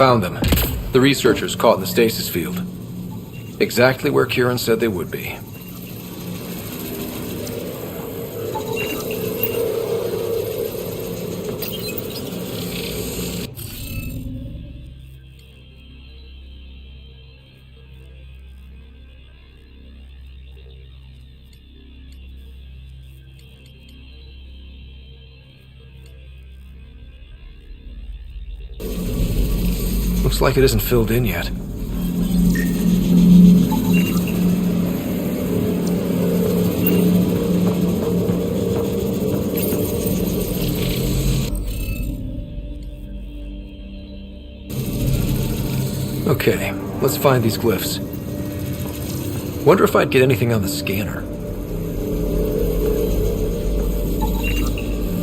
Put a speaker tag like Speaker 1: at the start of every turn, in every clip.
Speaker 1: Found them. The researchers caught in the stasis field. Exactly where Kieran said they would be. Looks like it isn't filled in yet. Okay, let's find these glyphs. Wonder if I'd get anything on the scanner.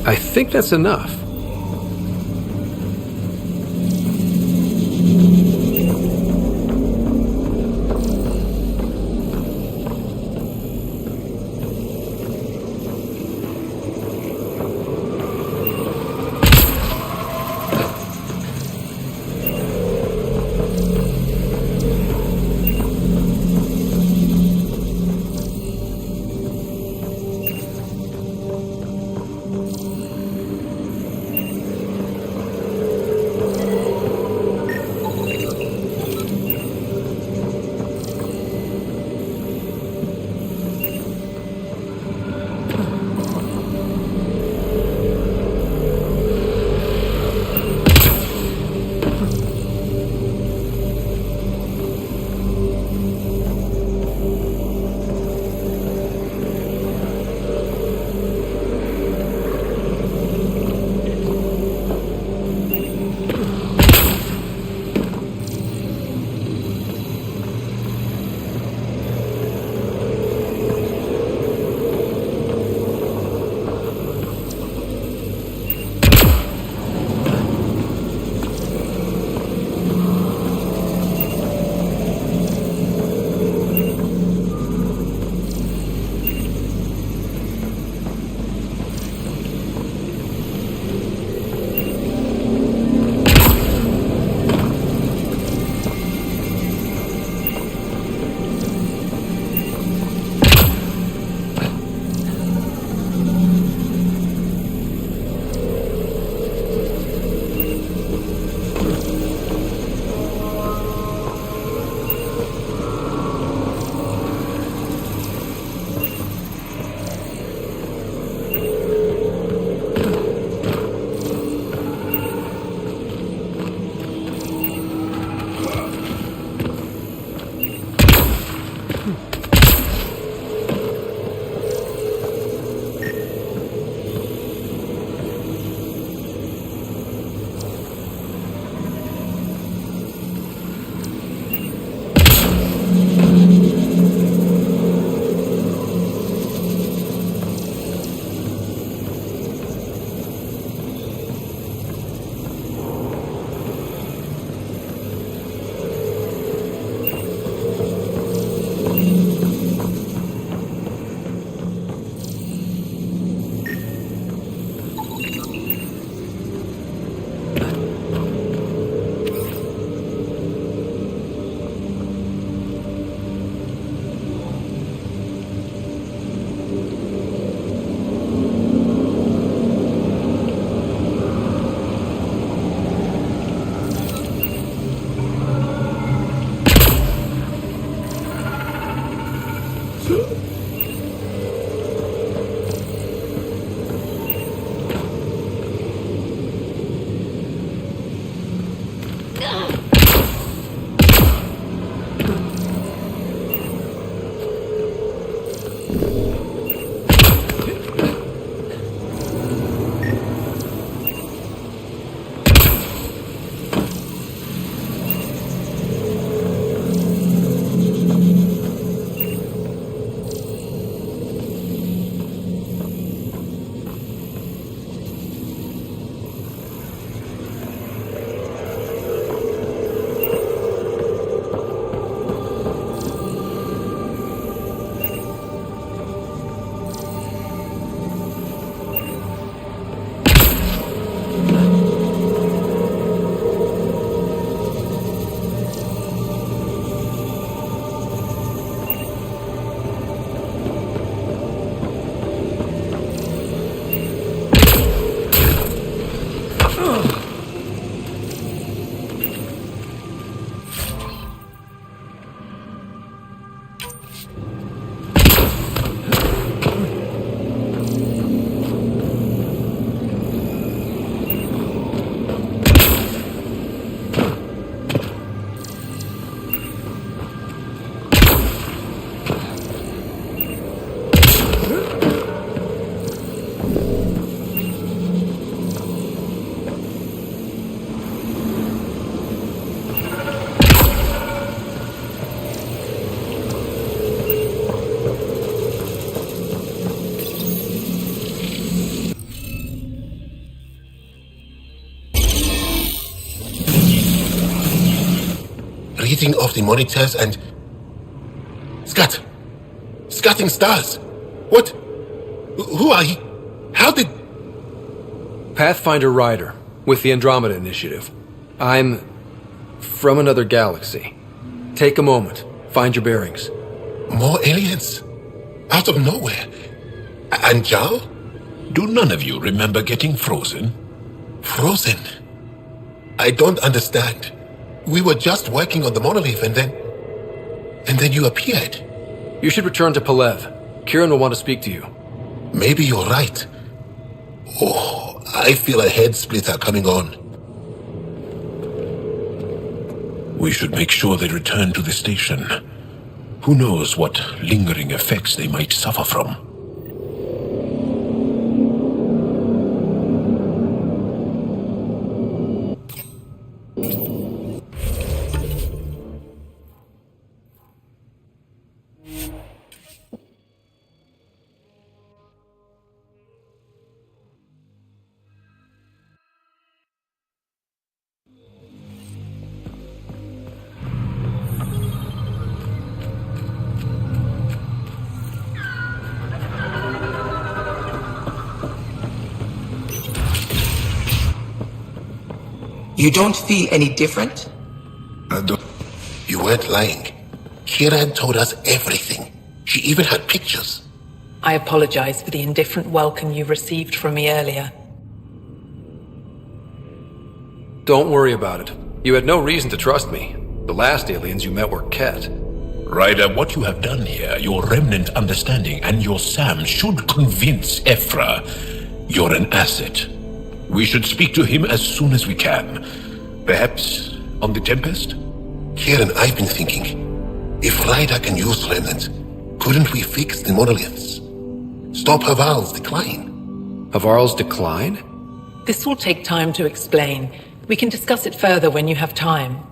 Speaker 1: I think that's enough.
Speaker 2: reading off the monitors and... Scatting stars! What? Who are you? How did...
Speaker 1: Pathfinder Rider, with the Andromeda Initiative. I'm... from another galaxy. Take a moment. Find your bearings.
Speaker 2: More aliens? Out of nowhere? And Jal?
Speaker 3: Do none of you remember getting frozen?
Speaker 2: Frozen? I don't understand. We were just working on the monolith and then you appeared.
Speaker 1: You should return to Palev. Kieran will want to speak to you.
Speaker 2: Maybe you're right. Oh, I feel a head splitter coming on.
Speaker 3: We should make sure they return to the station. Who knows what lingering effects they might suffer from.
Speaker 4: You don't feel any different?
Speaker 2: You weren't lying. Kieran told us everything. She even had pictures.
Speaker 5: I apologize for the indifferent welcome you received from me earlier.
Speaker 1: Don't worry about it. You had no reason to trust me. The last aliens you met were Ket.
Speaker 3: Ryder, what you have done here, your remnant understanding and your SAM should convince Ephra you're an asset. We should speak to him as soon as we can. Perhaps on the Tempest?
Speaker 2: Kieran, I've been thinking. If Ryder can use remnant, couldn't we fix the monoliths? Stop Havarl's decline?
Speaker 1: Havarl's decline?
Speaker 5: This will take time to explain. We can discuss it further when you have time.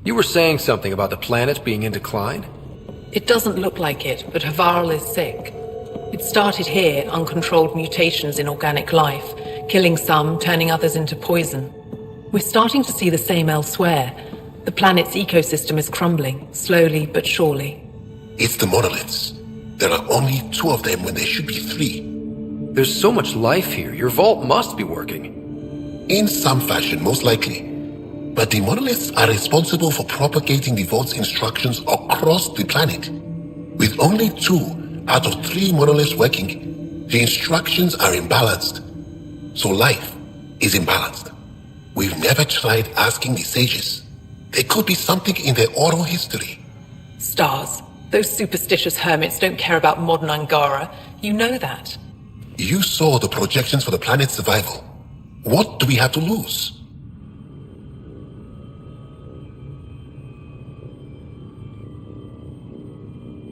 Speaker 1: You were saying something about the planet being in decline?
Speaker 5: It doesn't look like it, but Havarl is sick. It started here, uncontrolled mutations in organic life, killing some, turning others into poison. We're starting to see the same elsewhere. The planet's ecosystem is crumbling, slowly but surely.
Speaker 2: It's the monoliths. There are only 2 of them when there should be 3.
Speaker 1: There's so much life here, your vault must be working.
Speaker 2: In some fashion, most likely. But the monoliths are responsible for propagating the vault's instructions across the planet. With only 2 out of 3 monoliths working, the instructions are imbalanced. So life is imbalanced. We've never tried asking the sages. There could be something in their oral history.
Speaker 5: Stars. Those superstitious hermits don't care about modern Angara. You know that.
Speaker 2: You saw the projections for the planet's survival. What do we have to lose?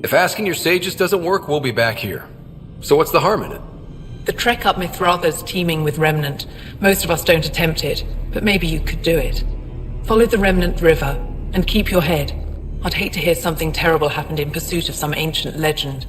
Speaker 1: If asking your sages doesn't work, we'll be back here. So what's the harm in it?
Speaker 5: The trek up Mithratha's teeming with Remnant. Most of us don't attempt it, but maybe you could do it. Follow the Remnant River, and keep your head. I'd hate to hear something terrible happened in pursuit of some ancient legend.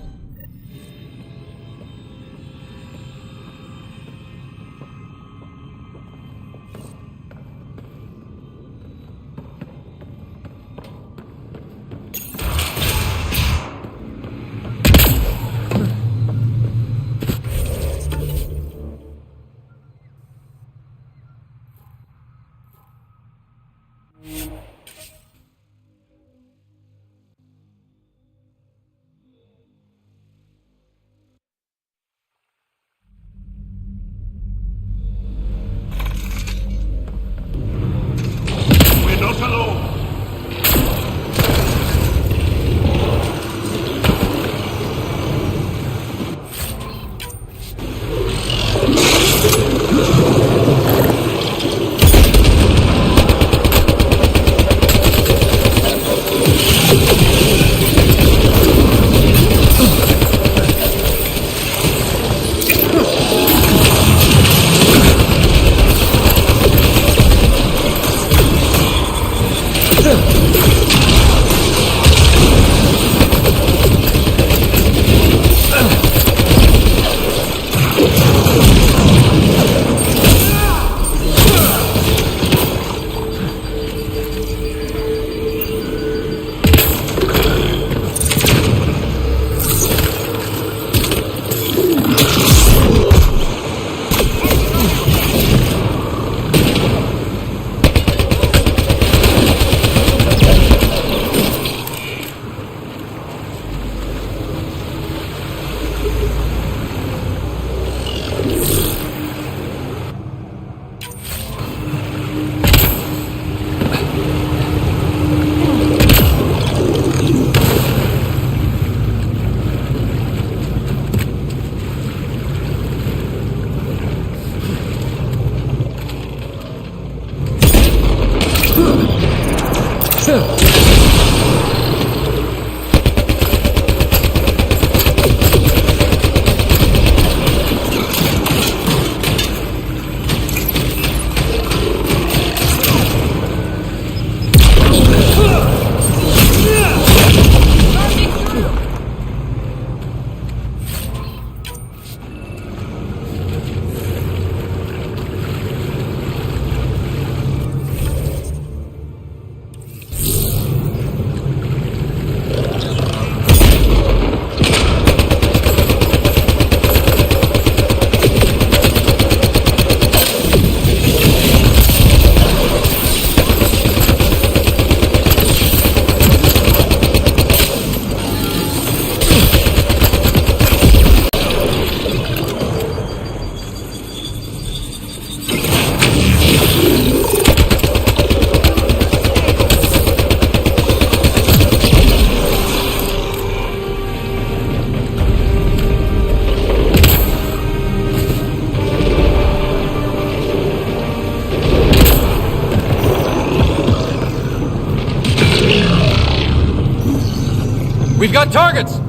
Speaker 1: got targets!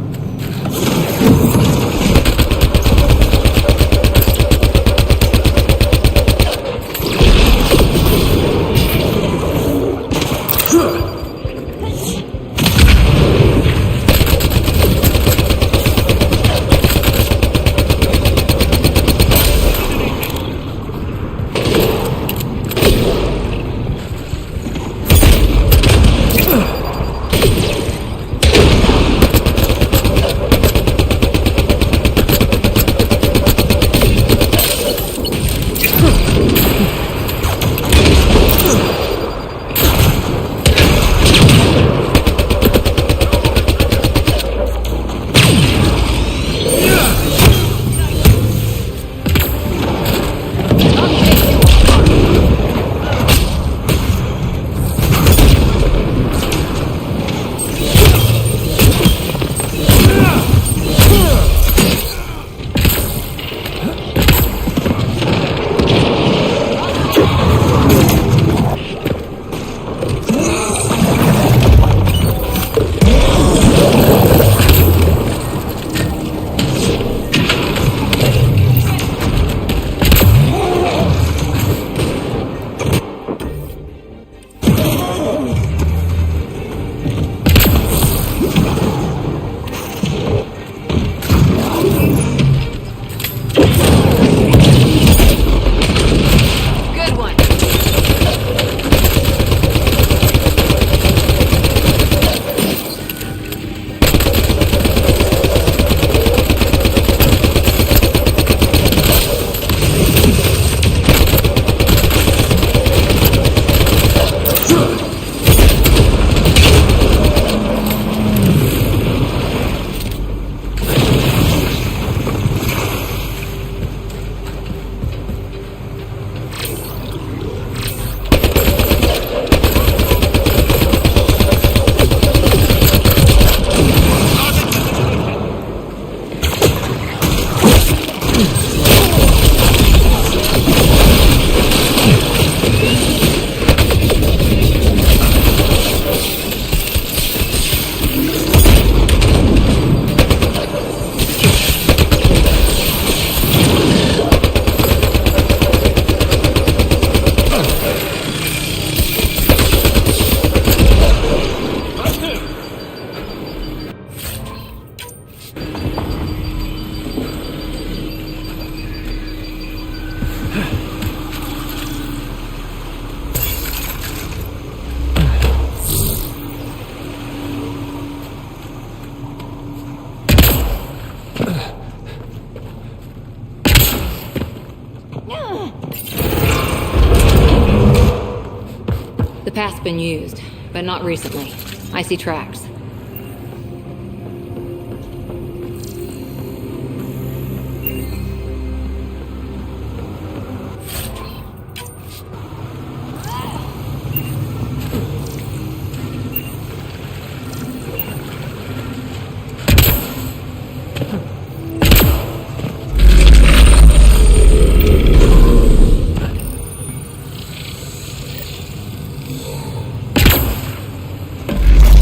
Speaker 6: The path's been used, but not recently. I see tracks.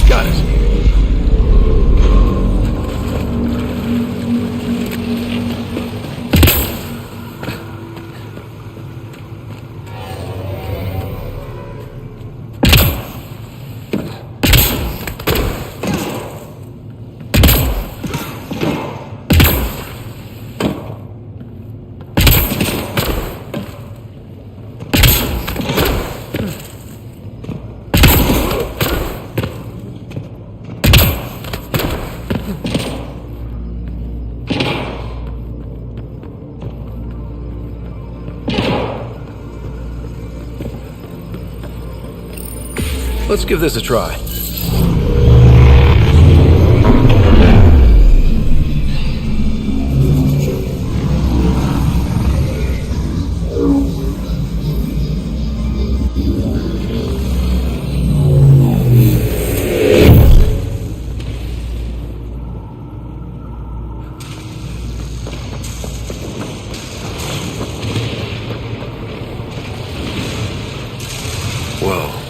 Speaker 1: Got it. Let's give this a try. Whoa.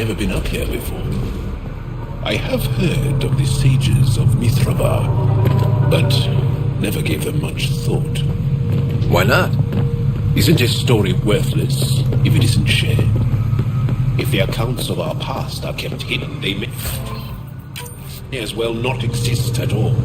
Speaker 3: never been up here before. I have heard of the sages of Mithrava, but never gave them much thought.
Speaker 1: Why not?
Speaker 3: Isn't a story worthless if it isn't shared? If the accounts of our past are kept hidden, they may as well not exist at all.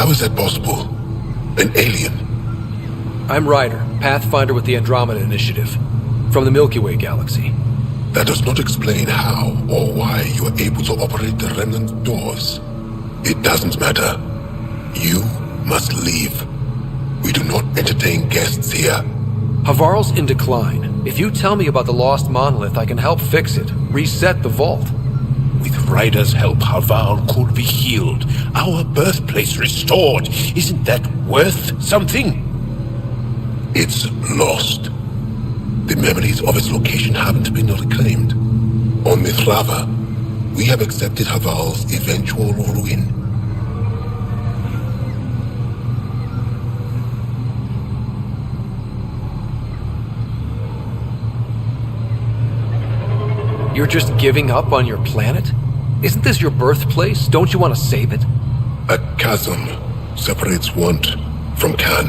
Speaker 2: How is that possible? An alien?
Speaker 1: I'm Ryder, Pathfinder with the Andromeda Initiative, from the Milky Way galaxy.
Speaker 2: That does not explain how or why you are able to operate the remnant doors. It doesn't matter. You must leave. We do not entertain guests here.
Speaker 1: Havarl's in decline. If you tell me about the lost monolith, I can help fix it, reset the vault.
Speaker 3: With Ryder's help, Havarl could be healed. Our birthplace restored. Isn't that worth something?
Speaker 2: It's lost. The memories of its location haven't been reclaimed. On Mithrava, we have accepted Havarl's eventual ruin.
Speaker 1: You're just giving up on your planet? Isn't this your birthplace? Don't you want to save it?
Speaker 2: A chasm separates want from can.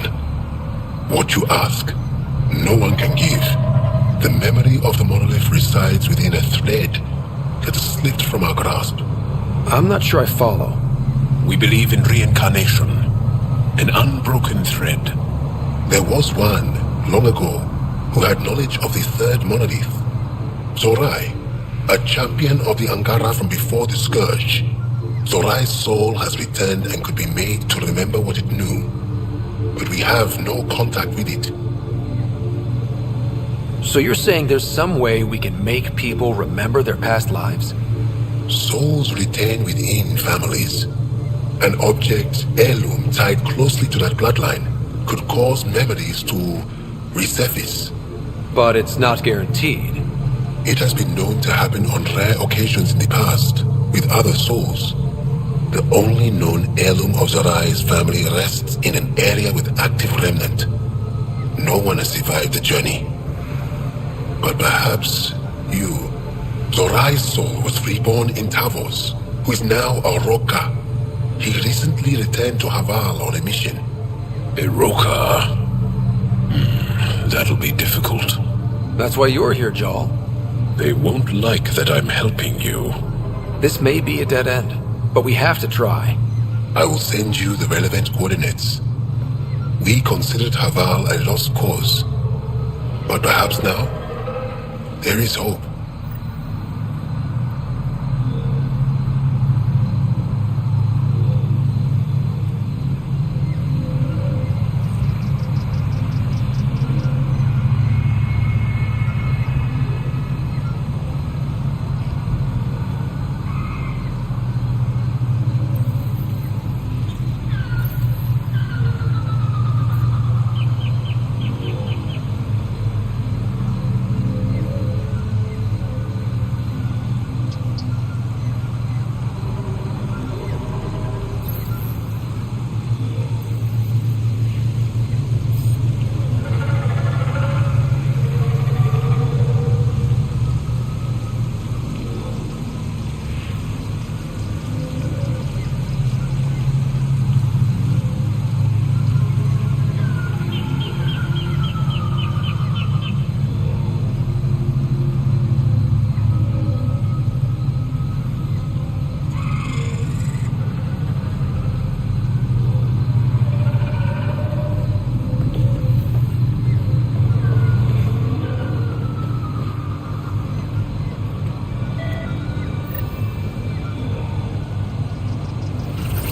Speaker 2: What you ask, no one can give. The memory of the monolith resides within a thread that has slipped from our grasp.
Speaker 1: I'm not sure I follow.
Speaker 3: We believe in reincarnation. An unbroken thread.
Speaker 2: There was one, long ago, who had knowledge of the third monolith. Zorai, a champion of the Angara from before the Scourge. Zorai's soul has returned and could be made to remember what it knew. But we have no contact with it.
Speaker 1: So you're saying there's some way we can make people remember their past lives?
Speaker 2: Souls retain within families. An object, heirloom tied closely to that bloodline could cause memories to resurface.
Speaker 1: But it's not guaranteed.
Speaker 2: It has been known to happen on rare occasions in the past, with other souls. The only known heirloom of Zorai's family rests in an area with active remnant. No one has survived the journey. But perhaps you. Zorai's soul was reborn in Tavos, who is now a Roka. He recently returned to Havarl on a mission.
Speaker 3: A Roka. That'll be difficult.
Speaker 1: That's why you're here, Jal.
Speaker 3: They won't like that I'm helping you.
Speaker 1: This may be a dead end, but we have to try.
Speaker 2: I will send you the relevant coordinates. We considered Havarl a lost cause. But perhaps now, there is hope.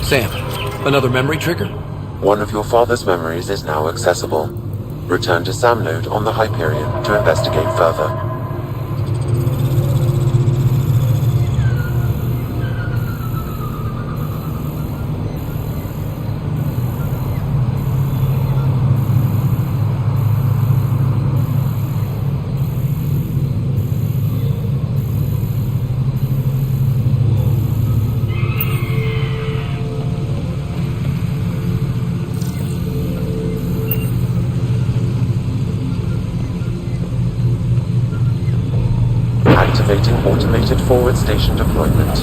Speaker 1: Sam, another memory trigger?
Speaker 7: One of your father's memories is now accessible. Return to Sam Node on the Hyperion to investigate further. Activating automated forward station deployment.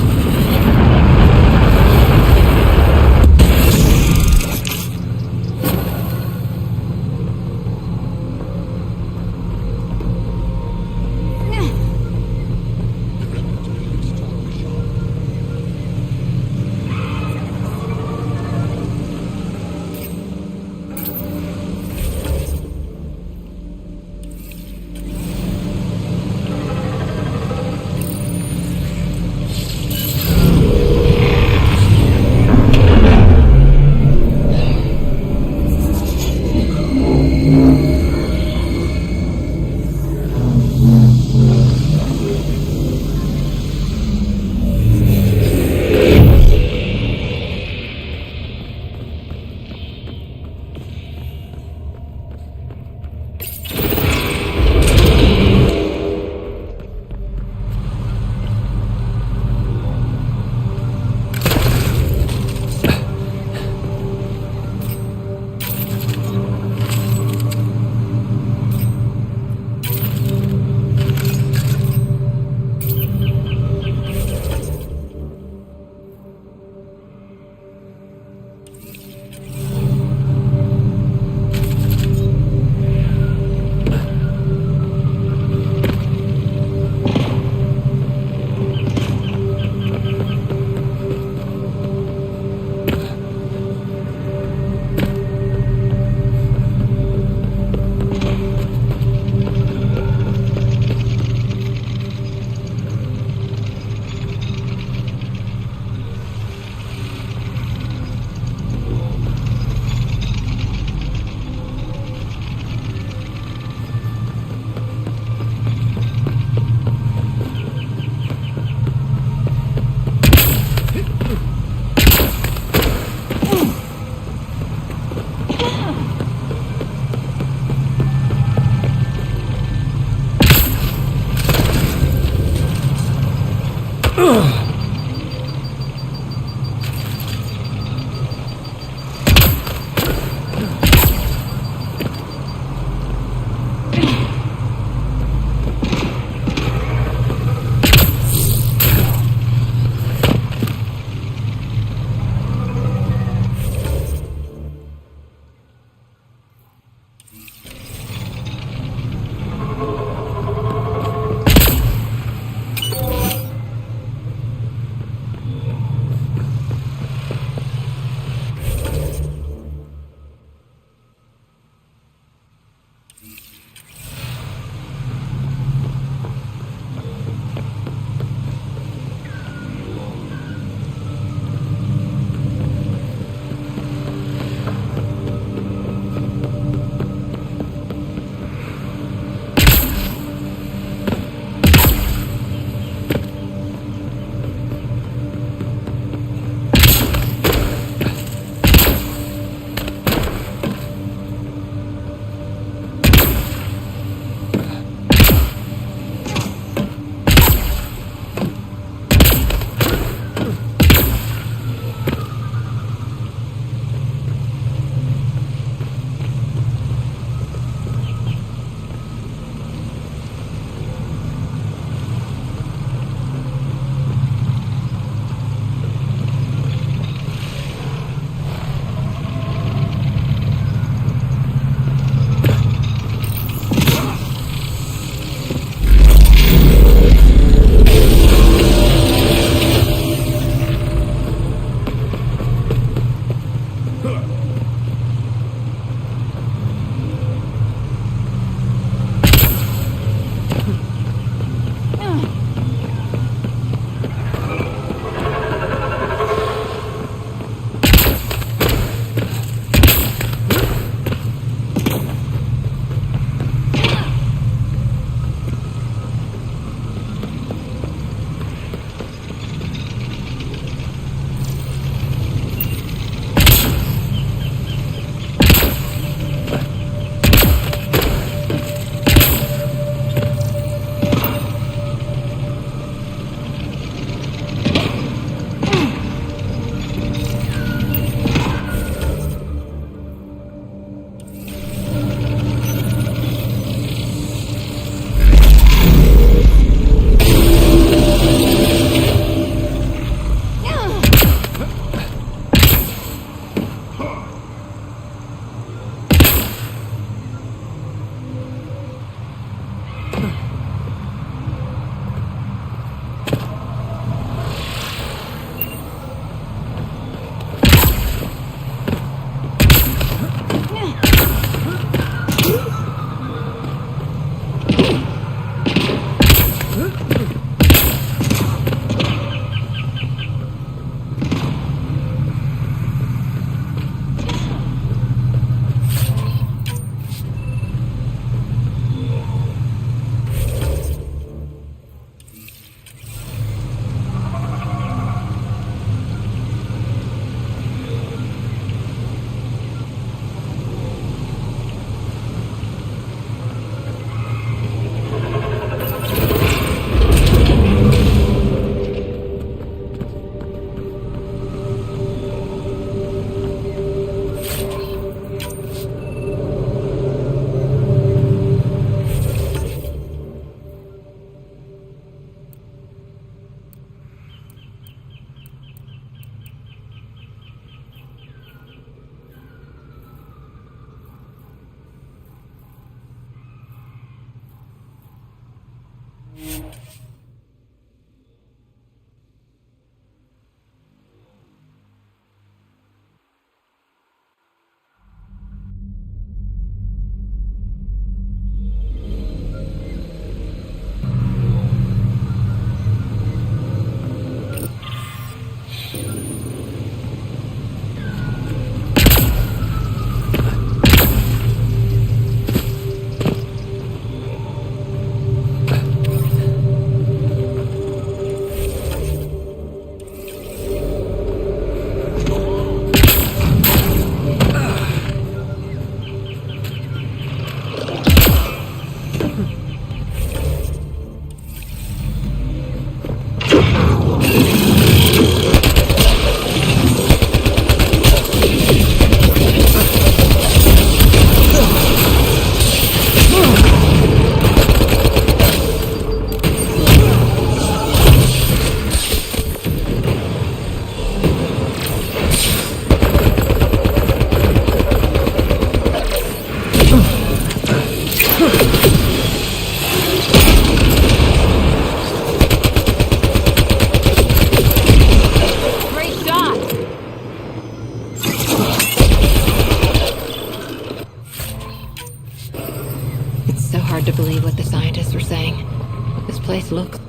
Speaker 6: just looks.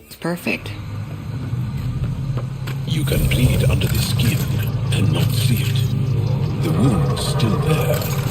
Speaker 6: It's perfect.
Speaker 3: You can bleed under the skin and not see it. The wound's still there.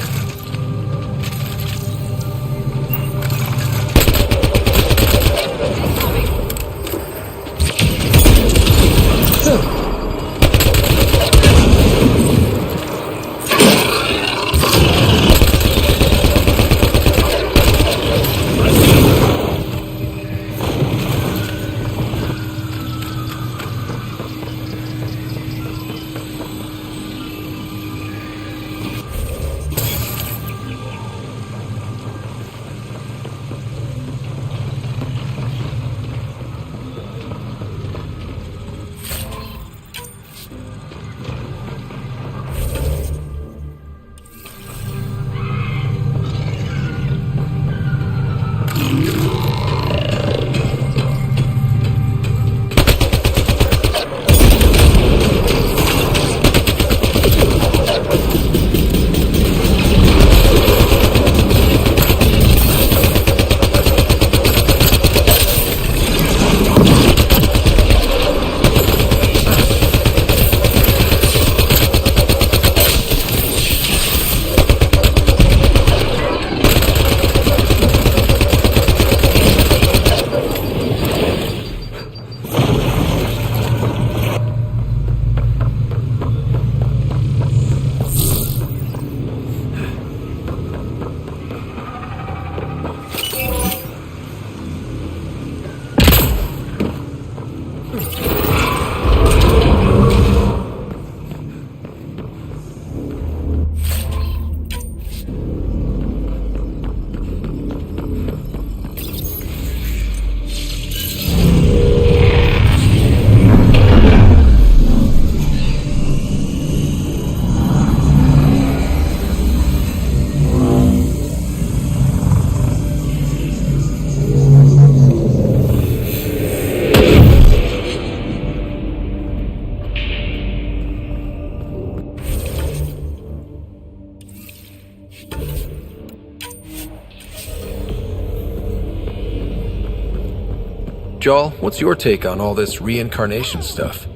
Speaker 1: Joel, what's your take on all this reincarnation stuff?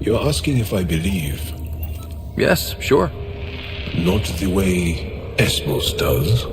Speaker 3: You're asking if I believe.
Speaker 1: Yes, sure.
Speaker 3: Not the way Esmos does.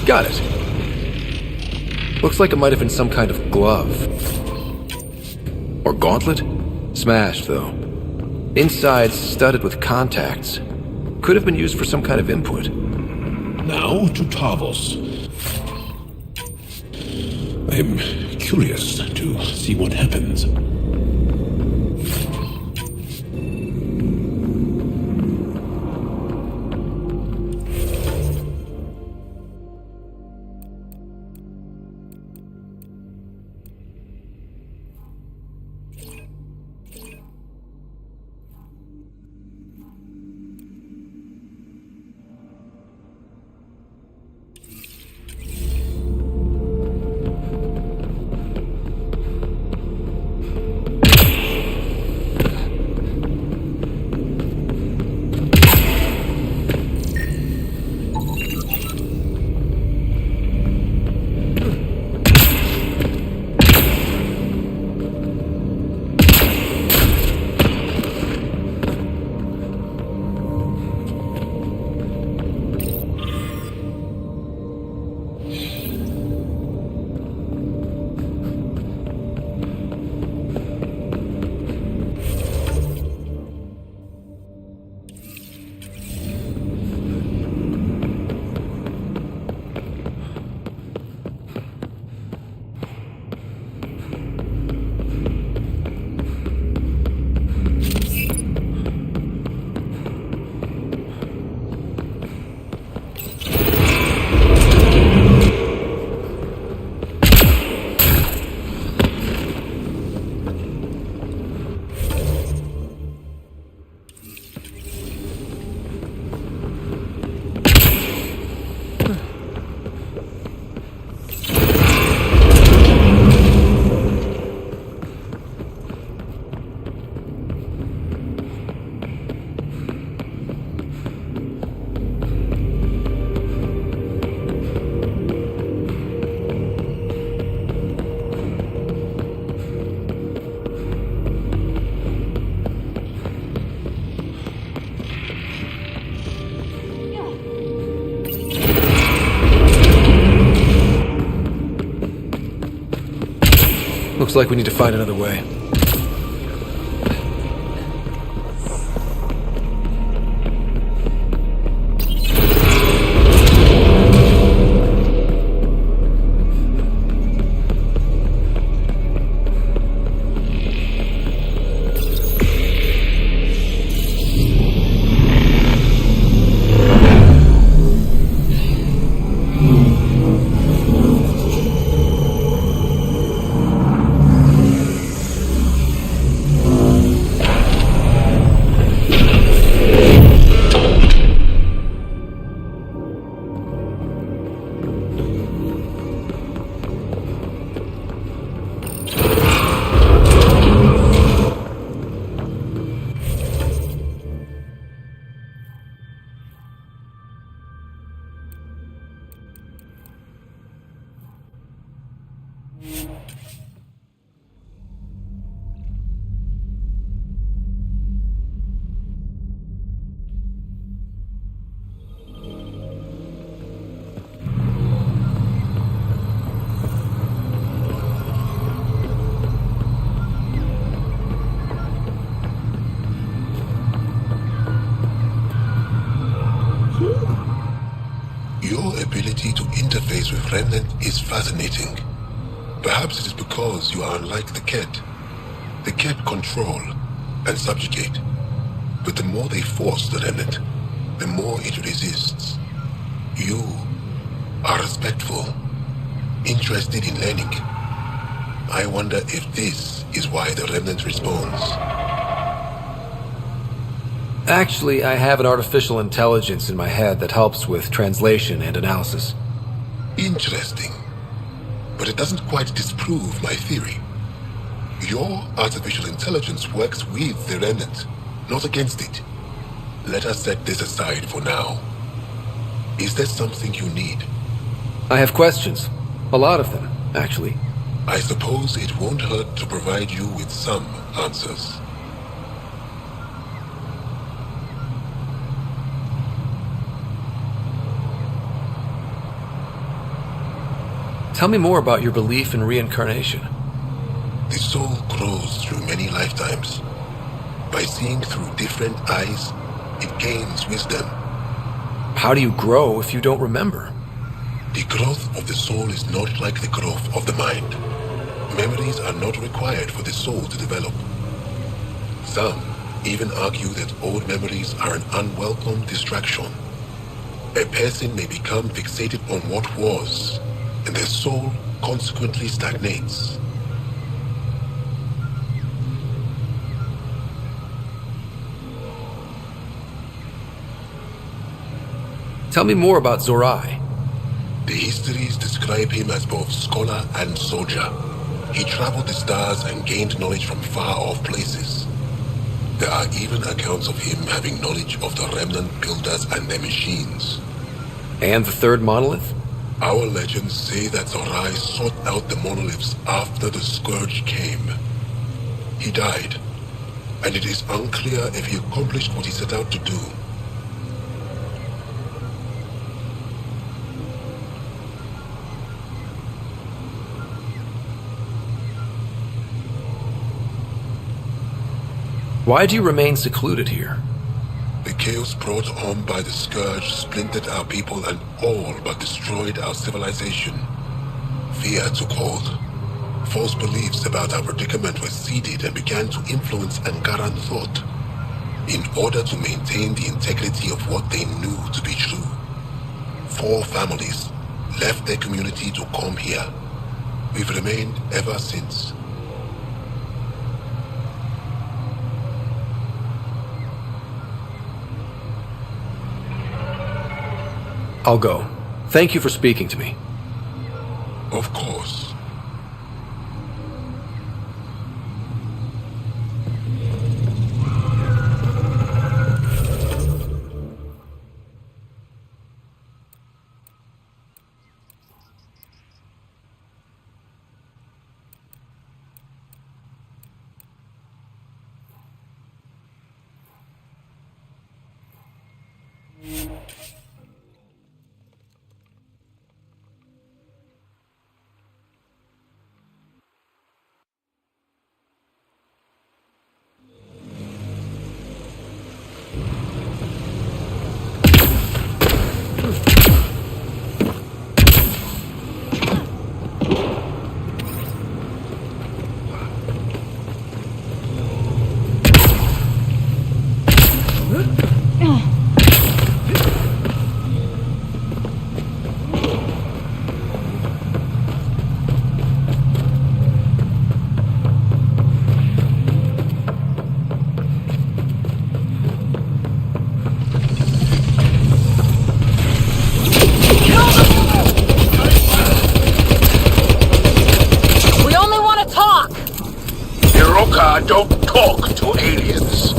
Speaker 1: Got it. Looks like it might have been some kind of glove. Or gauntlet? Smashed, though. Inside, studded with contacts. Could have been used for some kind of input.
Speaker 3: Now to Tavos. I'm curious to see what happens.
Speaker 1: Looks like we need to find another way.
Speaker 2: Your ability to interface with Remnant is fascinating. Perhaps it is because you are unlike the Kett. The Kett control and subjugate. But the more they force the Remnant, the more it resists. You are respectful, interested in learning. I wonder if this is why the Remnant responds.
Speaker 1: Actually, I have an artificial intelligence in my head that helps with translation and analysis.
Speaker 2: Interesting. But it doesn't quite disprove my theory. Your artificial intelligence works with the Remnant, not against it. Let us set this aside for now. Is there something you need?
Speaker 1: I have questions. A lot of them, actually.
Speaker 2: I suppose it won't hurt to provide you with some answers.
Speaker 1: Tell me more about your belief in reincarnation.
Speaker 2: The soul grows through many lifetimes. By seeing through different eyes, it gains wisdom.
Speaker 1: How do you grow if you don't remember?
Speaker 2: The growth of the soul is not like the growth of the mind. Memories are not required for the soul to develop. Some even argue that old memories are an unwelcome distraction. A person may become fixated on what was, and their soul consequently stagnates.
Speaker 1: Tell me more about Zorai.
Speaker 2: The histories describe him as both scholar and soldier. He traveled the stars and gained knowledge from far-off places. There are even accounts of him having knowledge of the remnant builders and their machines.
Speaker 1: And the third monolith?
Speaker 2: Our legends say that Zorai sought out the monoliths after the Scourge came. He died, and it is unclear if he accomplished what he set out to do.
Speaker 1: Why do you remain secluded here?
Speaker 2: The chaos brought on by the Scourge splintered our people and all but destroyed our civilization. Fear took hold. False beliefs about our predicament were seeded and began to influence Angaran thought, in order to maintain the integrity of what they knew to be true. 4 families left their community to come here. We've remained ever since.
Speaker 1: I'll go. Thank you for speaking to me.
Speaker 2: Of course.
Speaker 3: Don't talk to aliens.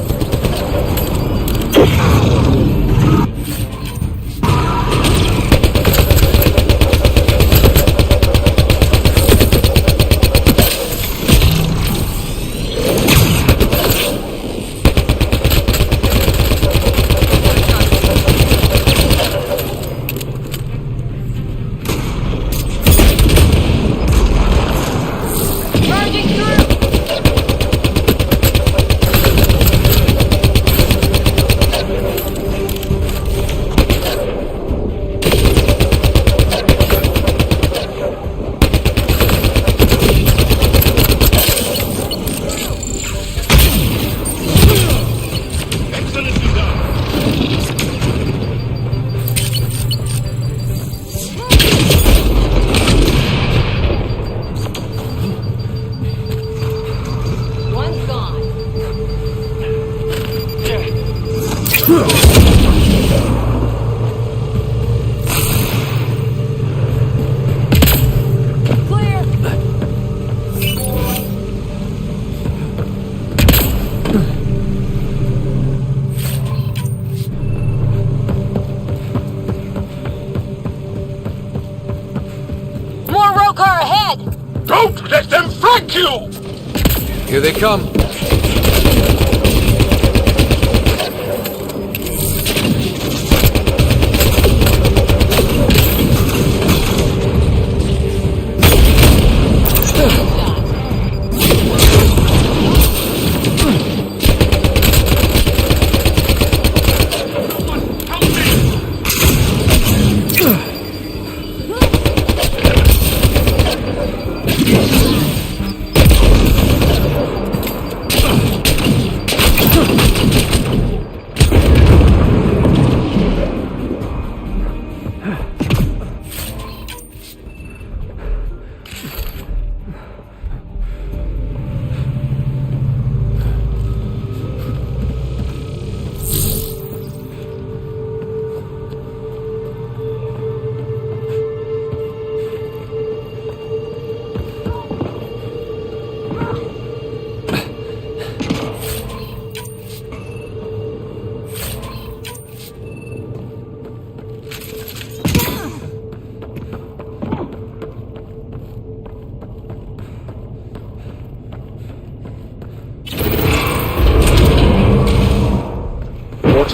Speaker 3: Don't let them flank you!
Speaker 1: Here they come.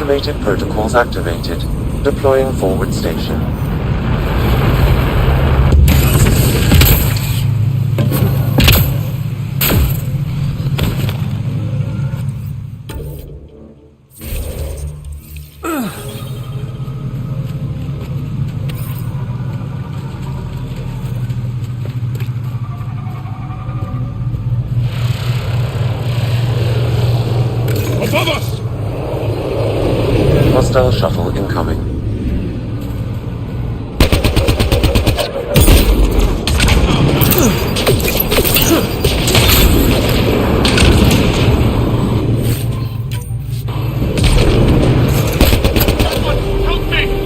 Speaker 7: Automated protocols activated. Deploying forward station.
Speaker 3: Above us!
Speaker 7: Hostile shuttle incoming.
Speaker 3: Help me!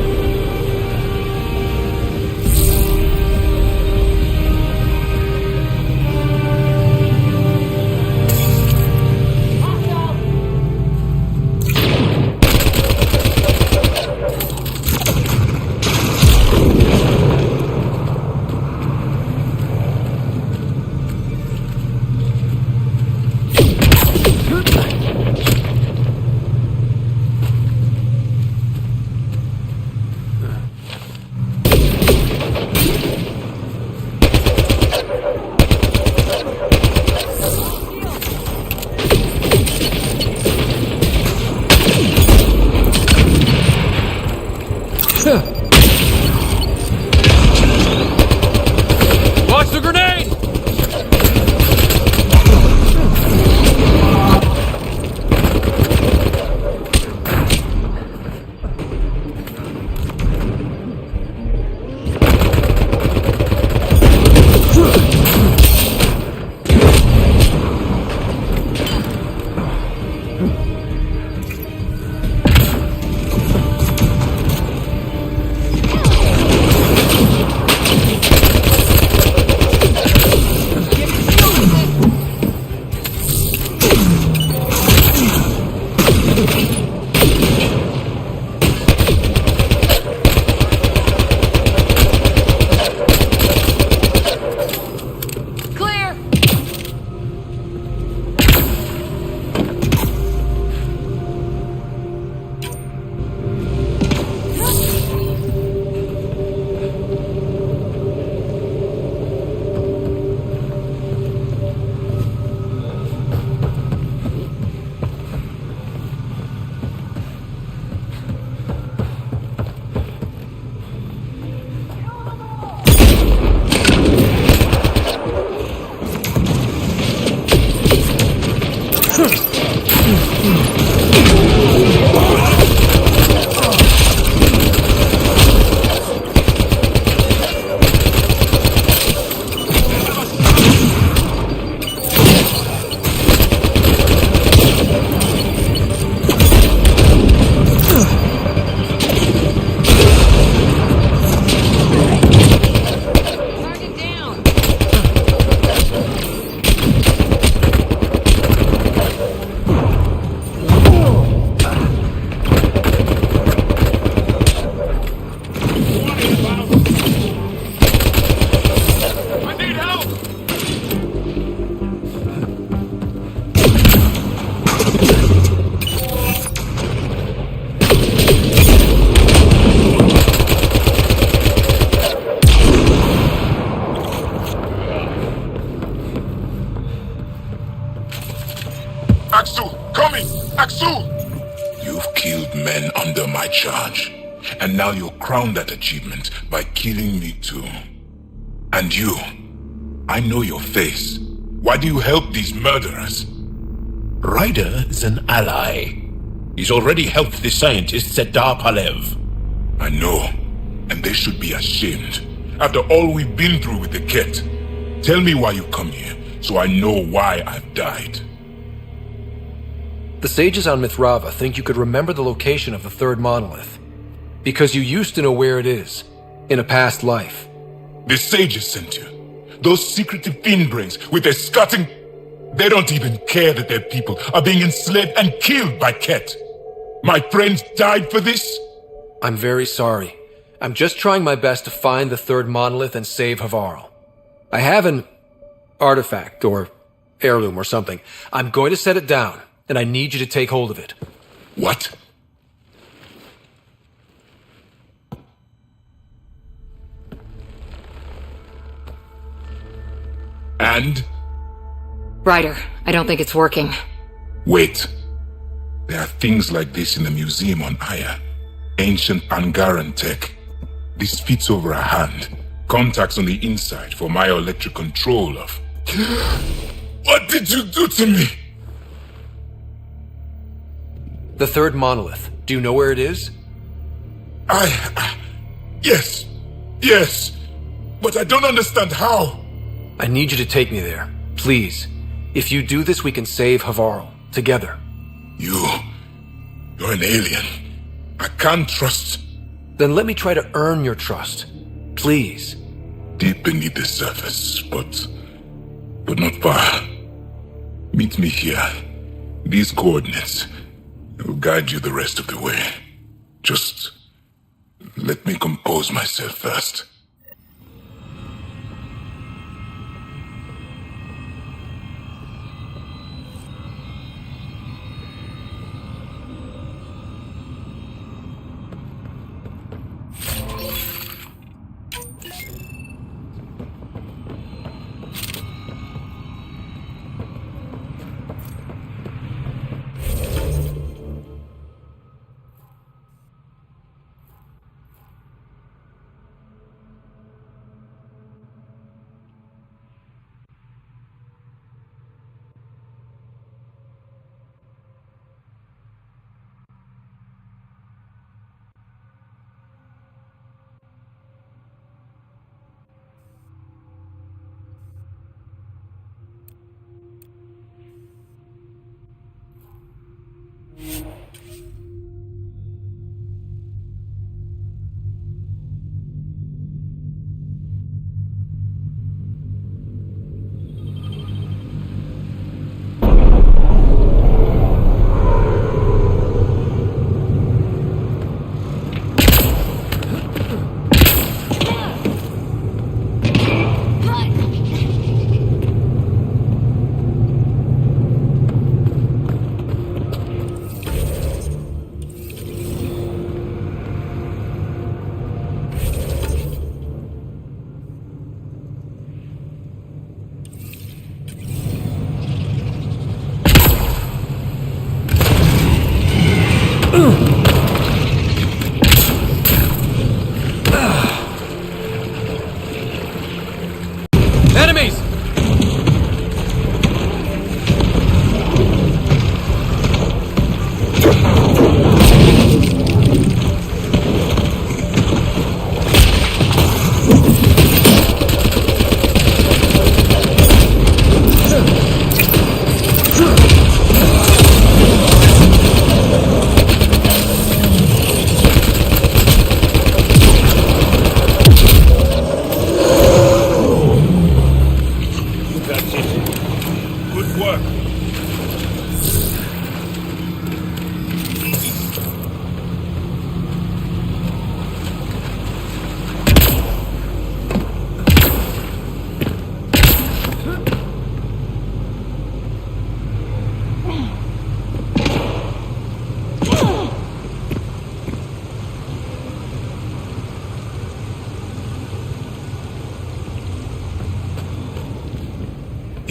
Speaker 1: Watch the grenade!
Speaker 6: Clear! Target down!
Speaker 3: I need help! Axel, coming! Axel! You've killed men under my charge. And now you'll crown that achievement by killing me too. And you, I know your face. Why do you help these murderers? Ryder is an ally. He's already helped the scientist Sedar Palev. I know, and they should be ashamed. After all we've been through with the Ket. Tell me why you come here, so I know why I've died.
Speaker 1: The sages on Mithrava think you could remember the location of the third monolith. Because you used to know where it is, in a past life.
Speaker 3: The sages sent you. Those secretive fiendbrains with their scutting... They don't even care that their people are being enslaved and killed by Ket. My friends died for this?
Speaker 1: I'm very sorry. I'm just trying my best to find the third monolith and save Havarl. I have an artifact, or heirloom or something. I'm going to set it down, and I need you to take hold of it.
Speaker 3: What?
Speaker 8: And?
Speaker 6: Ryder, I don't think it's working.
Speaker 8: Wait. There are things like this in the museum on Aya. Ancient Angaran tech. This fits over a hand. Contacts on the inside for myoelectric control of... What did you do to me?
Speaker 1: The third monolith. Do you know where it is?
Speaker 8: Yes. Yes. But I don't understand how.
Speaker 1: I need you to take me there. Please. If you do this, we can save Havarl. Together.
Speaker 8: You're an alien. I can't trust...
Speaker 1: Then let me try to earn your trust. Please.
Speaker 8: Deep beneath the surface, but not far. Meet me here. These coordinates will guide you the rest of the way. Just let me compose myself first.
Speaker 1: Enemies!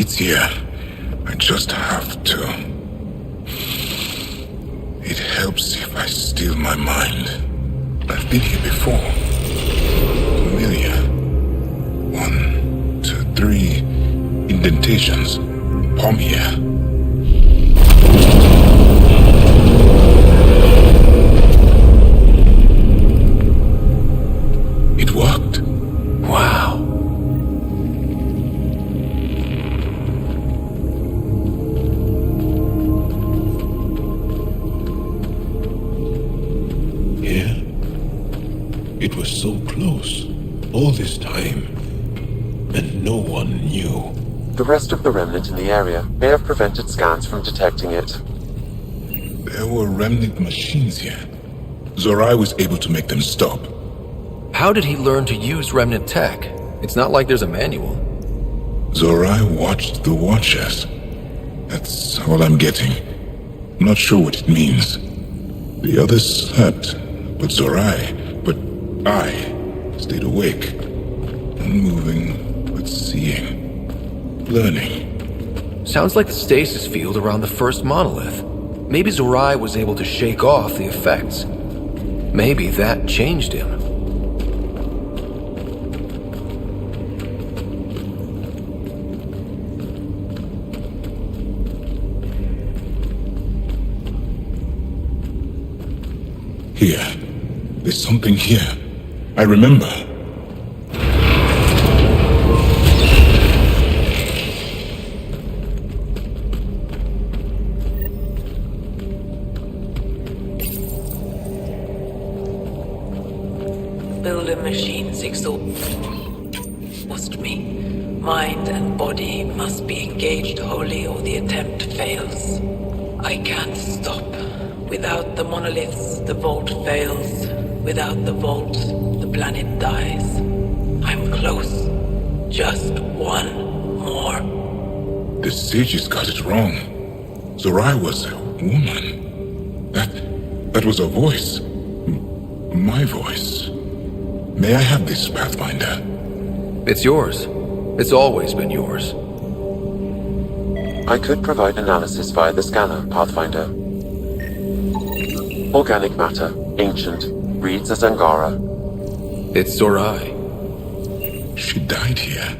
Speaker 8: It's here. I just have to. It helps if I still my mind. I've been here before. Familiar. 1, 2, 3 indentations. Palm here. It worked.
Speaker 1: Wow.
Speaker 3: It was so close, all this time, and no one knew.
Speaker 7: The rest of the remnant in the area may have prevented scans from detecting it.
Speaker 8: There were remnant machines here. Zorai was able to make them stop.
Speaker 1: How did he learn to use remnant tech? It's not like there's a manual.
Speaker 8: Zorai watched the Watchers. That's all I'm getting. I'm not sure what it means. The others slept, but I stayed awake, unmoving but seeing. Learning.
Speaker 1: Sounds like the stasis field around the first monolith. Maybe Zorai was able to shake off the effects. Maybe that changed him.
Speaker 8: Here. There's something here. I remember.
Speaker 5: Builder machines exhaust me. Mind and body must be engaged wholly or the attempt fails. I can't stop. Without the monoliths, the vault fails. Without the vault, the planet dies. I'm close. Just one more.
Speaker 8: The sages got it wrong. Zorai was a woman. That was a voice. My voice. May I have this, Pathfinder?
Speaker 1: It's yours. It's always been yours.
Speaker 7: I could provide analysis via the scanner, Pathfinder. Organic matter, ancient, reads as Angara.
Speaker 1: It's Zorai.
Speaker 8: She died here,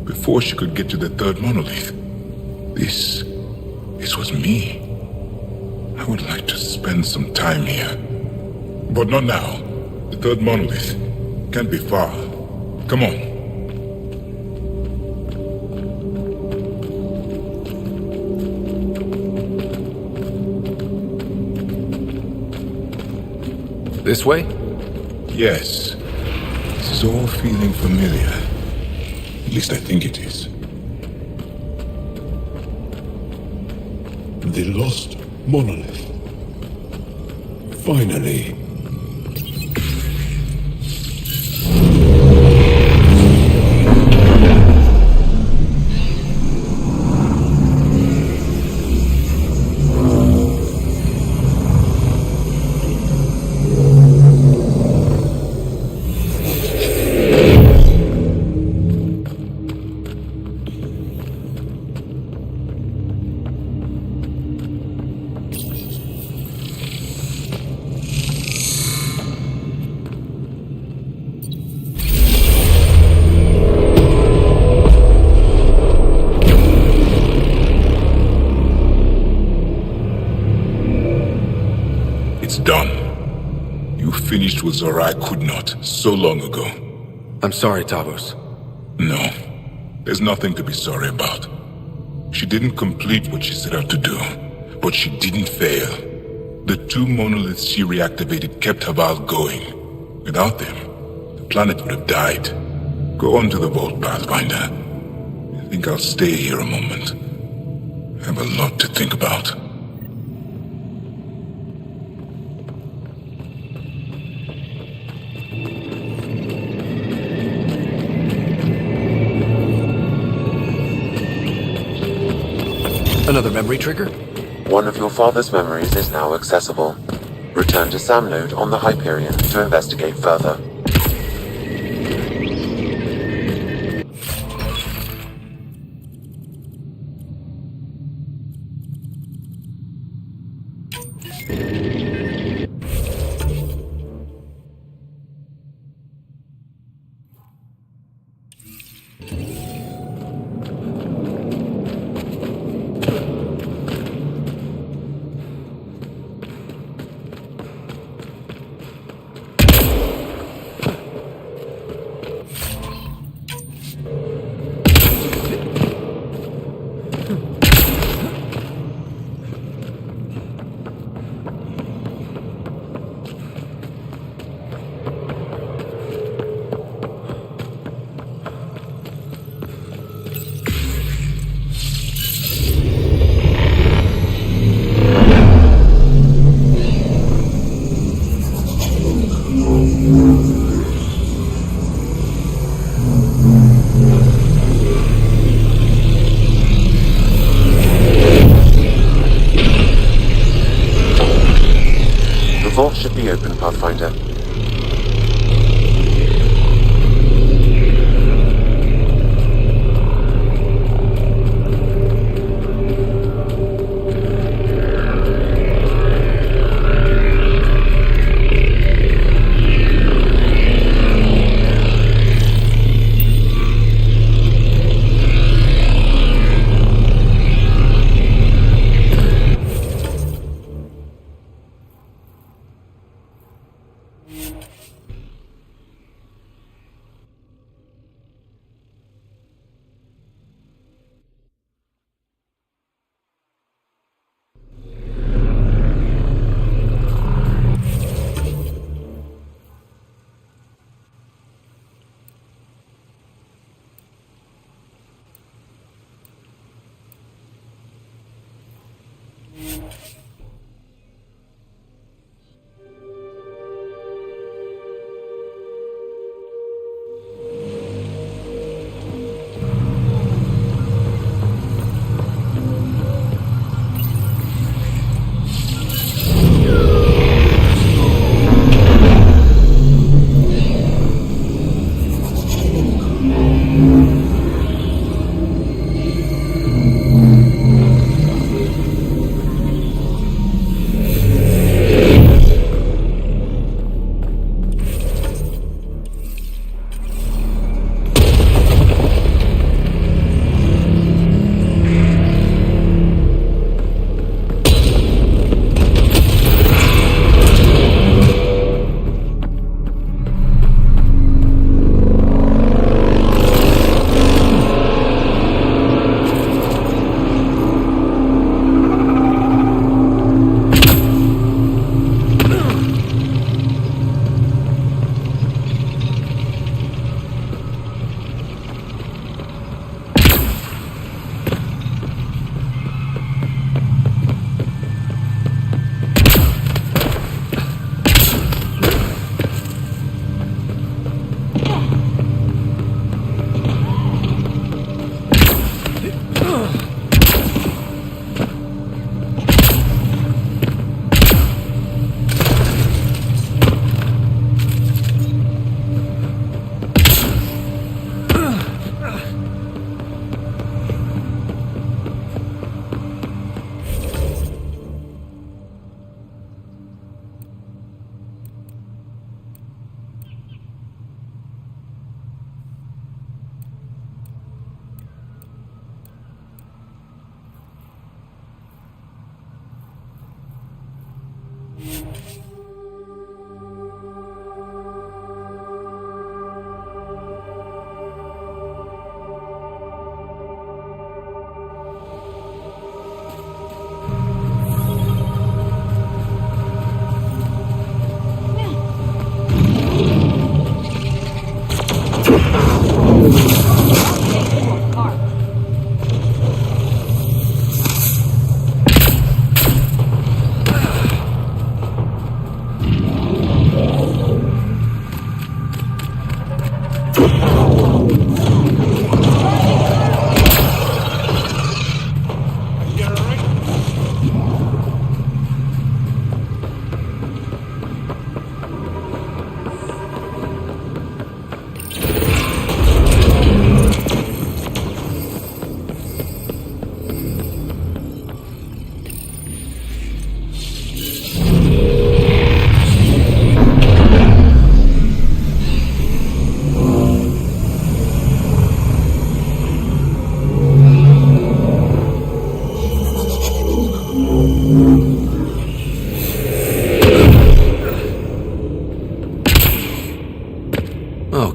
Speaker 8: before she could get to the third monolith. This was me. I would like to spend some time here. But not now. The third monolith can't be far. Come on.
Speaker 1: This way?
Speaker 8: Yes. This is all feeling familiar. At least I think it is.
Speaker 9: The lost monolith. Finally.
Speaker 8: It's done. You finished what Zorai could not so long ago.
Speaker 1: I'm sorry, Tavos.
Speaker 8: No, there's nothing to be sorry about. She didn't complete what she set out to do, but she didn't fail. The two monoliths she reactivated kept Haval going. Without them, the planet would have died. Go on to the vault, Pathfinder. I think I'll stay here a moment. I have a lot to think about.
Speaker 1: Another memory trigger?
Speaker 7: One of your father's memories is now accessible. Return to Sam Node on the Hyperion to investigate further. The vault should be open, Pathfinder.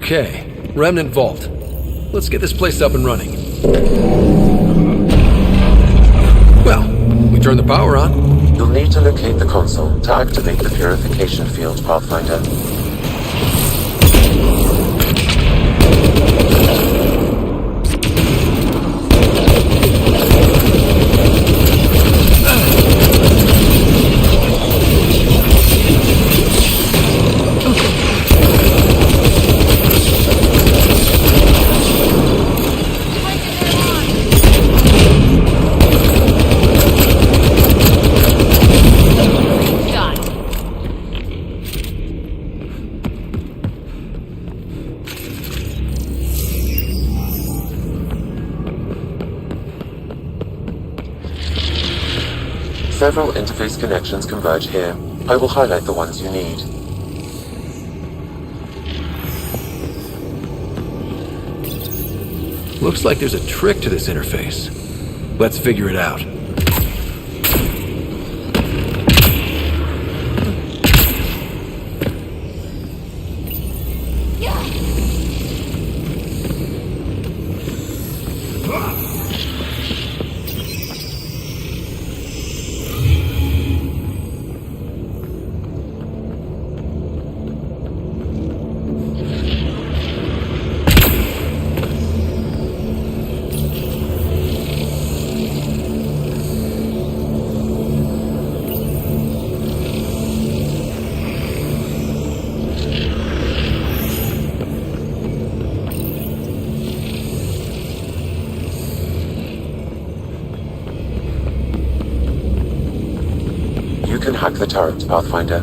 Speaker 1: Okay, Remnant Vault. Let's get this place up and running. Well, we turn the power on.
Speaker 7: You'll need to locate the console to activate the purification field, Pathfinder. Several interface connections converge here. I will highlight the ones you need.
Speaker 1: Looks like there's a trick to this interface. Let's figure it out.
Speaker 7: the turret, Pathfinder.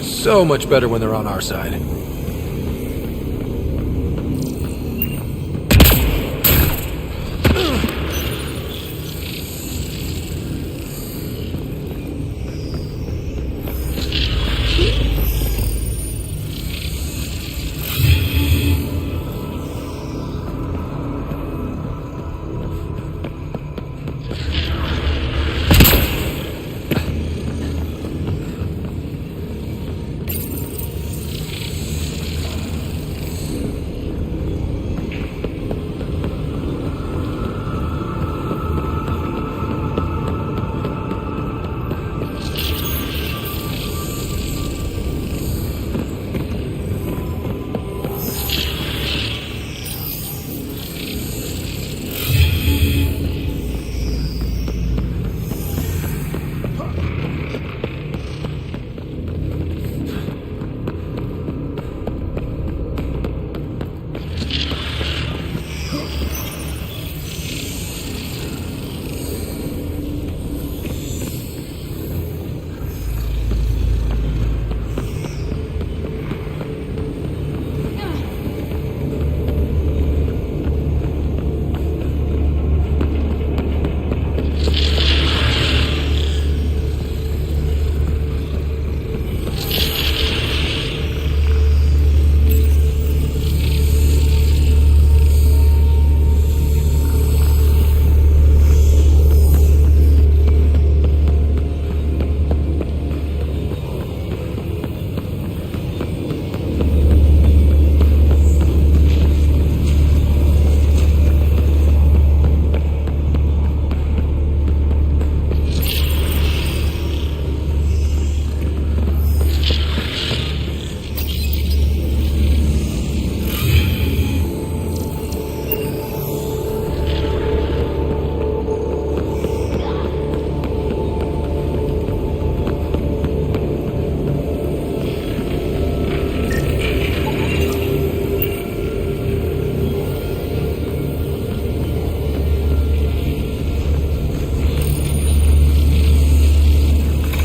Speaker 1: So much better when they're on our side.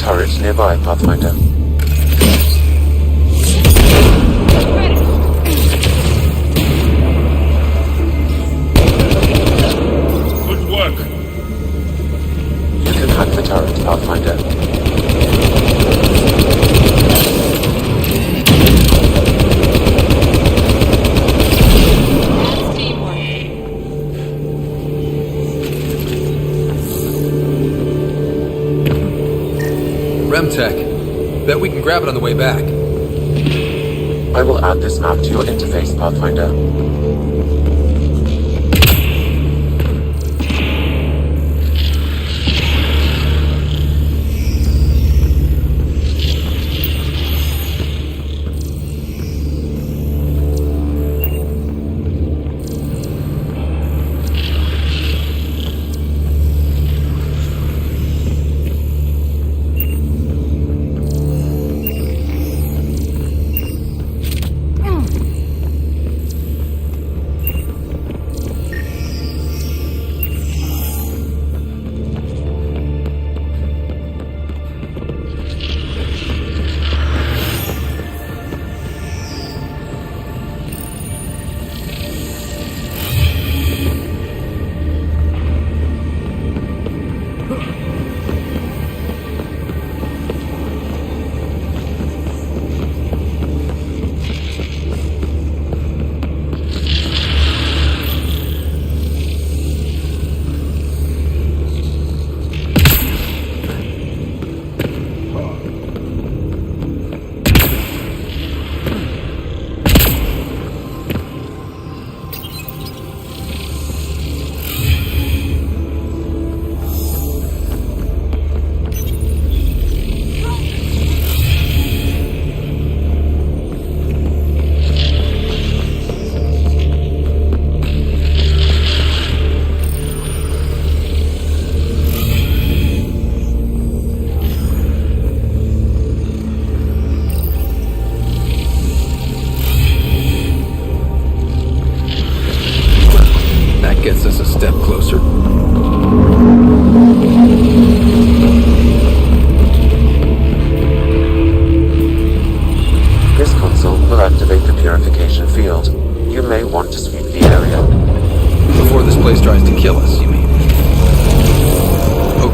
Speaker 7: Turrets nearby, Pathfinder.
Speaker 8: Good work.
Speaker 7: You can hack the turret, Pathfinder.
Speaker 6: That's teamwork.
Speaker 1: Remtech. Bet we can grab it on the way back.
Speaker 7: I will add this map to your interface, Pathfinder.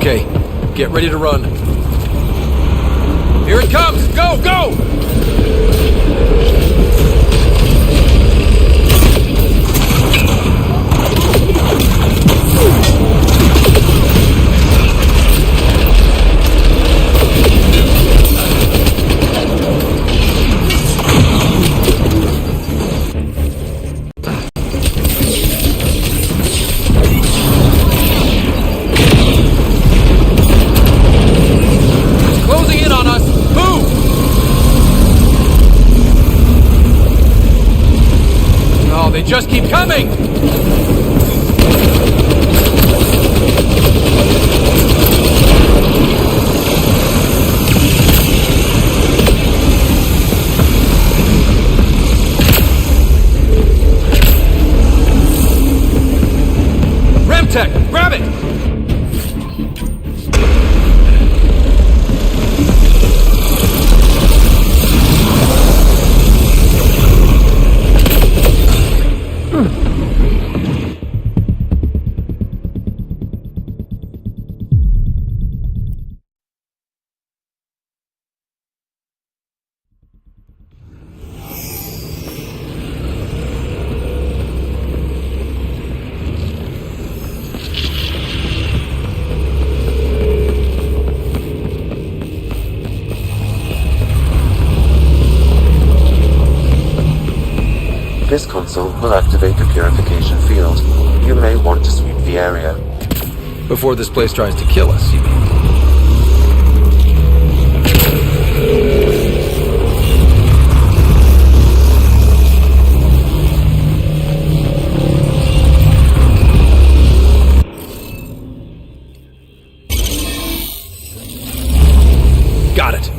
Speaker 1: Okay, get ready to run. Here it comes! Go, go! Closing in on us! Move! Oh, they just keep coming! Remtech, grab it!
Speaker 7: This console will activate the purification field. You may want to sweep the area.
Speaker 1: Before this place tries to kill us, you mean? Got it.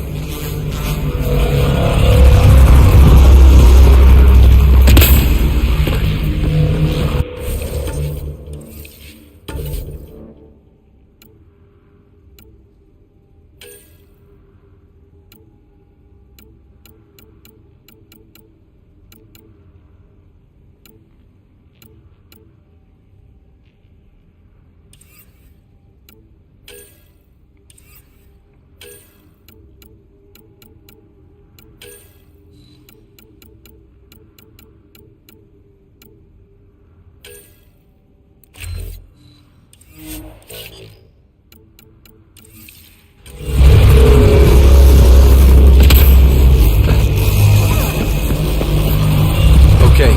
Speaker 1: Okay,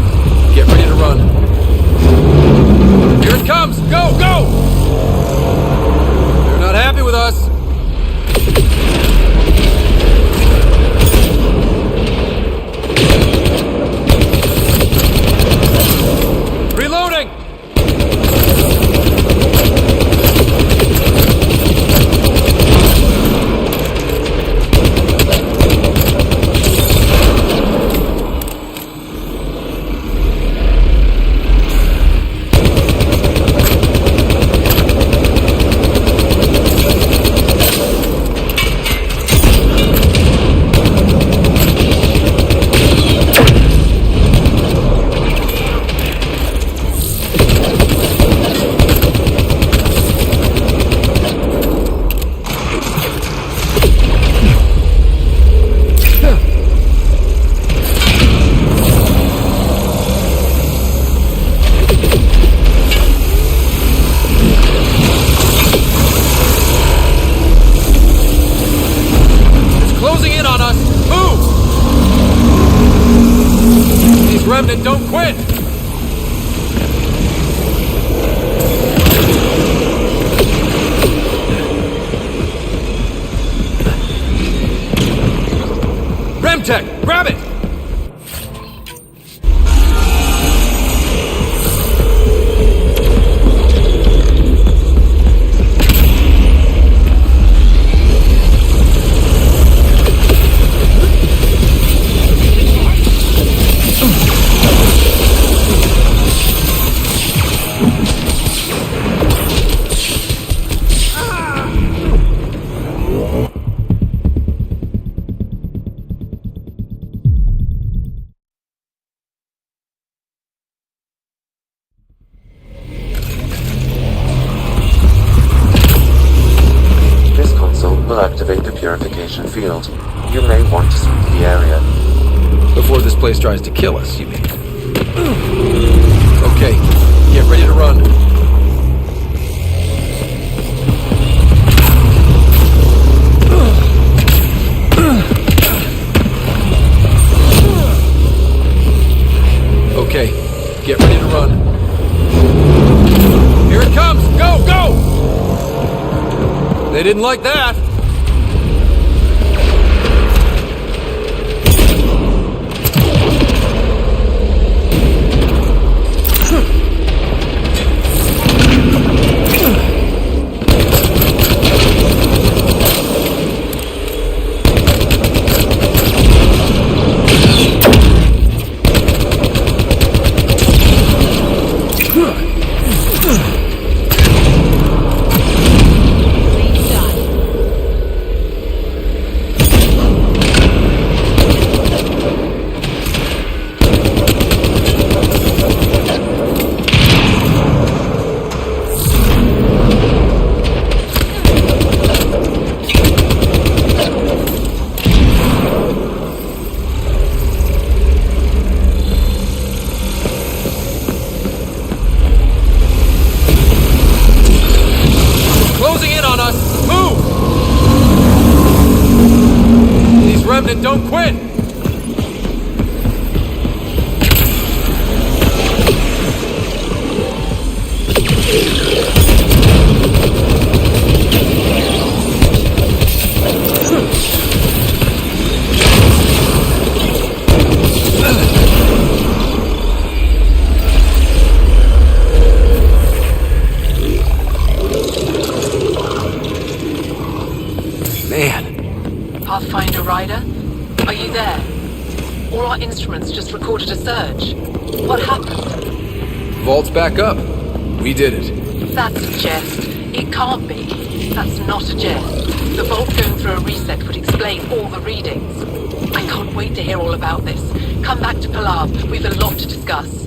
Speaker 1: get ready to run. Here it comes! Go, go! They're not happy with us. Reloading! Closing in on us! Move! These Remnant don't quit! Remtech, grab it!
Speaker 7: activate the purification field, you may want to sweep the area.
Speaker 1: Before this place tries to kill us, you mean? Okay, get ready to run. Okay, get ready to run. Here it comes! Go, go! They didn't like that. Don't quit!
Speaker 5: Man. Pathfinder Rider? Are you there? All our instruments just recorded a surge. What happened?
Speaker 1: Vault's back up. We did it.
Speaker 5: That's a jest. It can't be. That's not a jest. The vault going through a reset would explain all the readings. I can't wait to hear all about this. Come back to Palav. We've a lot to discuss.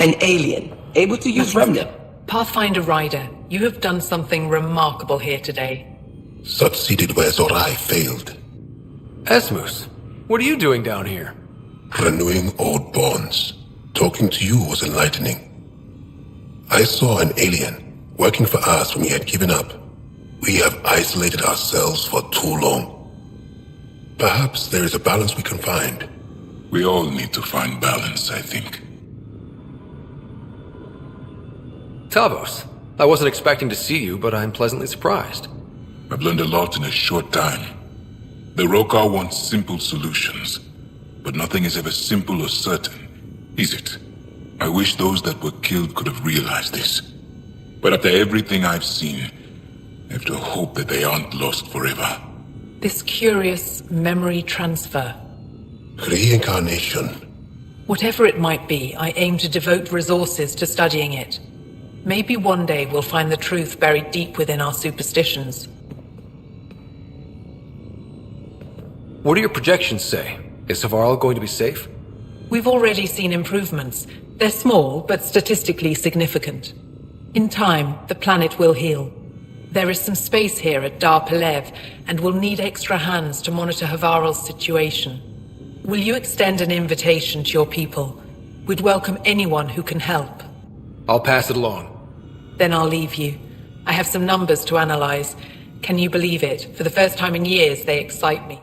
Speaker 4: An alien, able to use Remnant.
Speaker 5: Pathfinder Rider, you have done something remarkable here today.
Speaker 2: Succeeded where Zorai failed.
Speaker 1: Esmus, what are you doing down here?
Speaker 2: Renewing old bonds. Talking to you was enlightening. I saw an alien working for us when we had given up. We have isolated ourselves for too long. Perhaps there is a balance we can find.
Speaker 8: We all need to find balance, I think.
Speaker 1: Tavos, I wasn't expecting to see you, but I'm pleasantly surprised.
Speaker 8: I've learned a lot in a short time. The Rokar wants simple solutions, but nothing is ever simple or certain, is it? I wish those that were killed could have realized this. But after everything I've seen, I have to hope that they aren't lost forever.
Speaker 5: This curious memory transfer.
Speaker 2: Reincarnation.
Speaker 5: Whatever it might be, I aim to devote resources to studying it. Maybe one day we'll find the truth buried deep within our superstitions.
Speaker 1: What do your projections say? Is Havarl going to be safe?
Speaker 5: We've already seen improvements. They're small, but statistically significant. In time, the planet will heal. There is some space here at Dar Pelev, and we'll need extra hands to monitor Havarl's situation. Will you extend an invitation to your people? We'd welcome anyone who can help.
Speaker 1: I'll pass it along.
Speaker 5: Then I'll leave you. I have some numbers to analyze. Can you believe it? For the first time in years, they excite me.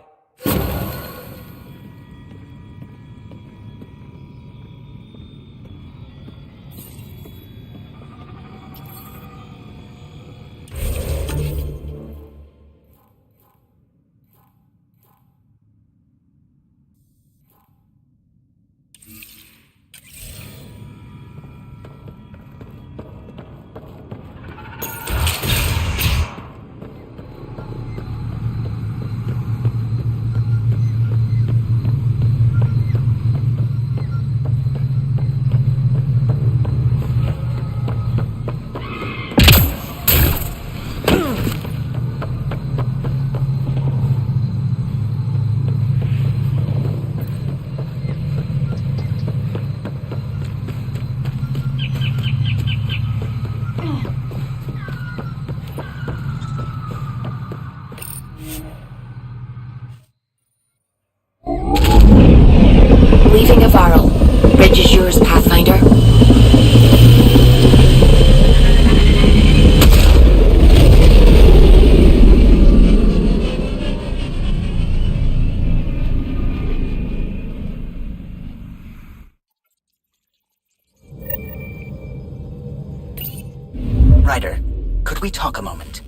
Speaker 10: Ryder, could we talk a moment?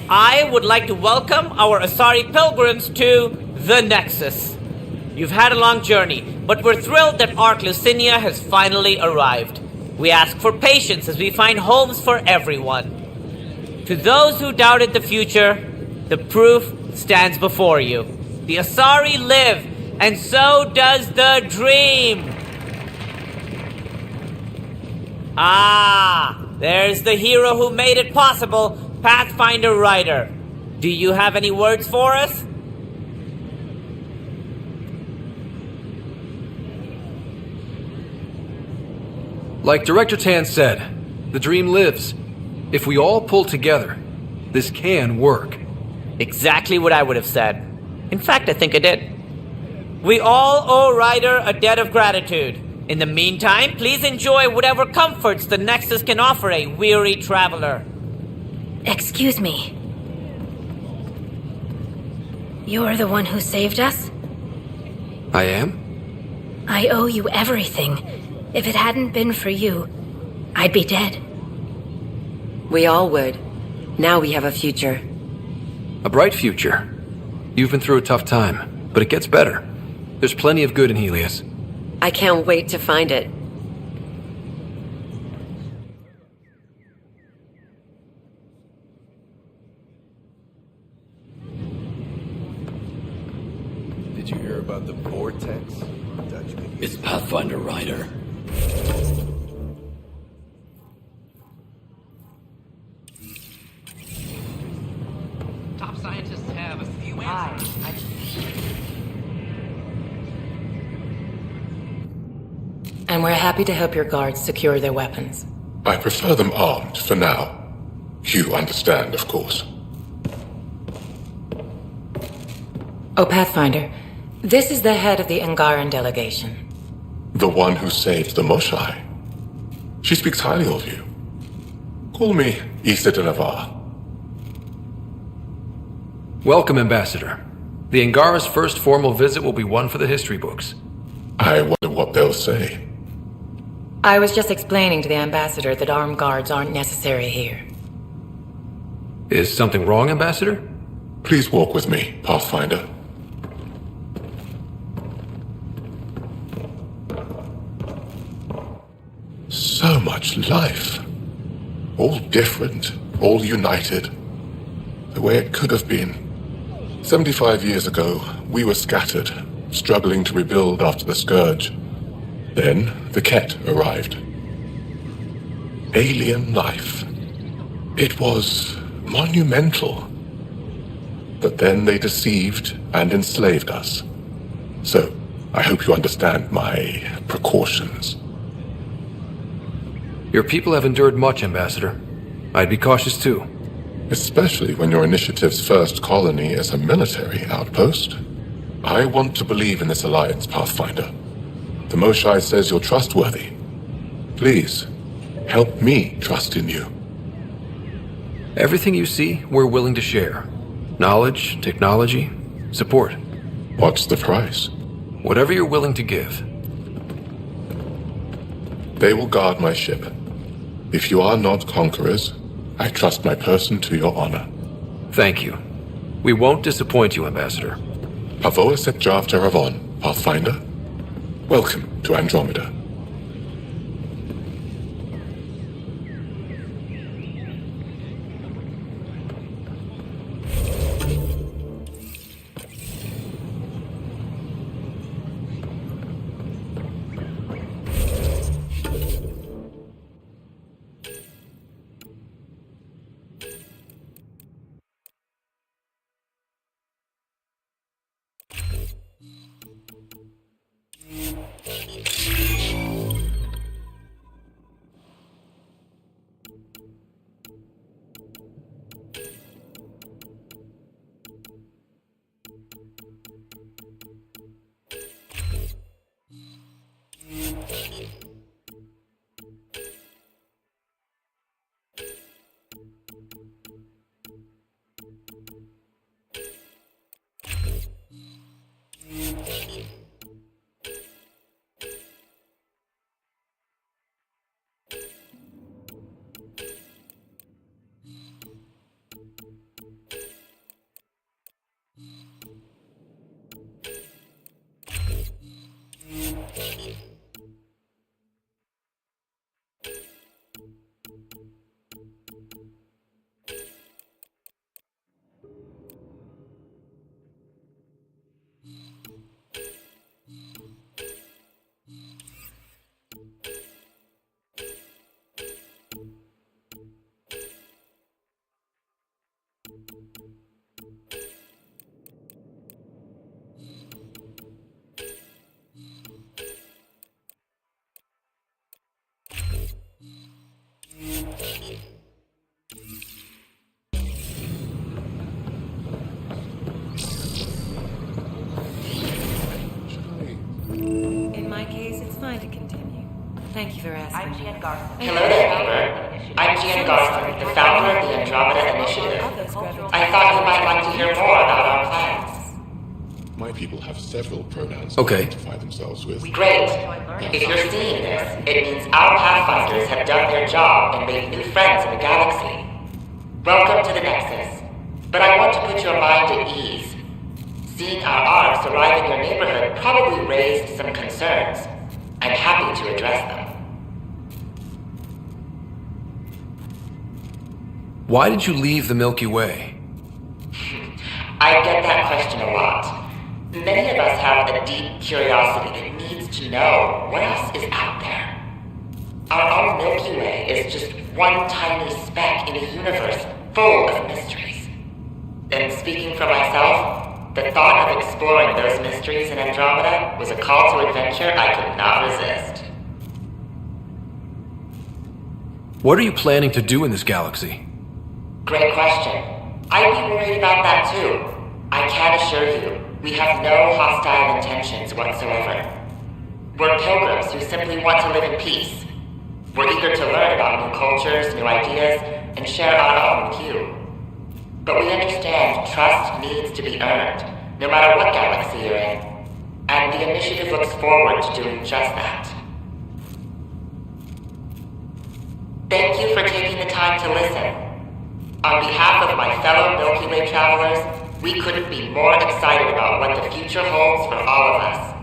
Speaker 11: I would like to welcome our Asari pilgrims to the Nexus. You've had a long journey, but we're thrilled that Ark Lucinia has finally arrived. We ask for patience as we find homes for everyone. To those who doubted the future, the proof stands before you. The Asari live, and so does the dream! Ah, there's the hero who made it possible, Pathfinder Ryder. Do you have any words for us?
Speaker 1: Like Director Tan said, the dream lives. If we all pull together, this can work.
Speaker 11: Exactly what I would have said. In fact, I think I did. We all owe Ryder a debt of gratitude. In the meantime, please enjoy whatever comforts the Nexus can offer a weary traveler.
Speaker 12: Excuse me. You're the one who saved us?
Speaker 1: I am?
Speaker 12: I owe you everything. If it hadn't been for you, I'd be dead.
Speaker 4: We all would. Now we have a future.
Speaker 1: A bright future. You've been through a tough time, but it gets better. There's plenty of good in Helios.
Speaker 4: I can't wait to find it.
Speaker 13: Did you hear about the vortex?
Speaker 14: It's Pathfinder Ryder.
Speaker 11: Top scientists have a few answers.
Speaker 5: And we're happy to help your guards secure their weapons.
Speaker 2: I prefer them armed for now. You understand, of course.
Speaker 5: Oh, Pathfinder, this is the head of the Angaran delegation.
Speaker 2: The one who saved the Moshai. She speaks highly of you. Call me Issa de Navarre.
Speaker 1: Welcome, Ambassador. The Angara's first formal visit will be one for the history books.
Speaker 2: I wonder what they'll say.
Speaker 5: I was just explaining to the Ambassador that armed guards aren't necessary here.
Speaker 1: Is something wrong, Ambassador?
Speaker 2: Please walk with me, Pathfinder. So much life. All different, all united. The way it could have been. 75 years ago, we were scattered, struggling to rebuild after the Scourge. Then, the Ket arrived. Alien life. It was monumental. But then they deceived and enslaved us. So, I hope you understand my precautions.
Speaker 1: Your people have endured much, Ambassador. I'd be cautious too.
Speaker 2: Especially when your initiative's first colony is a military outpost. I want to believe in this alliance, Pathfinder.
Speaker 8: The Moshai says you're trustworthy. Please, help me trust in you.
Speaker 1: Everything you see, we're willing to share. Knowledge, technology, support.
Speaker 8: What's the price?
Speaker 1: Whatever you're willing to give.
Speaker 8: They will guard my ship. If you are not conquerors, I trust my person to your honor.
Speaker 1: Thank you. We won't disappoint you, Ambassador.
Speaker 8: Pavoa set Jav Teravon, Pathfinder. Welcome to Andromeda.
Speaker 4: In my case, it's fine to continue. Thank you for asking.
Speaker 15: I'm Gian Garson. Hello there, neighbor. I'm Gian Garson, the founder of the Andromeda Initiative. I thought you might like to hear more about our plans.
Speaker 8: My people have several pronouns
Speaker 1: Okay.
Speaker 8: to identify themselves with.
Speaker 15: Great. If you're seeing this, it means our Pathfinders have done their job and made new friends in the galaxy. Welcome to the Nexus. But I want to put your mind at ease. Seeing our arcs arrive in your neighborhood probably raised some concerns. I'm happy to address them.
Speaker 1: Why did you leave the Milky Way?
Speaker 15: I get that question a lot. Many of us have a deep curiosity that needs to know what else is out there. Our own Milky Way is just one tiny speck in a universe full of mysteries. And speaking for myself, the thought of exploring those mysteries in Andromeda was a call to adventure I could not resist.
Speaker 1: What are you planning to do in this galaxy?
Speaker 15: Great question. I'd be worried about that too. I can assure you, we have no hostile intentions whatsoever. We're pilgrims who simply want to live in peace. We're eager to learn about new cultures, new ideas, and share our own with you. But we understand trust needs to be earned, no matter what galaxy you're in. And the initiative looks forward to doing just that. Thank you for taking the time to listen. On behalf of my fellow Milky Way travelers, we couldn't be more excited about what the future holds for all of us.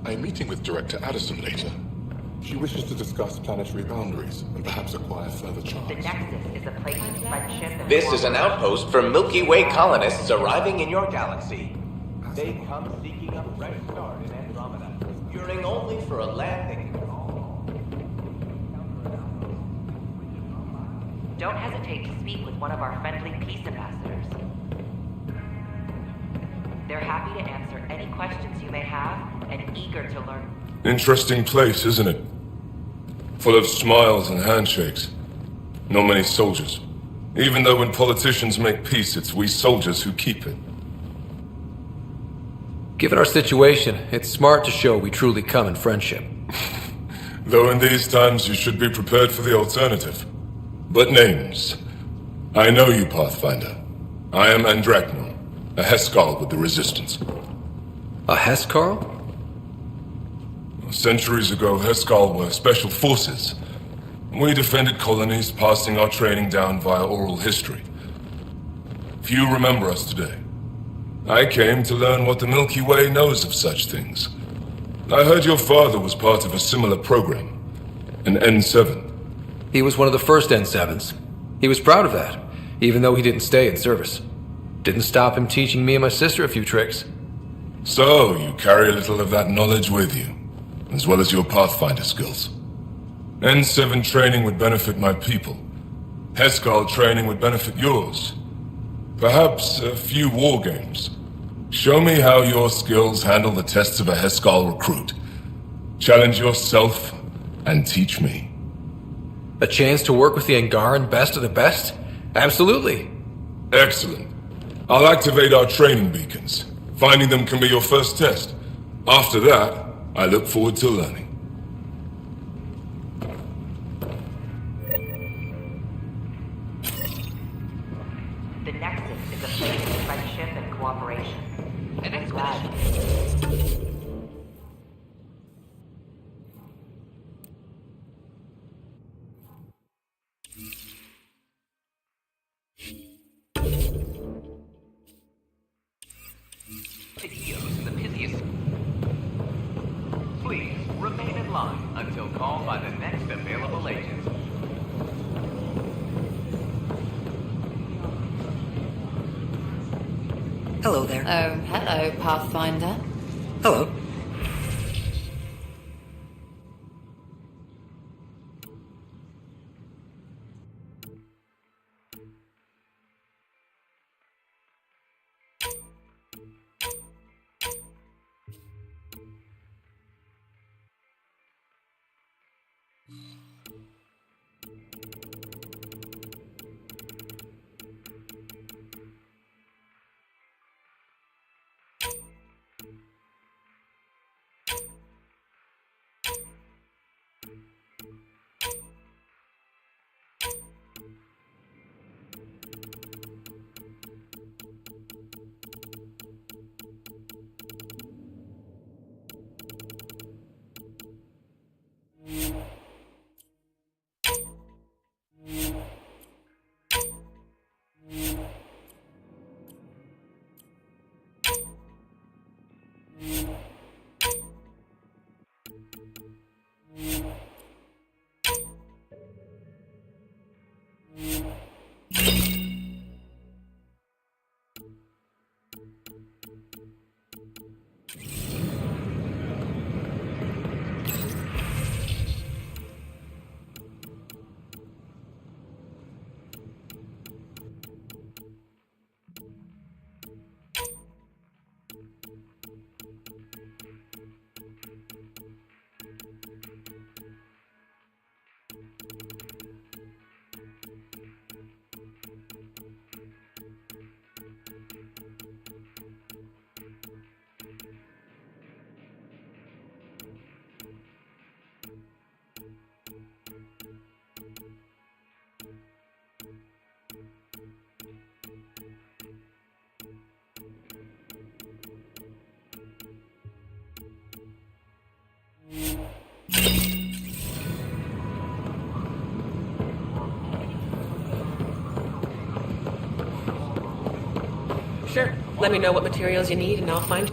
Speaker 8: I'm meeting with Director Addison later. She wishes to discuss planetary boundaries and perhaps acquire further charts.
Speaker 15: The Nexus is a place of friendship.
Speaker 16: This is an outpost for Milky Way colonists arriving in your galaxy. They come seeking a fresh start in Andromeda, yearning only for a landing.
Speaker 15: Don't hesitate to speak with one of our friendly peace ambassadors. They're happy to answer any questions you may have and eager to learn.
Speaker 17: Interesting place, isn't it? Full of smiles and handshakes. Not many soldiers. Even though when politicians make peace, it's we soldiers who keep it.
Speaker 1: Given our situation, it's smart to show we truly come in friendship.
Speaker 17: Though in these times you should be prepared for the alternative. But names. I know you, Pathfinder. I am Andromeda, a Heskal with the Resistance.
Speaker 1: A Heskal?
Speaker 17: Centuries ago, Heskal were special forces. We defended colonies, passing our training down via oral history. Few remember us today. I came to learn what the Milky Way knows of such things. I heard your father was part of a similar program, an N7.
Speaker 1: He was one of the first N7s. He was proud of that, even though he didn't stay in service. Didn't stop him teaching me and my sister a few tricks.
Speaker 17: So, you carry a little of that knowledge with you, as well as your Pathfinder skills. N7 training would benefit my people. Heskal training would benefit yours. Perhaps a few war games. Show me how your skills handle the tests of a Heskal recruit. Challenge yourself and teach me.
Speaker 1: A chance to work with the Angaran best of the best? Absolutely.
Speaker 17: Excellent. I'll activate our training beacons. Finding them can be your first test. After that, I look forward to learning.
Speaker 15: The Nexus is a place of friendship and cooperation. I'm glad.
Speaker 16: Please remain in line until called by the next available agent.
Speaker 10: Hello there.
Speaker 6: Oh, hello, Pathfinder.
Speaker 10: Hello.
Speaker 5: Sure. Let me know what materials you need and I'll find...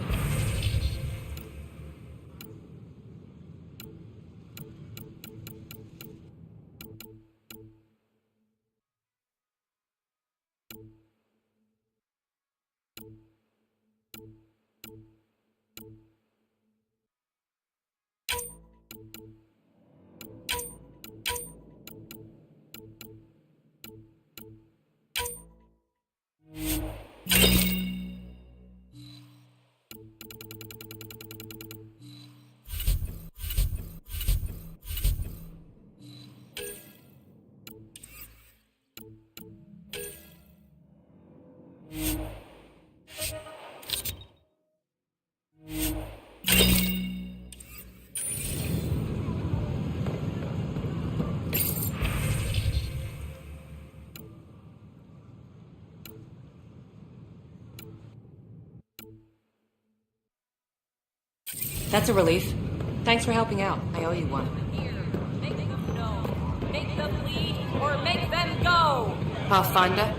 Speaker 4: That's a relief. Thanks for helping out. I owe you one.
Speaker 18: Make them lead or make them go!
Speaker 4: Pathfinder?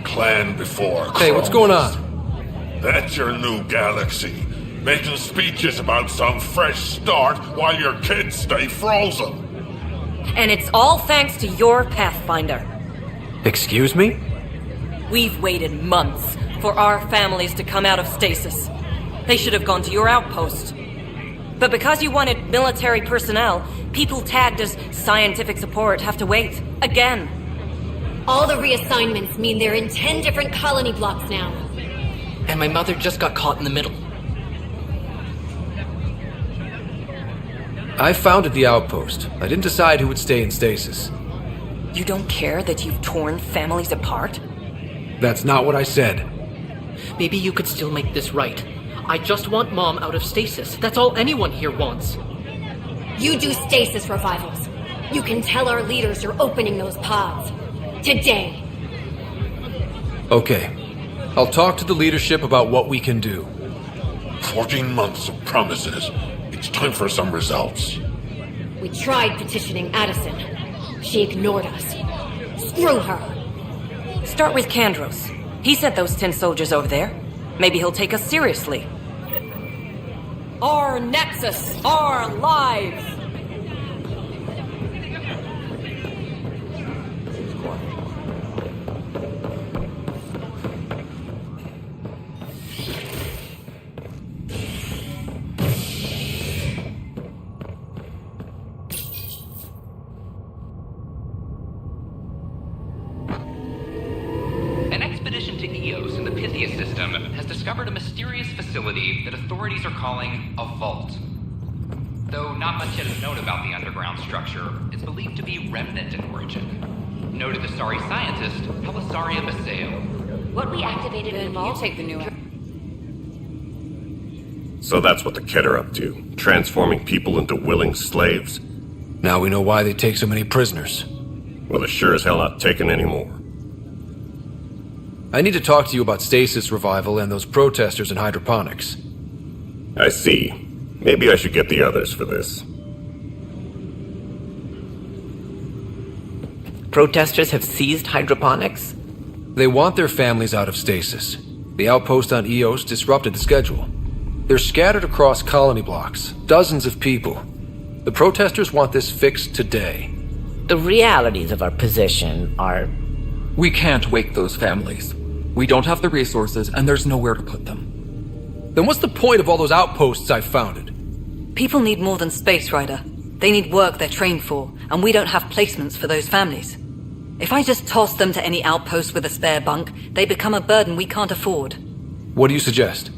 Speaker 19: Clan before
Speaker 1: Hey, what's going on?
Speaker 19: That's your new galaxy. Making speeches about some fresh start while your kids stay frozen.
Speaker 4: And it's all thanks to your Pathfinder.
Speaker 1: Excuse me?
Speaker 4: We've waited months for our families to come out of stasis. They should have gone to your outpost. But because you wanted military personnel, people tagged as scientific support have to wait. Again.
Speaker 6: All the reassignments mean they're in 10 different colony blocks now.
Speaker 20: And my mother just got caught in the middle.
Speaker 1: I founded the outpost. I didn't decide who would stay in stasis.
Speaker 4: You don't care that you've torn families apart?
Speaker 1: That's not what I said.
Speaker 20: Maybe you could still make this right. I just want Mom out of stasis. That's all anyone here wants.
Speaker 6: You do stasis revivals. You can tell our leaders you're opening those pods. Today.
Speaker 1: Okay. I'll talk to the leadership about what we can do.
Speaker 19: 14 months of promises. It's time for some results.
Speaker 6: We tried petitioning Addison. She ignored us. Screw her.
Speaker 4: Start with Kandros. He sent those 10 soldiers over there. Maybe he'll take us seriously. Our Nexus, our lives!
Speaker 21: An expedition to Eos in the Pythia system has discovered a mysterious facility that authorities are calling a vault. Though not much yet is known about the underground structure, it's believed to be remnant in origin. Noted Asari scientist Pelisaria Baseo.
Speaker 6: What we activated in the vault?
Speaker 4: You take the new
Speaker 22: So that's what the Kett are up to, transforming people into willing slaves.
Speaker 1: Now we know why they take so many prisoners.
Speaker 22: Well, they're sure as hell not taking any more.
Speaker 1: I need to talk to you about stasis revival and those protesters in hydroponics.
Speaker 22: I see. Maybe I should get the others for this.
Speaker 11: Protesters have seized hydroponics?
Speaker 1: They want their families out of stasis. The outpost on Eos disrupted the schedule. They're scattered across colony blocks, dozens of people. The protesters want this fixed today.
Speaker 11: The realities of our position are...
Speaker 23: We can't wake those families. We don't have the resources, and there's nowhere to put them.
Speaker 1: Then what's the point of all those outposts I've founded?
Speaker 4: People need more than space, Ryder. They need work they're trained for, and we don't have placements for those families. If I just toss them to any outpost with a spare bunk, they become a burden we can't afford.
Speaker 1: What do you suggest?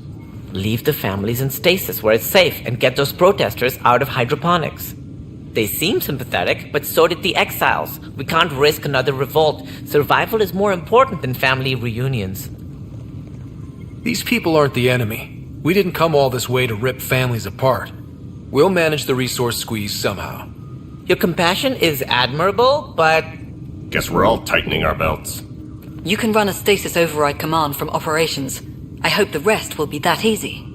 Speaker 11: Leave the families in stasis where it's safe and get those protesters out of hydroponics. They seem sympathetic, but so did the exiles. We can't risk another revolt. Survival is more important than family reunions.
Speaker 1: These people aren't the enemy. We didn't come all this way to rip families apart. We'll manage the resource squeeze somehow.
Speaker 11: Your compassion is admirable, but...
Speaker 22: Guess we're all tightening our belts.
Speaker 4: You can run a stasis override command from operations. I hope the rest will be that easy.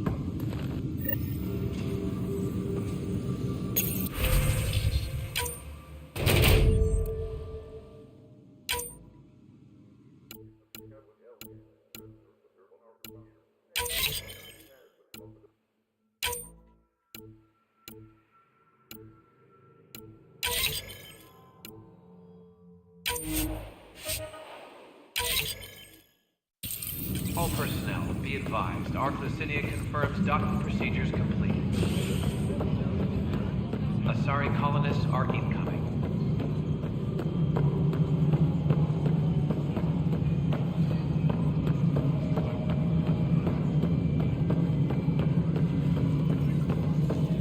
Speaker 24: All personnel, be advised. Arclusinia confirms docking procedures complete. Asari colonists are incoming.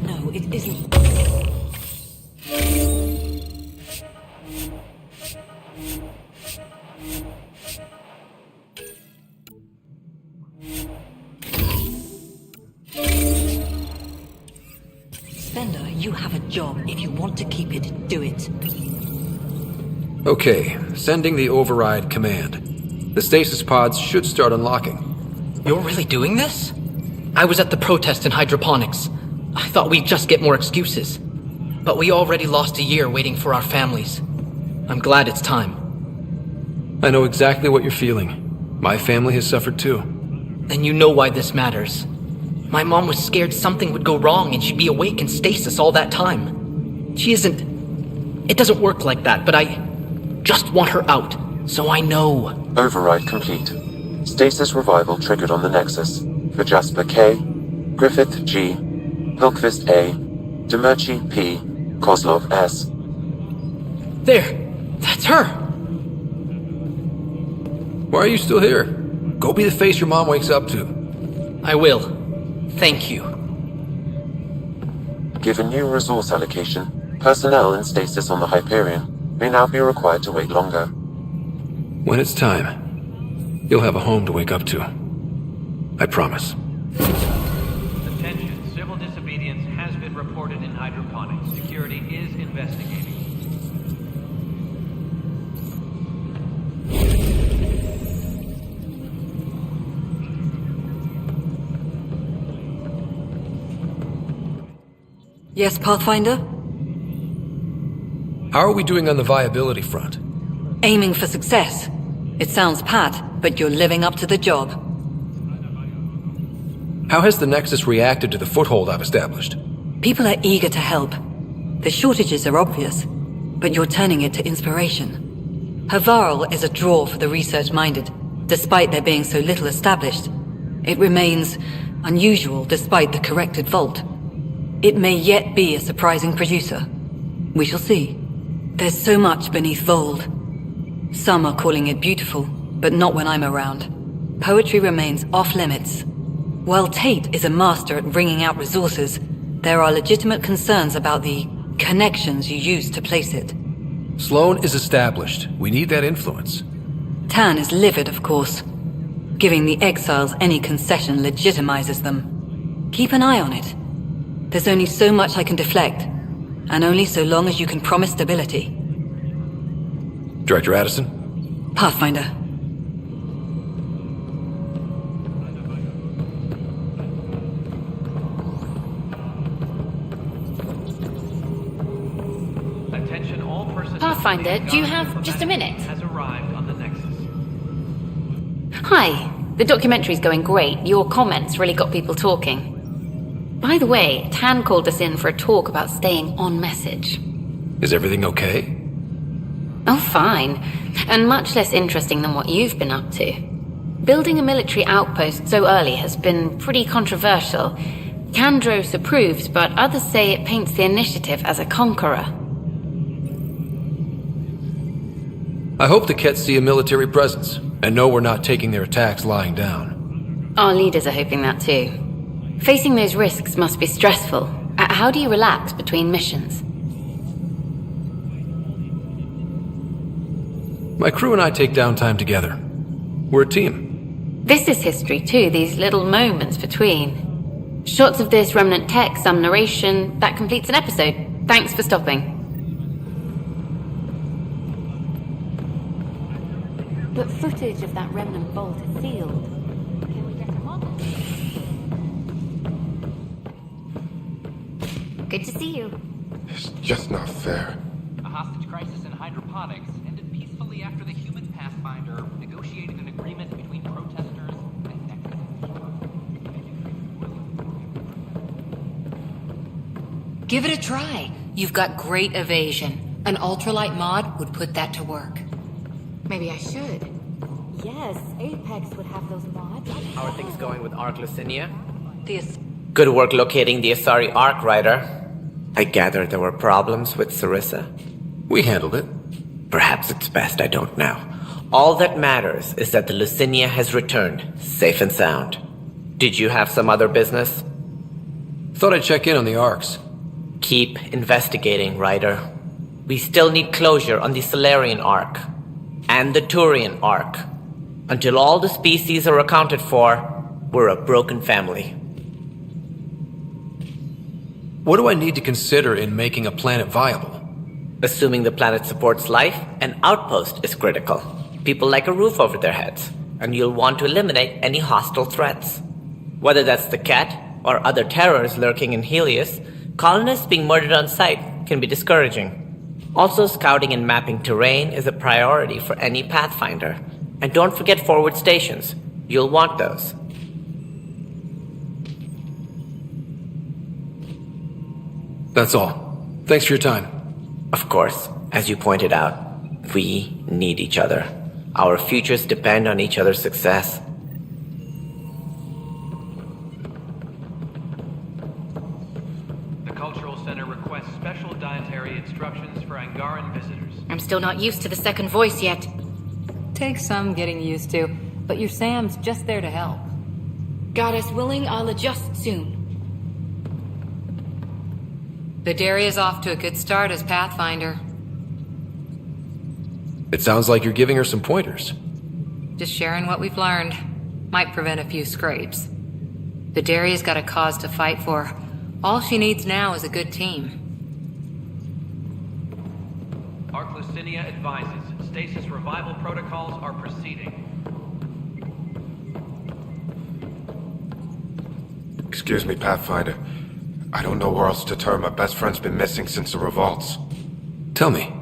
Speaker 4: No, it isn't. Spender, you have a job. If you want to keep it, do it.
Speaker 1: Okay, sending the override command. The stasis pods should start unlocking.
Speaker 20: You're really doing this? I was at the protest in hydroponics. I thought we'd just get more excuses. But we already lost a year waiting for our families. I'm glad it's time.
Speaker 1: I know exactly what you're feeling. My family has suffered too.
Speaker 20: And you know why this matters. My mom was scared something would go wrong and she'd be awake in stasis all that time. She isn't... It doesn't work like that, but I just want her out, so I know.
Speaker 3: Override complete. Stasis revival triggered on the Nexus. For Jasper K, Griffith G, Hilkvist A, Demerchi P, Kozlov S.
Speaker 20: There! That's her!
Speaker 1: Why are you still here? Go be the face your mom wakes up to.
Speaker 20: I will. Thank you.
Speaker 3: Given new resource allocation, personnel in stasis on the Hyperion may now be required to wait longer.
Speaker 1: When it's time, you'll have a home to wake up to. I promise.
Speaker 24: Attention, civil disobedience has been reported in hydroponics. Security is investigating.
Speaker 4: Yes, Pathfinder?
Speaker 1: How are we doing on the viability front?
Speaker 4: Aiming for success. It sounds pat, but you're living up to the job.
Speaker 1: How has the Nexus reacted to the foothold I've established?
Speaker 4: People are eager to help. The shortages are obvious, but you're turning it to inspiration. Havarl is a draw for the research-minded, despite there being so little established. It remains unusual despite the corrected vault. It may yet be a surprising producer. We shall see. There's so much beneath Vold. Some are calling it beautiful, but not when I'm around. Poetry remains off-limits. While Tate is a master at wringing out resources, there are legitimate concerns about the connections you use to place it.
Speaker 1: Sloan is established. We need that influence.
Speaker 4: Tan is livid, of course. Giving the exiles any concession legitimizes them. Keep an eye on it. There's only so much I can deflect, and only so long as you can promise stability.
Speaker 1: Director Addison?
Speaker 4: Pathfinder.
Speaker 24: Attention all personnel.
Speaker 6: Pathfinder, do you have just a minute?
Speaker 24: Has arrived on the Nexus.
Speaker 6: Hi. The documentary's going great. Your comments really got people talking. By the way, Tan called us in for a talk about staying on message.
Speaker 1: Is everything okay?
Speaker 6: Oh, fine. And much less interesting than what you've been up to. Building a military outpost so early has been pretty controversial. Kandros approves, but others say it paints the initiative as a conqueror.
Speaker 1: I hope the Kett see a military presence, and know we're not taking their attacks lying down.
Speaker 6: Our leaders are hoping that too. Facing those risks must be stressful. How do you relax between missions?
Speaker 1: My crew and I take downtime together. We're a team.
Speaker 6: This is history too, these little moments between. Shots of this remnant tech, some narration, that completes an episode. Thanks for stopping. But footage of that remnant vault is sealed. Can we get them on? Good to see you.
Speaker 7: It's just not fair.
Speaker 21: A hostage crisis in hydroponics ended peacefully after the human Pathfinder negotiated an agreement between protesters and Nexus.
Speaker 9: Give it a try. You've got great evasion. An ultralight mod would put that to work.
Speaker 6: Maybe I should. Yes, Apex would have those mods.
Speaker 11: How are things going with Ark Lucinia? Good work locating the Asari Ark, Ryder. I gather there were problems with Sarissa.
Speaker 1: We handled it.
Speaker 11: Perhaps it's best I don't now. All that matters is that the Lucinia has returned, safe and sound. Did you have some other business?
Speaker 1: Thought I'd check in on the Arks.
Speaker 11: Keep investigating, Ryder. We still need closure on the Solarian Ark and the Turian Ark. Until all the species are accounted for, we're a broken family.
Speaker 1: What do I need to consider in making a planet viable?
Speaker 11: Assuming the planet supports life, an outpost is critical. People like a roof over their heads, and you'll want to eliminate any hostile threats. Whether that's the cat or other terrors lurking in Helios, colonists being murdered on sight can be discouraging. Also, scouting and mapping terrain is a priority for any Pathfinder. And don't forget forward stations. You'll want those.
Speaker 1: That's all. Thanks for your time.
Speaker 11: Of course, as you pointed out, we need each other. Our futures depend on each other's success.
Speaker 24: The Cultural Center requests special dietary instructions for Angaran visitors.
Speaker 6: I'm still not used to the second voice yet.
Speaker 9: Takes some getting used to, but your Sam's just there to help.
Speaker 6: Goddess willing, I'll adjust soon.
Speaker 9: Vidaria's off to a good start as Pathfinder.
Speaker 1: It sounds like you're giving her some pointers.
Speaker 9: Just sharing what we've learned. Might prevent a few scrapes. Vidaria's got a cause to fight for. All she needs now is a good team.
Speaker 24: Arclusinia advises stasis revival protocols are proceeding.
Speaker 7: Excuse me, Pathfinder. I don't know where else to turn. My best friend's been missing since the revolts.
Speaker 1: Tell me.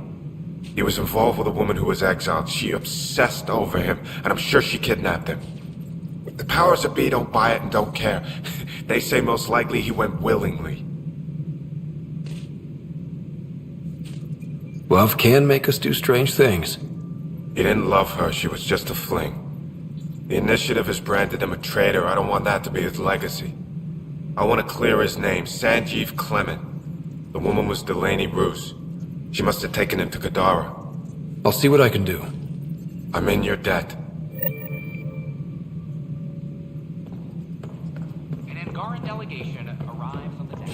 Speaker 7: He was involved with a woman who was exiled. She obsessed over him, and I'm sure she kidnapped him. The powers that be don't buy it and don't care. They say most likely he went willingly.
Speaker 1: Love can make us do strange things.
Speaker 7: He didn't love her. She was just a fling. The Initiative has branded him a traitor. I don't want that to be his legacy. I want to clear his name, Sanjeev Clement. The woman was Delaney Roos. She must have taken him to Kadara.
Speaker 1: I'll see what I can do.
Speaker 7: I'm in your debt.
Speaker 21: An Angaran delegation arrives on the deck.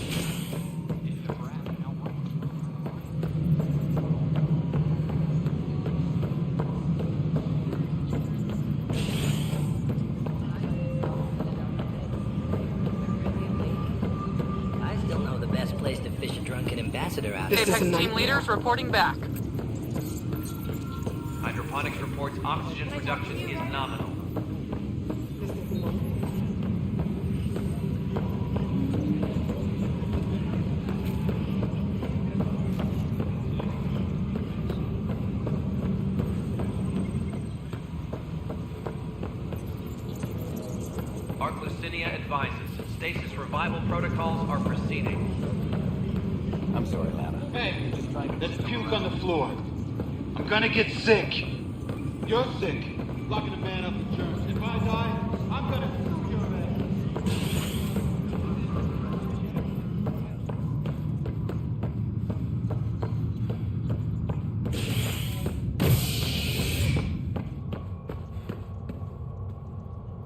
Speaker 2: I still know the best place to fish a drunken ambassador out.
Speaker 18: Apex team leaders reporting back.
Speaker 24: Hydroponics reports oxygen production is nominal. Arclusinia advises stasis revival protocols are proceeding.
Speaker 12: I'm sorry, Lana. Hey, let's puke on the floor. I'm gonna get sick. You're sick. Locking a man up in church. If I die, I'm gonna sue your ass.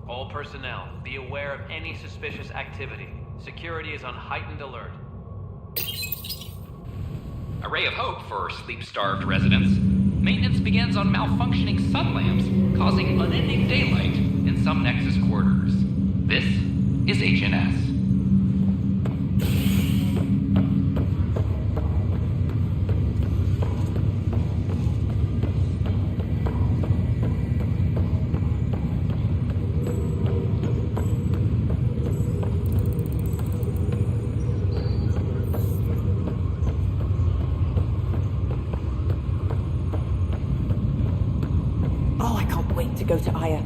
Speaker 24: All personnel, be aware of any suspicious activity. Security is on heightened alert.
Speaker 21: A ray of hope for sleep-starved residents. Maintenance begins on malfunctioning sun lamps, causing unending daylight in some Nexus quarters. This is HNS.
Speaker 13: Oh, I can't wait to go to Aya.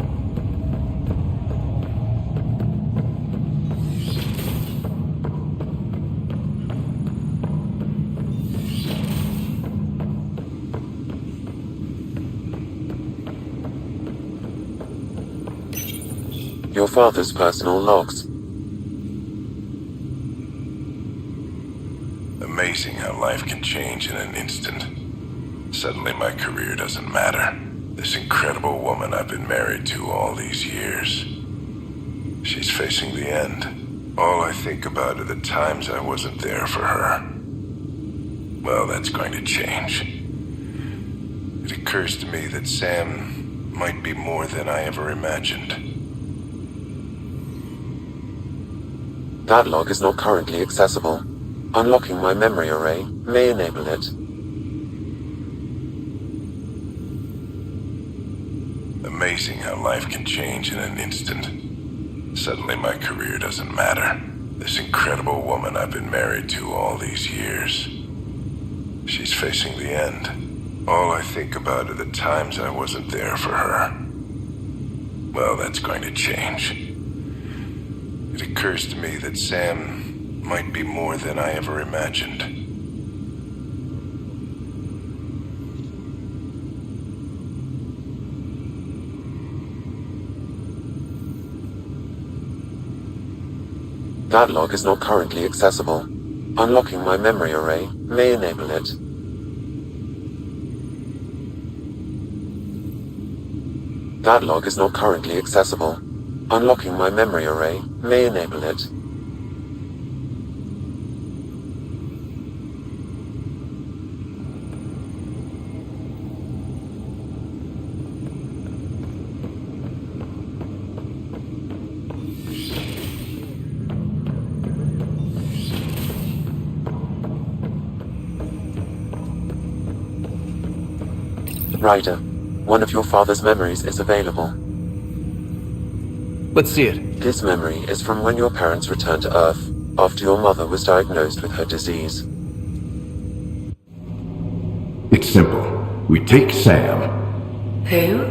Speaker 3: Your father's personal logs.
Speaker 17: Amazing how life can change in an instant. Suddenly my career doesn't matter. This incredible woman I've been married to all these years. She's facing the end. All I think about are the times I wasn't there for her. Well, that's going to change. It occurs to me that Sam might be more than I ever imagined.
Speaker 3: That log is not currently accessible. Unlocking my memory array may enable it.
Speaker 17: Amazing how life can change in an instant. Suddenly my career doesn't matter. This incredible woman I've been married to all these years. She's facing the end. All I think about are the times I wasn't there for her. Well, that's going to change. It occurs to me that Sam might be more than I ever imagined.
Speaker 3: That log is not currently accessible. Unlocking my memory array may enable it. That log is not currently accessible. Unlocking my memory array may enable it. Ryder, one of your father's memories is available.
Speaker 1: Let's see it.
Speaker 3: This memory is from when your parents returned to Earth, after your mother was diagnosed with her disease.
Speaker 8: It's simple. We take Sam.
Speaker 5: Who?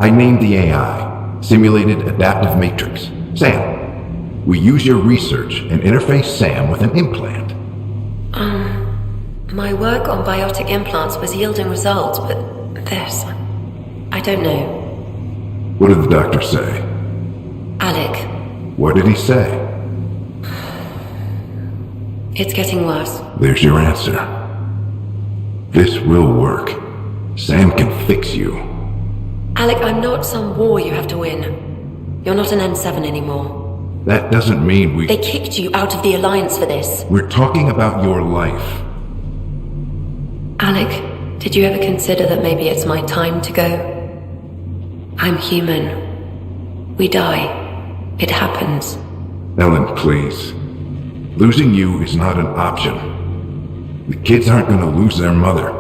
Speaker 8: I named the AI, Simulated Adaptive Matrix. Sam. We use your research and interface Sam with an implant.
Speaker 14: My work on biotic implants was yielding results, but this... I don't know.
Speaker 8: What did the doctor say?
Speaker 14: Alec,
Speaker 8: What did he say?
Speaker 14: it's getting worse.
Speaker 8: There's your answer. This will work. Sam can fix you.
Speaker 14: Alec, I'm not some war you have to win. You're not an N7 anymore.
Speaker 8: That doesn't mean we...
Speaker 14: They kicked you out of the Alliance for this.
Speaker 8: We're talking about your life.
Speaker 14: Alec, did you ever consider that maybe it's my time to go? I'm human. We die. It happens.
Speaker 8: Ellen, please. Losing you is not an option. The kids aren't going to lose their mother.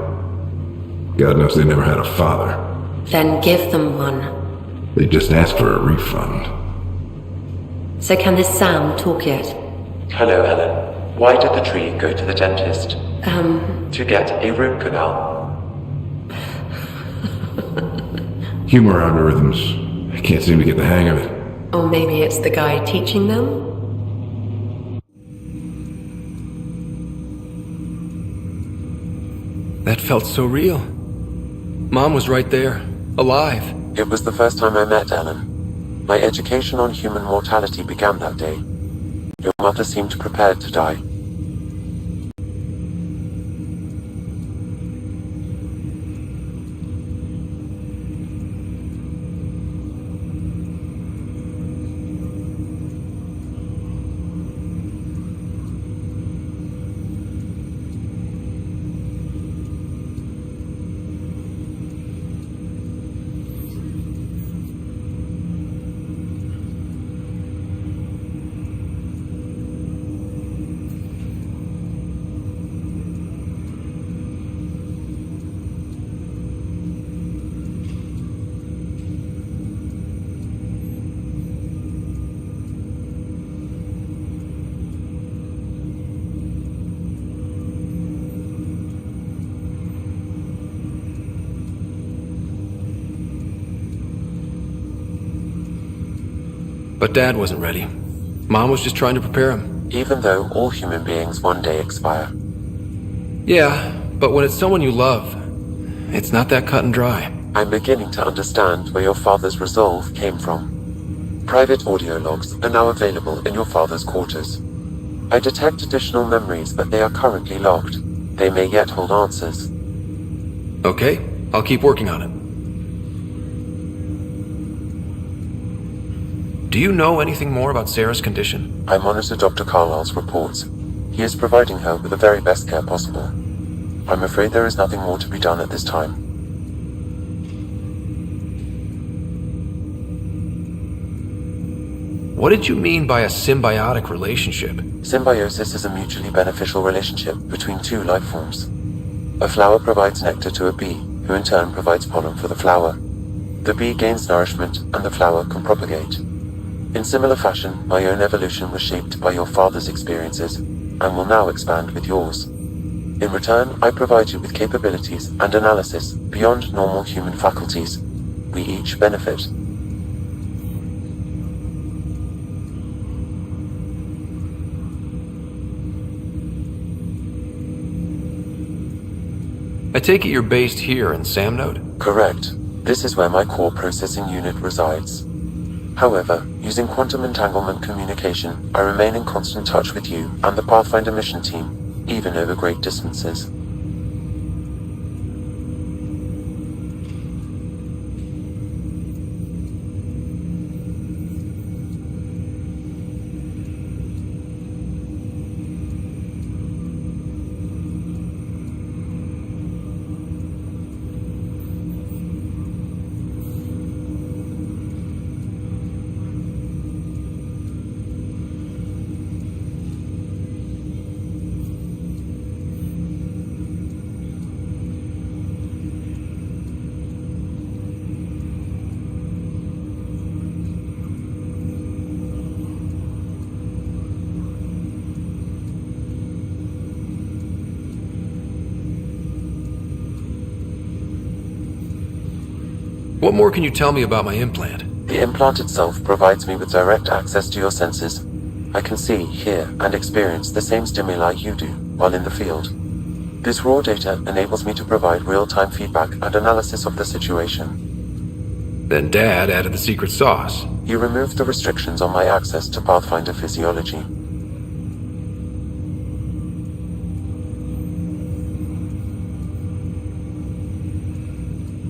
Speaker 8: God knows they never had a father.
Speaker 14: Then give them one.
Speaker 8: They just asked for a refund.
Speaker 14: So can this Sam talk yet?
Speaker 3: Hello, Ellen. Why did the tree go to the dentist? To get a root canal.
Speaker 8: Humor algorithms. I can't seem to get the hang of it.
Speaker 14: Or maybe it's the guy teaching them?
Speaker 1: That felt so real. Mom was right there, alive.
Speaker 3: It was the first time I met Ellen. My education on human mortality began that day. Your mother seemed prepared to die.
Speaker 1: But Dad wasn't ready. Mom was just trying to prepare him.
Speaker 3: Even though all human beings one day expire.
Speaker 1: Yeah, but when it's someone you love, it's not that cut and dry.
Speaker 3: I'm beginning to understand where your father's resolve came from. Private audio logs are now available in your father's quarters. I detect additional memories, but they are currently logged. They may yet hold answers.
Speaker 1: Okay, I'll keep working on it. Do you know anything more about Sarah's condition?
Speaker 3: I monitor Dr. Carlisle's reports. He is providing her with the very best care possible. I'm afraid there is nothing more to be done at this time.
Speaker 1: What did you mean by a symbiotic relationship?
Speaker 3: Symbiosis is a mutually beneficial relationship between two life forms. A flower provides nectar to a bee, who in turn provides pollen for the flower. The bee gains nourishment, and the flower can propagate. In similar fashion, my own evolution was shaped by your father's experiences, and will now expand with yours. In return, I provide you with capabilities and analysis beyond normal human faculties. We each benefit.
Speaker 1: I take it you're based here in Samnode?
Speaker 3: Correct. This is where my core processing unit resides. However, using quantum entanglement communication, I remain in constant touch with you and the Pathfinder mission team, even over great distances.
Speaker 1: What more can you tell me about my implant?
Speaker 3: The implant itself provides me with direct access to your senses. I can see, hear, and experience the same stimuli you do while in the field. This raw data enables me to provide real-time feedback and analysis of the situation.
Speaker 1: Then Dad added the secret sauce.
Speaker 3: You removed the restrictions on my access to Pathfinder physiology.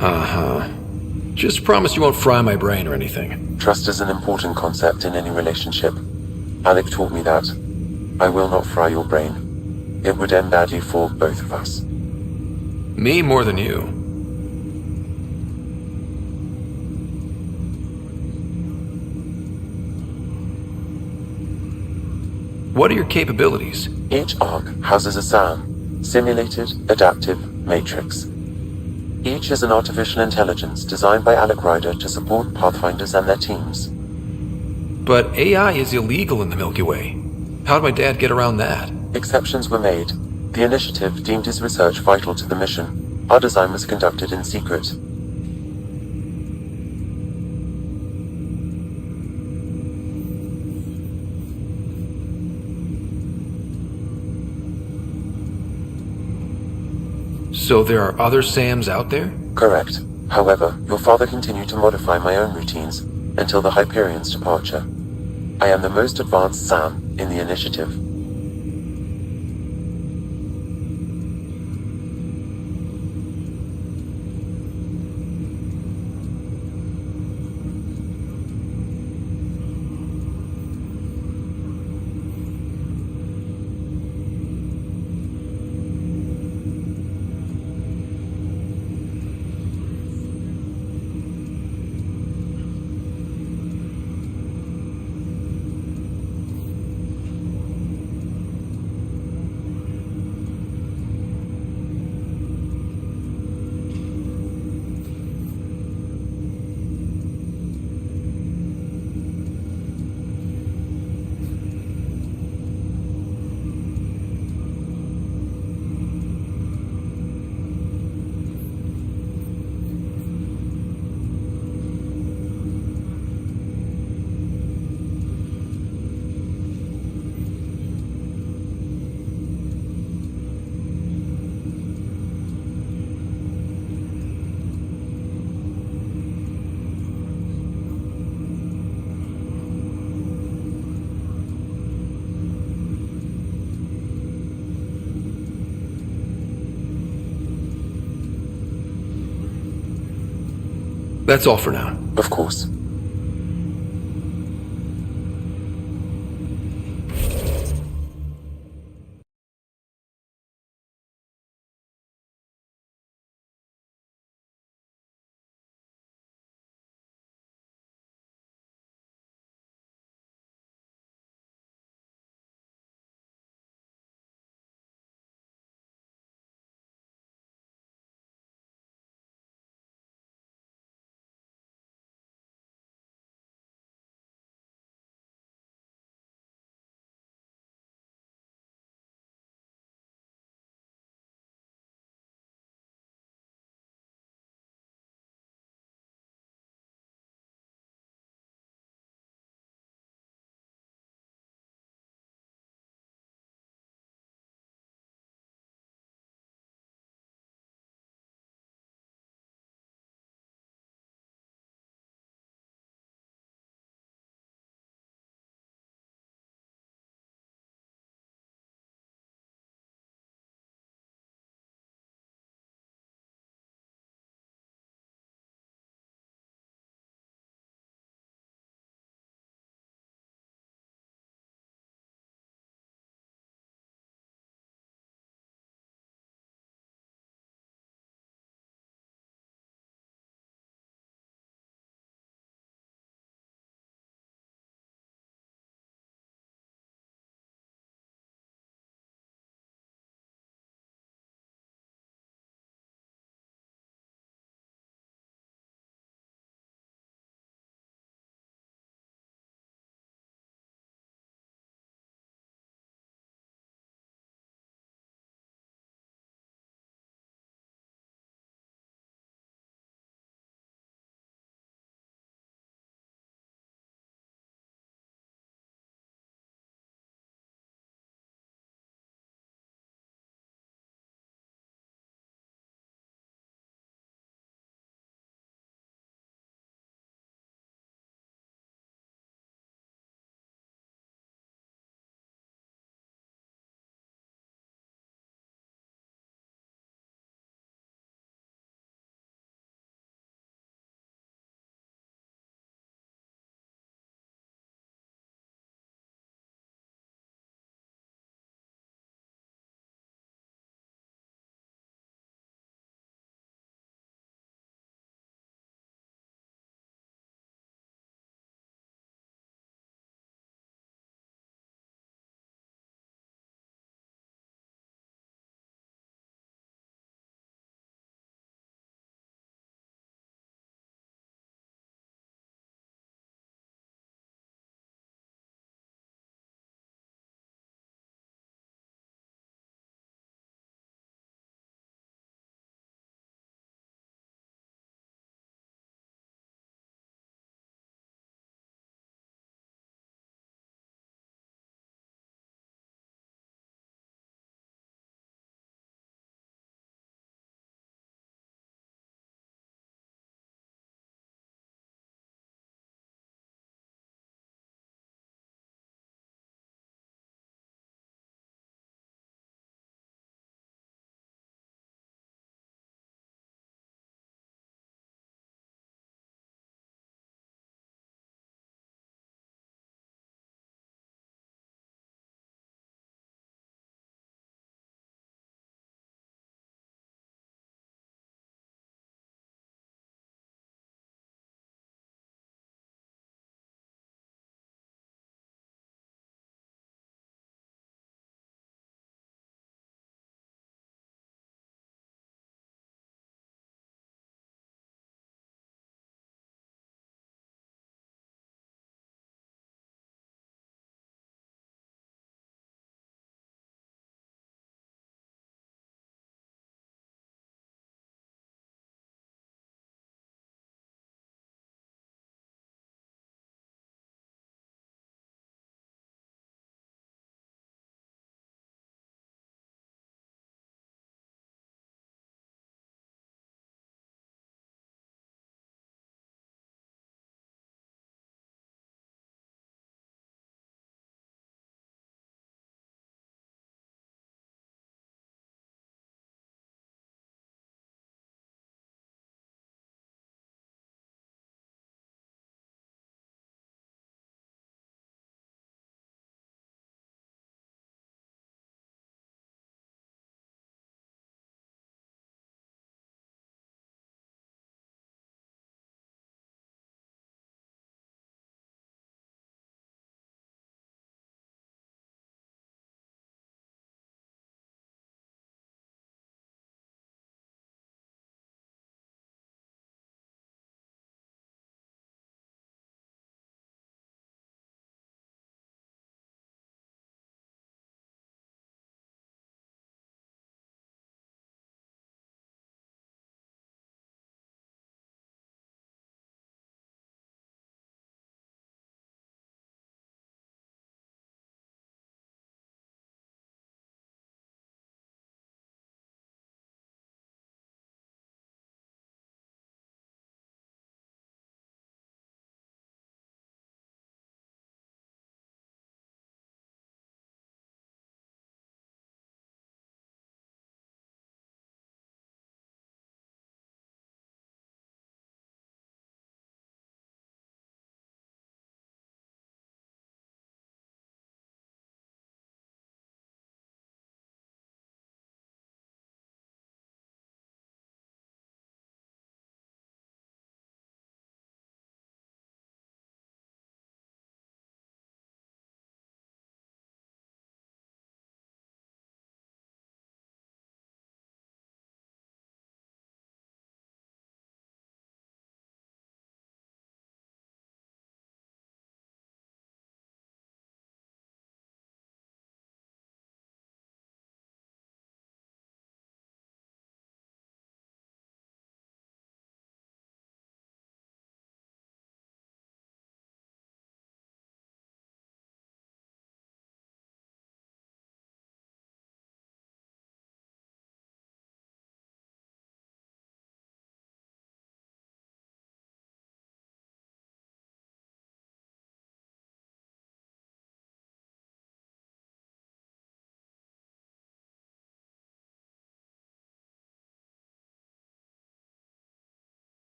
Speaker 1: Uh-huh. Just promise you won't fry my brain or anything.
Speaker 3: Trust is an important concept in any relationship. Alec taught me that. I will not fry your brain. It would end badly for both of us.
Speaker 1: Me more than you. What are your capabilities?
Speaker 3: Each arc houses a SAM, Simulated Adaptive Matrix. Each is an artificial intelligence designed by Alec Ryder to support Pathfinders and their teams.
Speaker 1: But AI is illegal in the Milky Way. How'd my dad get around that?
Speaker 3: Exceptions were made. The initiative deemed his research vital to the mission. Our design was conducted in secret.
Speaker 1: So there are other SAMs out there?
Speaker 3: Correct. However, your father continued to modify my own routines until the Hyperion's departure. I am the most advanced SAM in the initiative.
Speaker 1: That's all for now.
Speaker 3: Of course.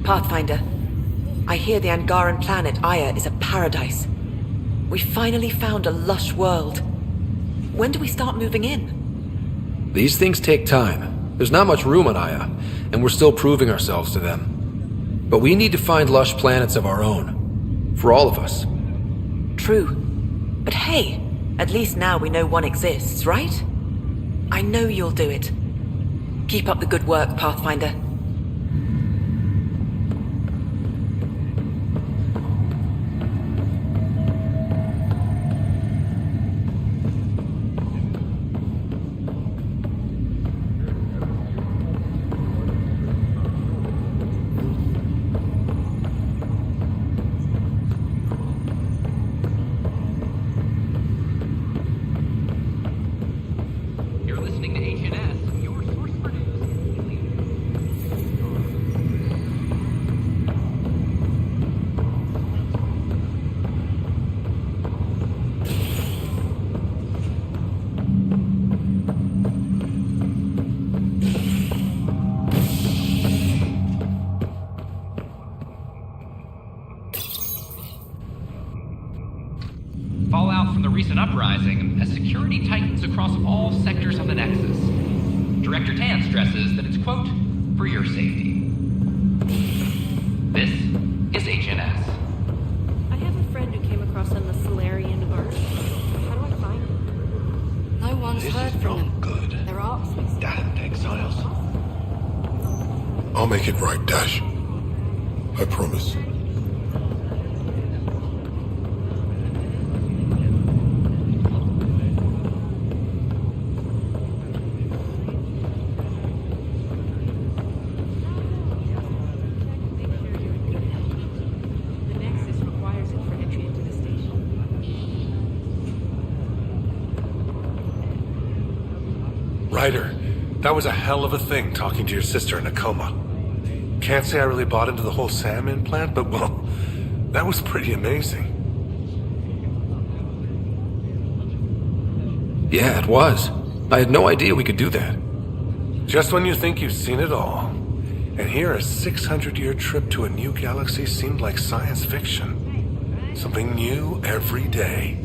Speaker 13: Pathfinder, I hear the Angaran planet Aya is a paradise. We finally found a lush world. When do we start moving in?
Speaker 1: These things take time. There's not much room on Aya, and we're still proving ourselves to them. But we need to find lush planets of our own. For all of us.
Speaker 13: True. But hey, at least now we know one exists, right? I know you'll do it. Keep up the good work, Pathfinder.
Speaker 21: Fallout from the recent uprising as security tightens across all sectors of the Nexus. Director Tan stresses that it's, quote, for your safety. This is HNS.
Speaker 10: I have a friend who came across on the Solarian Earth. How do I find him?
Speaker 15: No one's heard from them.
Speaker 10: Good.
Speaker 15: Their art's missing.
Speaker 10: Damned exiles.
Speaker 17: I'll make it right, Dash. I promise.
Speaker 16: Ryder, that was a hell of a thing talking to your sister in a coma. Can't say I really bought into the whole SAM implant, but well, that was pretty amazing.
Speaker 1: Yeah, it was. I had no idea we could do that.
Speaker 16: Just when you think you've seen it all. And here a 600-year trip to a new galaxy seemed like science fiction. Something new every day.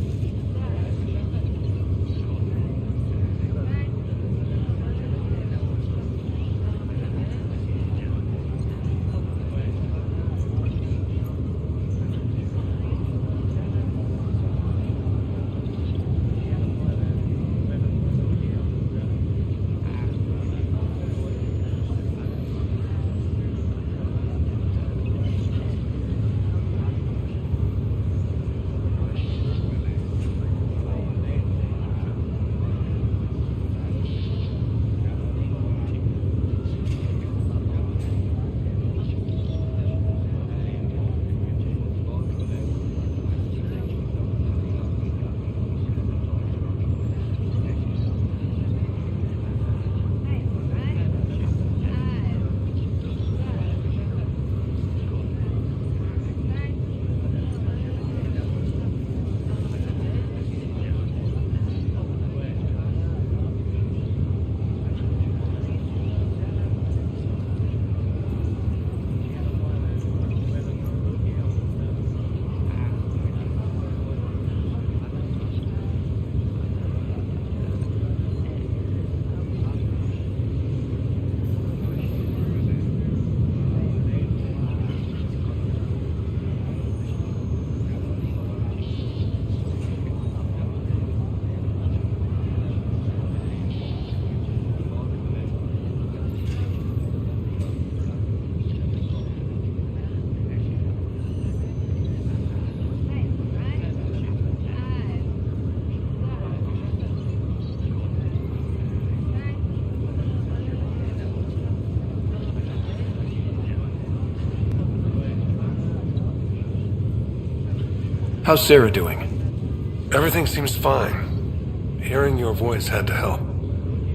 Speaker 1: How's Sarah doing?
Speaker 16: Everything seems fine. Hearing your voice had to help.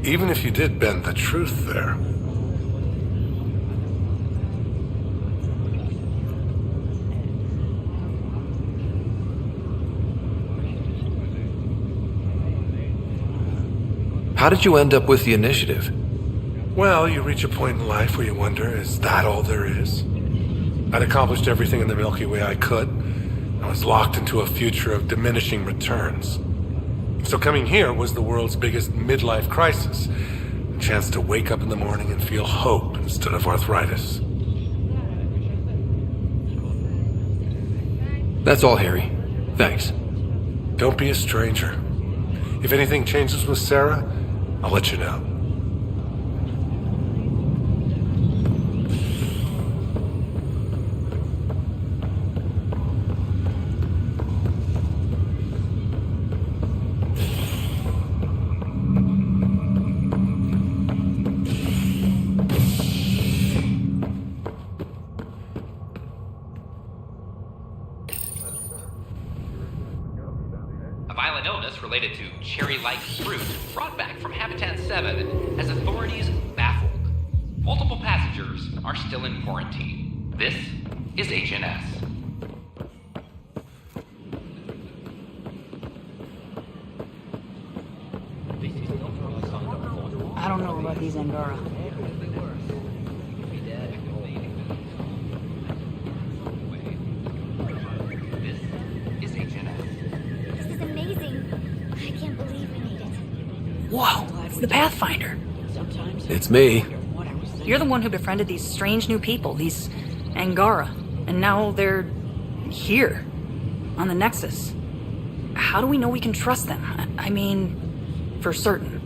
Speaker 16: Even if you did bend the truth there.
Speaker 1: How did you end up with the initiative?
Speaker 16: Well, you reach a point in life where you wonder, is that all there is? I'd accomplished everything in the Milky Way I could. I was locked into a future of diminishing returns. So coming here was the world's biggest midlife crisis. A chance to wake up in the morning and feel hope instead of arthritis.
Speaker 1: That's all, Harry. Thanks.
Speaker 16: Don't be a stranger. If anything changes with Sarah, I'll let you know.
Speaker 21: A violent illness related to cherry-like fruit brought back from Habitat 7 has authorities baffled. Multiple passengers are still in quarantine. This is HNS.
Speaker 15: I don't know about these Angara.
Speaker 21: This is HNS.
Speaker 19: This is amazing. I can't believe we made it.
Speaker 15: Whoa, it's the Pathfinder.
Speaker 1: It's me.
Speaker 15: You're the one who befriended these strange new people, these Angara. And now they're here, on the Nexus. How do we know we can trust them? I mean, for certain.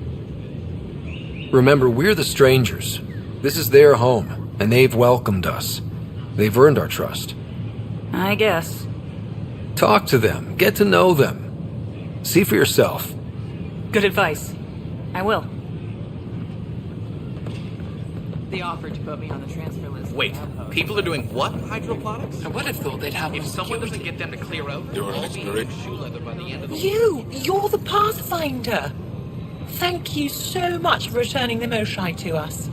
Speaker 1: Remember, we're the strangers. This is their home, and they've welcomed us. They've earned our trust.
Speaker 15: I guess.
Speaker 1: Talk to them. Get to know them. See for yourself.
Speaker 15: Good advice. I will.
Speaker 5: They offered to put me on the transfer list.
Speaker 20: Wait, people are doing what? Hydroponics?
Speaker 5: I would have thought they'd have
Speaker 20: If someone doesn't get them to clear out,
Speaker 17: You're an
Speaker 20: they'll be
Speaker 17: expert.
Speaker 20: in shoe leather by the end of the
Speaker 5: You're the Pathfinder. Thank you so much for returning the Moshai to us.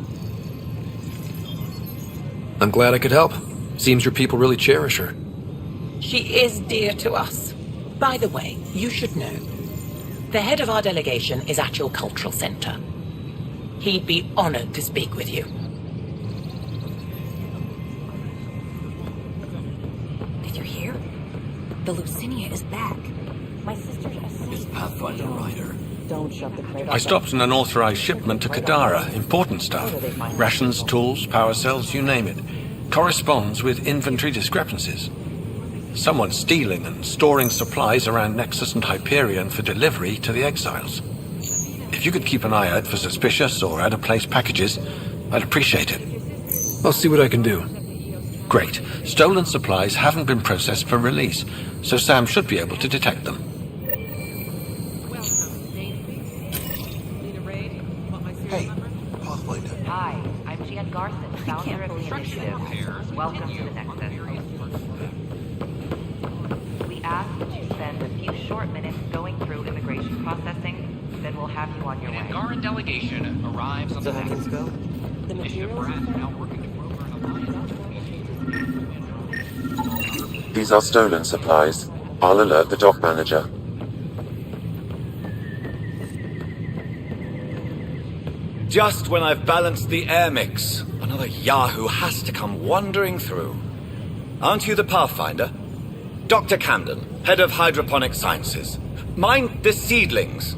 Speaker 1: I'm glad I could help. Seems your people really cherish her.
Speaker 5: She is dear to us. By the way, you should know. The head of our delegation is at your cultural center. He'd be honored to speak with you.
Speaker 15: Did you hear? The Lucinia is back. My sister's asleep.
Speaker 20: Pathfinder Rider.
Speaker 15: Don't shut the crate.
Speaker 20: I stopped an unauthorized shipment to Kadara. Important stuff. Rations, tools, power cells, you name it. Corresponds with inventory discrepancies. Someone's stealing and storing supplies around Nexus and Hyperion for delivery to the exiles. If you could keep an eye out for suspicious or out-of-place packages, I'd appreciate it.
Speaker 1: I'll see what I can do.
Speaker 20: Great. Stolen supplies haven't been processed for release, so Sam should be able to detect them.
Speaker 22: Hey, Pathfinder.
Speaker 23: Hi, I'm Jan Garson, founder of the initiative. Welcome to the Nexus. We ask that you spend a few short minutes going through immigration processing, then we'll have you on your way.
Speaker 21: An Angaran delegation arrives on the Nexus.
Speaker 23: The materials
Speaker 21: now working to broker an alliance.
Speaker 3: These are stolen supplies. I'll alert the dock manager.
Speaker 25: Just when I've balanced the air mix, another Yahoo has to come wandering through. Aren't you the Pathfinder? Dr. Camden, head of hydroponic sciences. Mind the seedlings.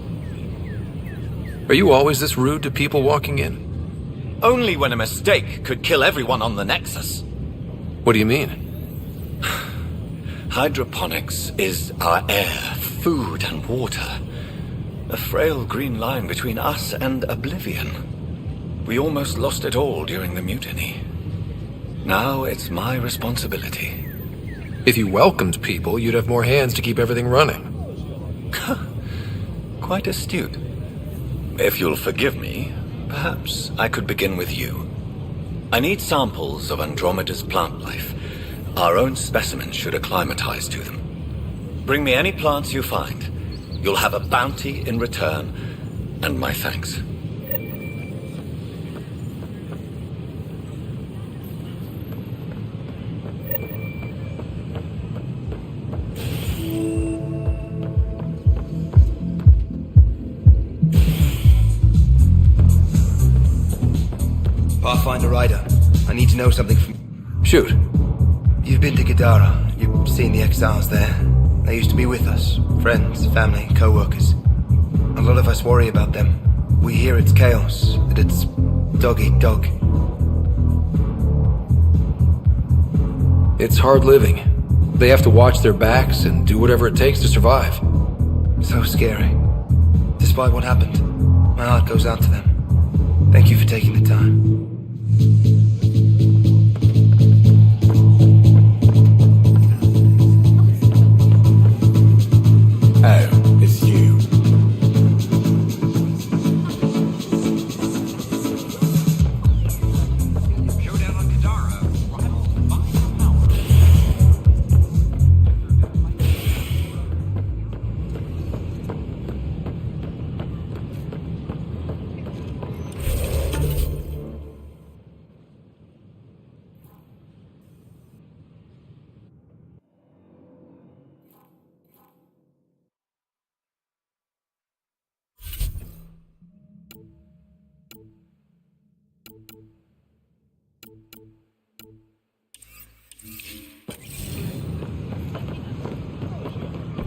Speaker 1: Are you always this rude to people walking in?
Speaker 25: Only when a mistake could kill everyone on the Nexus.
Speaker 1: What do you mean?
Speaker 25: Hydroponics is our air, food, and water. A frail green line between us and oblivion. We almost lost it all during the mutiny. Now it's my responsibility.
Speaker 1: If you welcomed people, you'd have more hands to keep everything running.
Speaker 25: Quite astute. If you'll forgive me, perhaps I could begin with you. I need samples of Andromeda's plant life. Our own specimens should acclimatize to them. Bring me any plants you find. You'll have a bounty in return, and my thanks.
Speaker 22: Pathfinder Rider, I need to know something from...
Speaker 1: Shoot.
Speaker 4: you've been to Gadara, you've seen the exiles there. They used to be with us. Friends, family, co-workers. A lot of us worry about them. We hear it's chaos, that it's dog-eat-dog.
Speaker 1: It's hard living. They have to watch their backs and do whatever it takes to survive.
Speaker 4: So scary. Despite what happened, my heart goes out to them. Thank you for taking the time.
Speaker 6: Oh, it's you.
Speaker 21: Showdown on Kadara.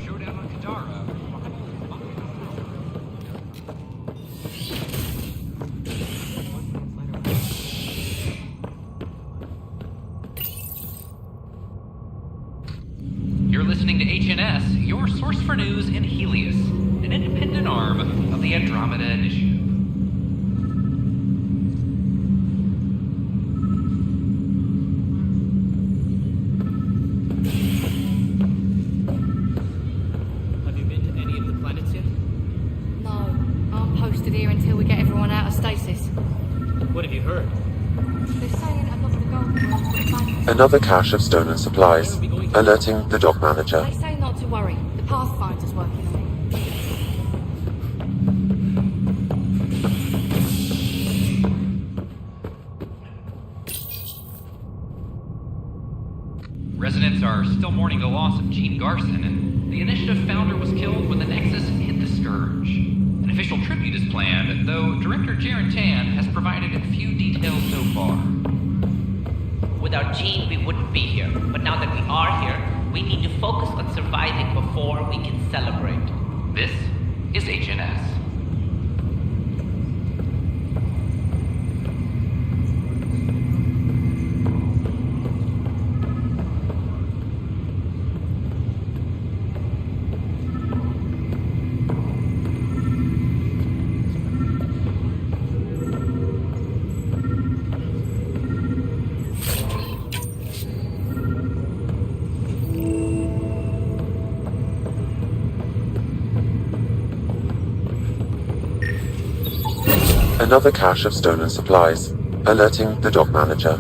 Speaker 21: Showdown on Kadara. You're listening to HNS, your source for news in Helios, an independent arm of the Andromeda Initiative.
Speaker 7: Have you been to any of the planets yet?
Speaker 9: No, I'm posted here until we get everyone out of stasis.
Speaker 7: What have you heard?
Speaker 9: They're saying a lot of the gold world's
Speaker 3: Another cache of stolen supplies, alerting the dock manager.
Speaker 9: They say not to worry. The Pathfinder's working on it.
Speaker 21: Residents are still mourning the loss of Gene Garson, and the initiative founder was killed when the Nexus hit the Scourge. An official tribute is planned, though Director Jaren Tan has provided a few details so far.
Speaker 2: Without Gene, we wouldn't be here. But now that we are here, we need to focus on surviving before we can celebrate.
Speaker 21: This is HNS.
Speaker 3: Another cache of stolen supplies, alerting the dock manager.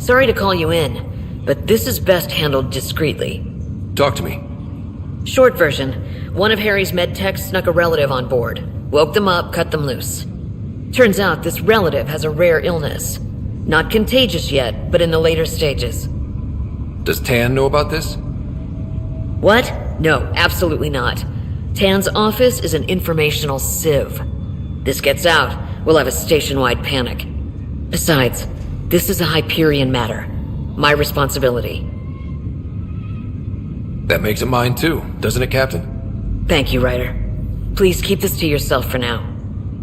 Speaker 11: Sorry to call you in, but this is best handled discreetly.
Speaker 1: Talk to me.
Speaker 11: Short version, one of Harry's med techs snuck a relative on board. Woke them up, cut them loose. Turns out this relative has a rare illness. Not contagious yet, but in the later stages.
Speaker 1: Does Tan know about this?
Speaker 11: What? No, absolutely not. Tan's office is an informational sieve. This gets out, we'll have a station-wide panic. Besides, this is a Hyperion matter. My responsibility.
Speaker 1: That makes it mine too, doesn't it, Captain?
Speaker 11: Thank you, Ryder. Please keep this to yourself for now.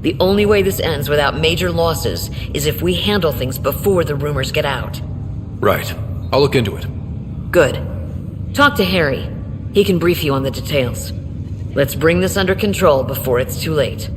Speaker 11: The only way this ends without major losses is if we handle things before the rumors get out.
Speaker 1: Right. I'll look into it.
Speaker 11: Good. Talk to Harry. He can brief you on the details. Let's bring this under control before it's too late.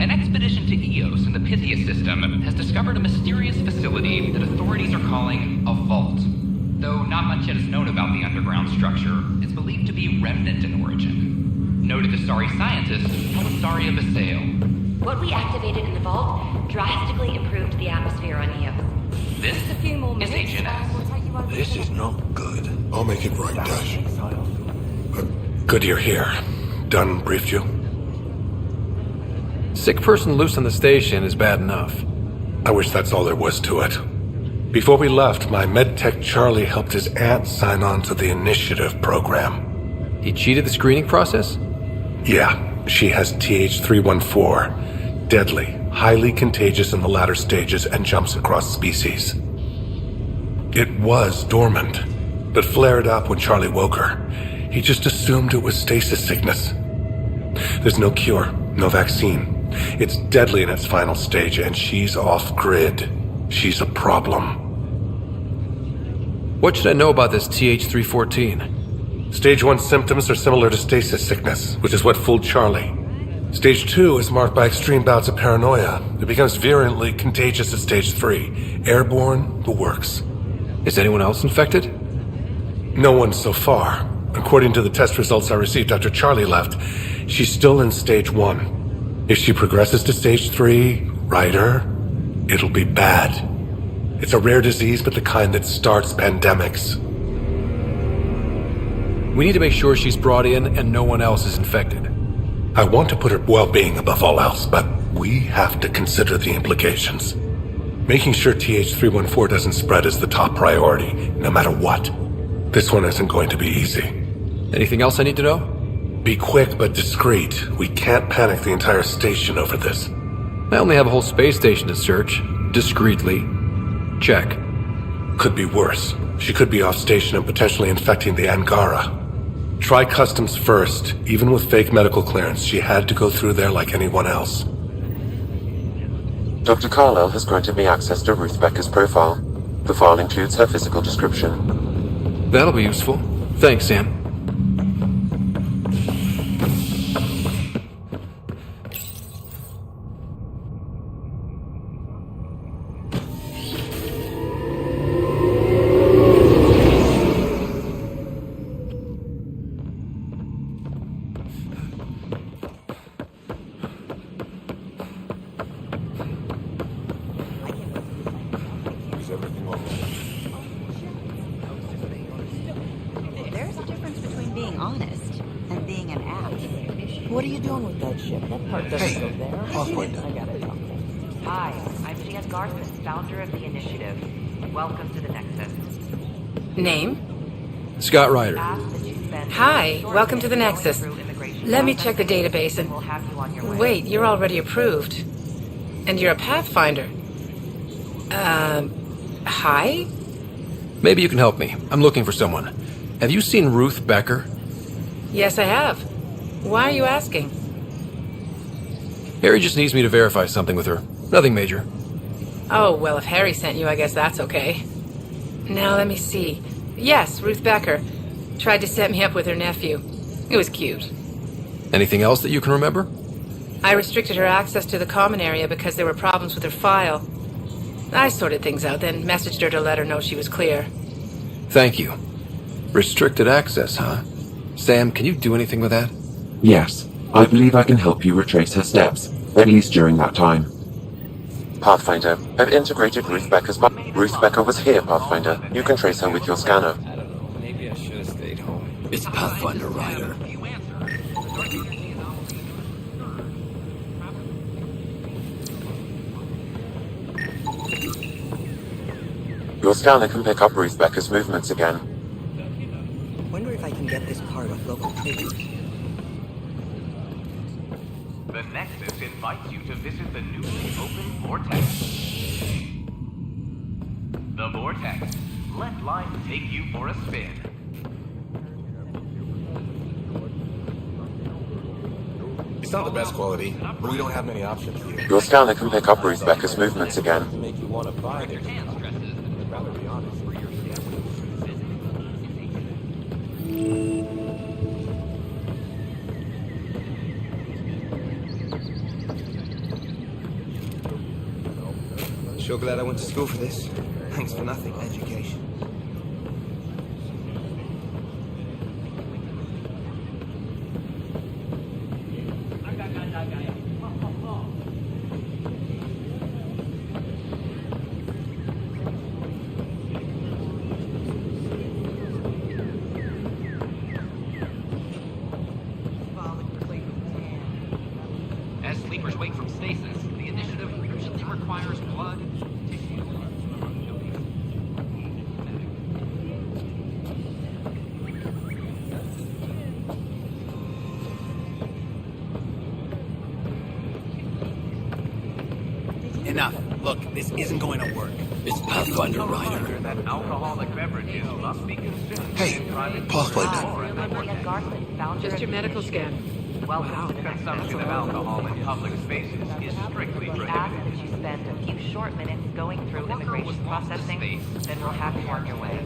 Speaker 21: An expedition to Eos in the Pythia system has discovered a mysterious facility that authorities are calling a vault. Though not much yet is known about the underground structure, it's believed to be remnant in origin. Noted Asari scientist Helisaria Basale.
Speaker 8: What we activated in the vault drastically improved the atmosphere on Eos.
Speaker 21: This is Agent S.
Speaker 20: This is not good.
Speaker 6: I'll make it right, Dash.
Speaker 16: Good you're here. Dunn briefed you?
Speaker 1: Sick person loose on the station is bad enough.
Speaker 16: I wish that's all there was to it. Before we left, my medtech Charlie helped his aunt sign on to the initiative program.
Speaker 1: He cheated the screening process?
Speaker 16: Yeah, she has TH314. Deadly, highly contagious in the latter stages and jumps across species. It was dormant, but flared up when Charlie woke her. He just assumed it was stasis sickness. There's no cure, no vaccine. It's deadly in its final stage, and she's off-grid. She's a problem.
Speaker 1: What should I know about this TH314?
Speaker 16: Stage 1 symptoms are similar to stasis sickness, which is what fooled Charlie. Stage 2 is marked by extreme bouts of paranoia. It becomes virulently contagious at Stage 3. Airborne, the works.
Speaker 1: Is anyone else infected?
Speaker 16: No one so far. According to the test results I received after Charlie left, she's still in Stage 1. If she progresses to Stage 3, Ryder, it'll be bad. It's a rare disease, but the kind that starts pandemics.
Speaker 1: We need to make sure she's brought in and no one else is infected.
Speaker 16: I want to put her well-being above all else, but we have to consider the implications. Making sure TH314 doesn't spread is the top priority, no matter what. This one isn't going to be easy.
Speaker 1: Anything else I need to know?
Speaker 16: Be quick but discreet. We can't panic the entire station over this.
Speaker 1: I only have a whole space station to search. Discreetly. Check.
Speaker 16: Could be worse. She could be off station and potentially infecting the Angara. Try customs first. Even with fake medical clearance, she had to go through there like anyone else.
Speaker 3: Dr. Carlyle has granted me access to Ruth Becker's profile. The file includes her physical description.
Speaker 1: That'll be useful. Thanks, Sam.
Speaker 12: solid ship. That part doesn't go there. I got it.
Speaker 23: Hi, I'm Jan Garson, founder of the initiative. Welcome to the Nexus.
Speaker 5: Name?
Speaker 1: Scott Ryder.
Speaker 5: Hi, welcome to the Nexus. Let me check the database and... Wait, you're already approved. And you're a Pathfinder. Hi?
Speaker 1: Maybe you can help me. I'm looking for someone. Have you seen Ruth Becker?
Speaker 5: Yes, I have. Why are you asking?
Speaker 1: Harry just needs me to verify something with her. Nothing major.
Speaker 5: Oh, well, if Harry sent you, I guess that's okay. Now, let me see. Yes, Ruth Becker. Tried to set me up with her nephew. It was cute.
Speaker 1: Anything else that you can remember?
Speaker 5: I restricted her access to the common area because there were problems with her file. I sorted things out, then messaged her to let her know she was clear.
Speaker 1: Thank you. Restricted access, huh? Sam, can you do anything with that?
Speaker 3: Yes, I believe I can help you retrace her steps, at least during that time. Pathfinder, I've integrated Ruth Becker's Ruth Becker was here, Pathfinder. You can trace her with your scanner.
Speaker 6: Maybe I should have stayed home.
Speaker 13: It's Pathfinder Ryder.
Speaker 3: Your scanner can pick up Ruth Becker's movements again.
Speaker 12: Wonder if I can get this card off local traders.
Speaker 14: The Nexus invites you to visit the newly opened Vortex. The Vortex. Let life take you for a spin.
Speaker 22: It's not the best quality, but we don't have many options here.
Speaker 3: Your scanner can pick up Ruth Becker's movements again.
Speaker 22: To make you want to buy it. I'd rather be honest.
Speaker 4: Sure glad I went to school for this. Thanks for nothing, education.
Speaker 21: As sleepers wake from stasis, the initiative urgently requires blood, tissue,
Speaker 13: Enough. Look, this isn't going to work. It's Pathfinder Ryder.
Speaker 14: that alcoholic beverages must be consumed.
Speaker 22: Hey, Pathfinder.
Speaker 5: Just your medical scan.
Speaker 23: Welcome to the Nexus.
Speaker 14: Consumption of alcohol in public spaces is strictly
Speaker 23: We ask
Speaker 14: prohibited.
Speaker 23: that you spend a few short minutes going through immigration processing, then we'll have you on your way.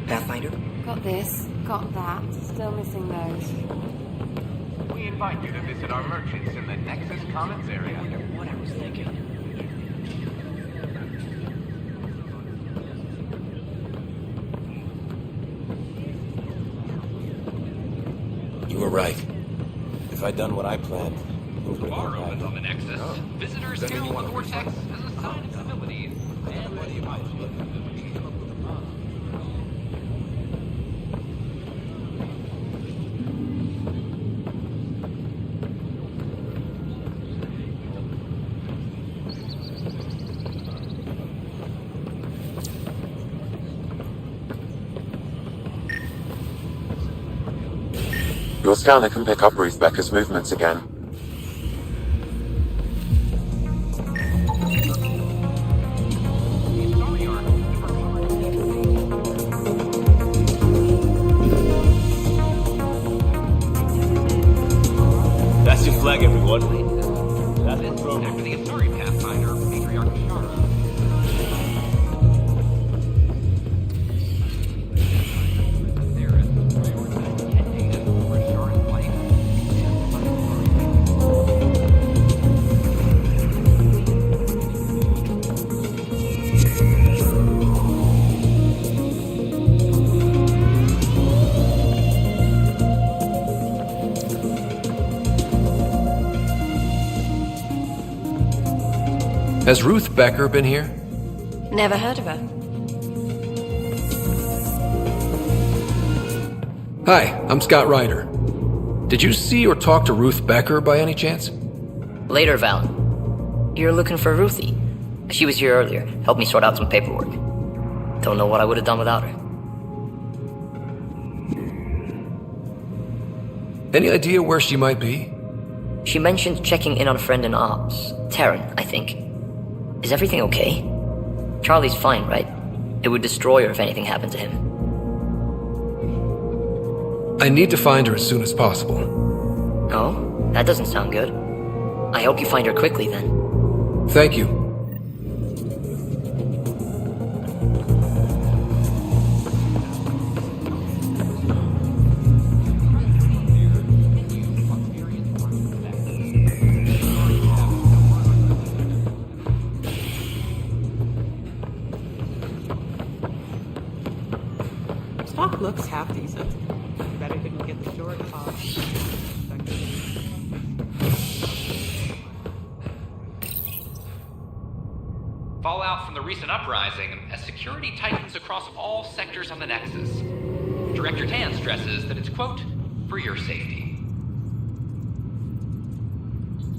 Speaker 12: Pathfinder?
Speaker 10: Got this, got that. Still missing those.
Speaker 14: We invite you to visit our merchants in the Nexus Commons area.
Speaker 12: What I was thinking.
Speaker 13: You were right.
Speaker 22: If I'd done what I planned, things would have
Speaker 21: bar
Speaker 22: gone
Speaker 21: opens
Speaker 22: bad.
Speaker 21: on the Nexus. Visitors
Speaker 22: Does that mean
Speaker 21: hail
Speaker 22: you
Speaker 21: the
Speaker 22: want to
Speaker 21: Vortex
Speaker 22: refund?
Speaker 21: as a sign of civility. And
Speaker 22: What do you mind?
Speaker 3: Your scanner can pick up Ruth Becker's movements again.
Speaker 6: That's your flag, everyone. That's the
Speaker 21: After
Speaker 6: program.
Speaker 21: the Atari Pathfinder, Patriarch Shara. There is data over Shara's life.
Speaker 1: Has Ruth Becker been here?
Speaker 10: Never heard of her.
Speaker 1: Hi, I'm Scott Ryder. Did you see or talk to Ruth Becker by any chance?
Speaker 15: Later, Val. You're looking for Ruthie. She was here earlier. Helped me sort out some paperwork. Don't know what I would have done without her.
Speaker 1: Any idea where she might be?
Speaker 15: She mentioned checking in on a friend in ops. Taryn, I think. Is everything okay? Charlie's fine, right? It would destroy her if anything happened to him.
Speaker 1: I need to find her as soon as possible.
Speaker 15: Oh? That doesn't sound good. I hope you find her quickly, then.
Speaker 1: Thank you.
Speaker 17: Stock looks half decent. Better didn't get the short top.
Speaker 21: Fallout from the recent uprising as security tightens across all sectors on the Nexus. Director Tan stresses that it's, quote, for your safety.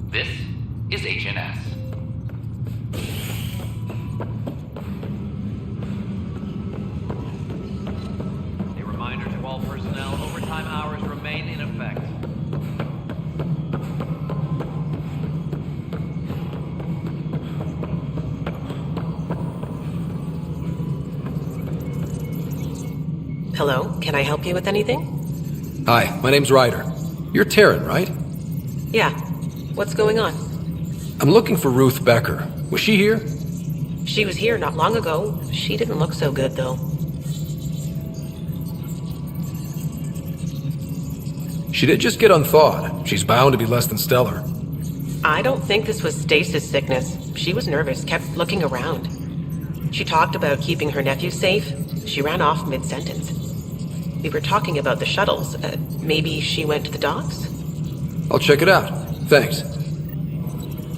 Speaker 21: This is HNS.
Speaker 14: A reminder to all personnel, overtime hours remain in effect.
Speaker 18: Hello, can I help you with anything?
Speaker 1: Hi, my name's Ryder. You're Taryn, right?
Speaker 18: Yeah. What's going on?
Speaker 1: I'm looking for Ruth Becker. Was she here?
Speaker 18: She was here not long ago. She didn't look so good, though.
Speaker 1: She did just get unthawed. She's bound to be less than stellar.
Speaker 18: I don't think this was stasis sickness. She was nervous, kept looking around. She talked about keeping her nephew safe. She ran off mid-sentence. We were talking about the shuttles. Maybe she went to the docks?
Speaker 1: I'll check it out. Thanks.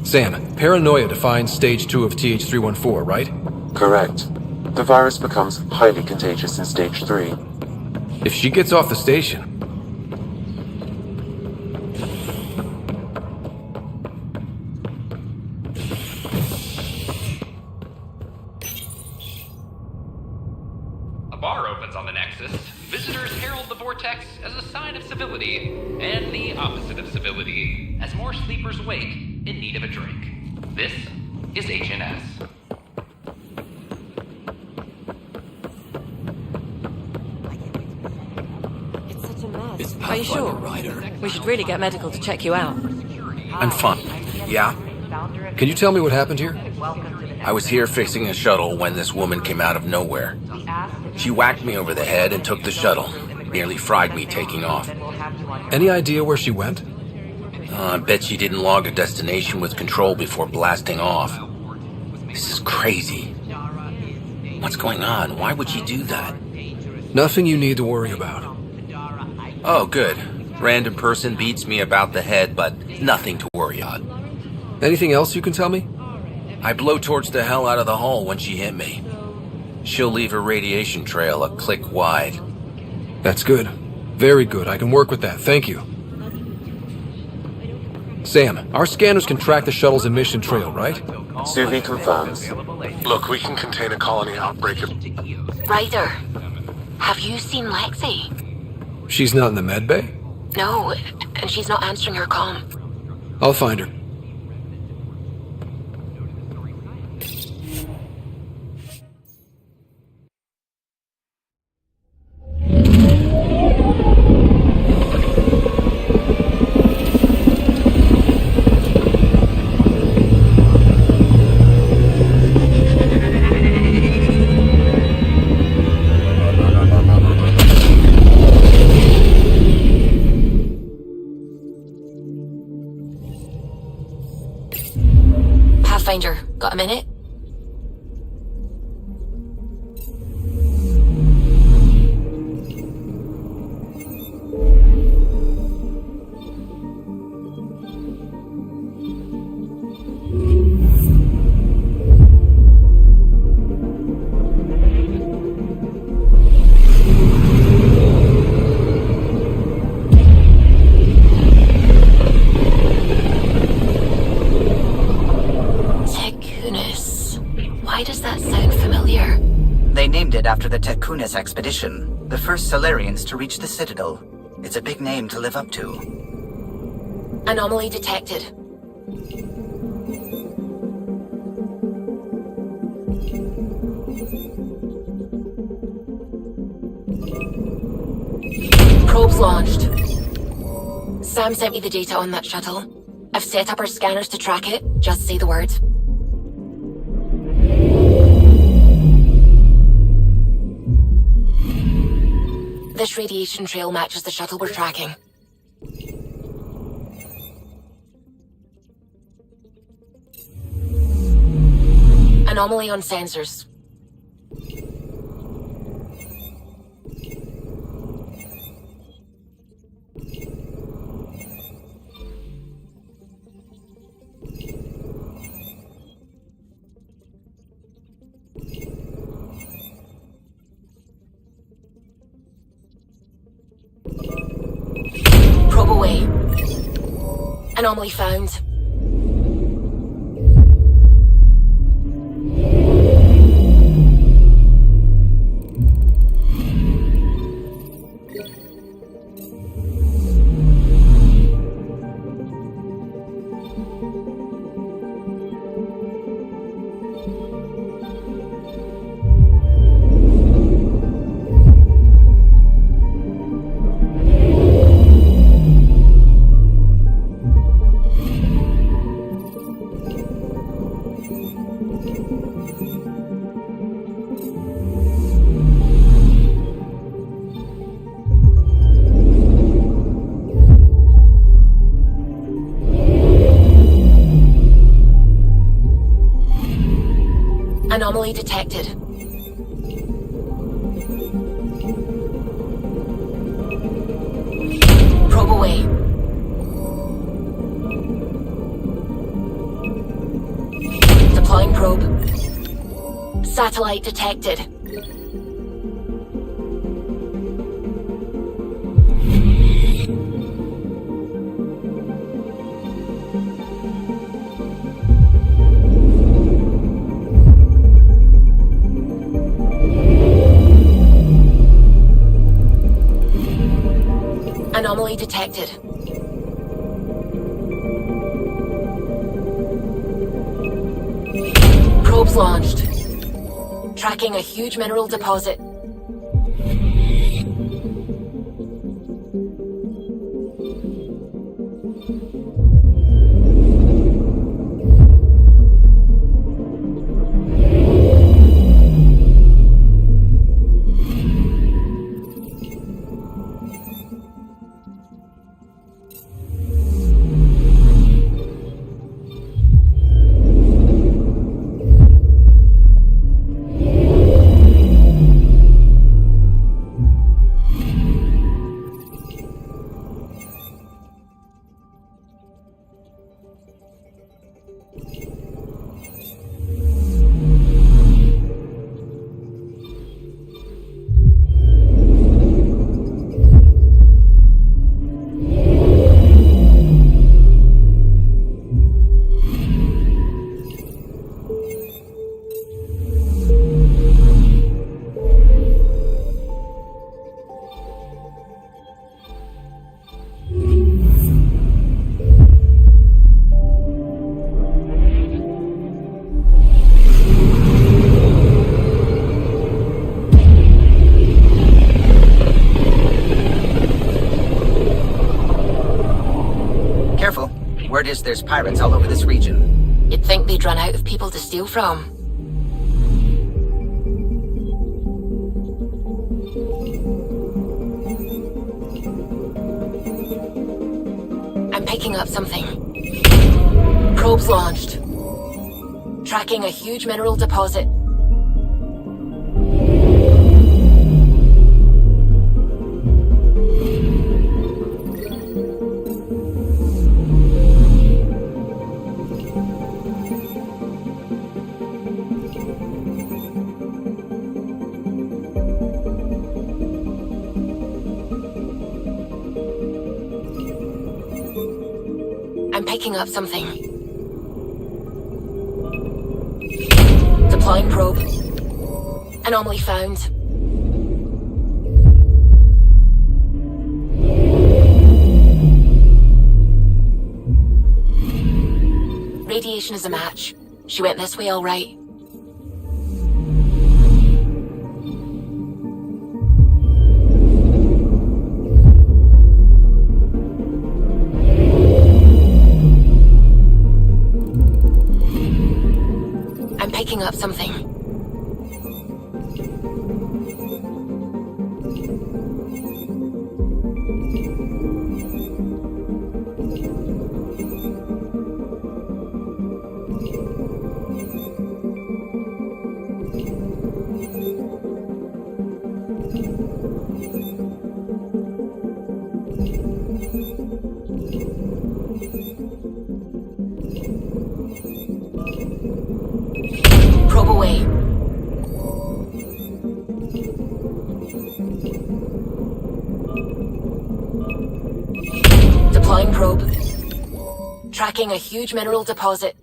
Speaker 1: Sam, paranoia defines stage 2 of TH314, right?
Speaker 3: Correct. The virus becomes highly contagious in stage 3.
Speaker 1: If she gets off the station...
Speaker 21: A bar opens on the Nexus. Visitors herald the vortex as a sign of civility, and the opposite of civility, as more sleepers wake in need of a drink. This is HNS.
Speaker 10: It's such a mess.
Speaker 25: It's
Speaker 10: Are you sure?
Speaker 25: Ryder.
Speaker 10: We should really get medical to check you out.
Speaker 25: I'm fine.
Speaker 1: Yeah? Can you tell me what happened here?
Speaker 25: I was here fixing a shuttle when this woman came out of nowhere. She whacked me over the head and took the shuttle. Nearly fried me taking off.
Speaker 1: Any idea where she went?
Speaker 25: I bet she didn't log a destination with control before blasting off. This is crazy. What's going on? Why would she do that?
Speaker 1: Nothing you need to worry about.
Speaker 25: Oh, good. Random person beats me about the head, but nothing to worry about.
Speaker 1: Anything else you can tell me?
Speaker 25: I blowtorched the hell out of the hull when she hit me. She'll leave her radiation trail a click wide.
Speaker 1: That's good. Very good. I can work with that. Thank you. Sam, our scanners can track the shuttle's emission trail, right?
Speaker 3: Suvi confirms.
Speaker 16: Look, we can contain a colony outbreak.
Speaker 19: Ryder, have you seen Lexi?
Speaker 1: She's not in the med bay?
Speaker 19: No, and she's not answering her comm.
Speaker 1: I'll find her.
Speaker 19: Pathfinder, got a minute?
Speaker 2: named it after the Tekunis expedition, the first Solarians to reach the Citadel. It's a big name to live up to.
Speaker 19: Anomaly detected. Probes launched. Sam sent me the data on that shuttle. I've set up our scanners to track it. Just say the word. This radiation trail matches the shuttle we're tracking. Anomaly on sensors. Probe away. Anomaly found. Anomaly detected. Probe away. Deploying probe. Satellite detected. Anomaly detected. Probes launched. Tracking a huge mineral deposit.
Speaker 2: Word is there's pirates all over this region.
Speaker 19: You'd think they'd run out of people to steal from. I'm picking up something. Probes launched. Tracking a huge mineral deposit. Picking up something. Deploying probe. Anomaly found. Radiation is a match. She went this way all right. I'm picking up something. Probe away. Deploying probe. Tracking a huge mineral deposit.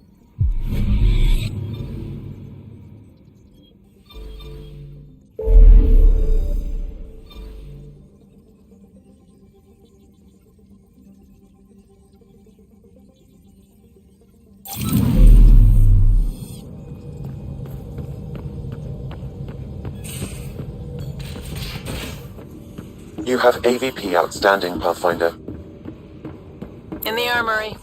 Speaker 3: You have AVP outstanding, Pathfinder.
Speaker 18: In the armory.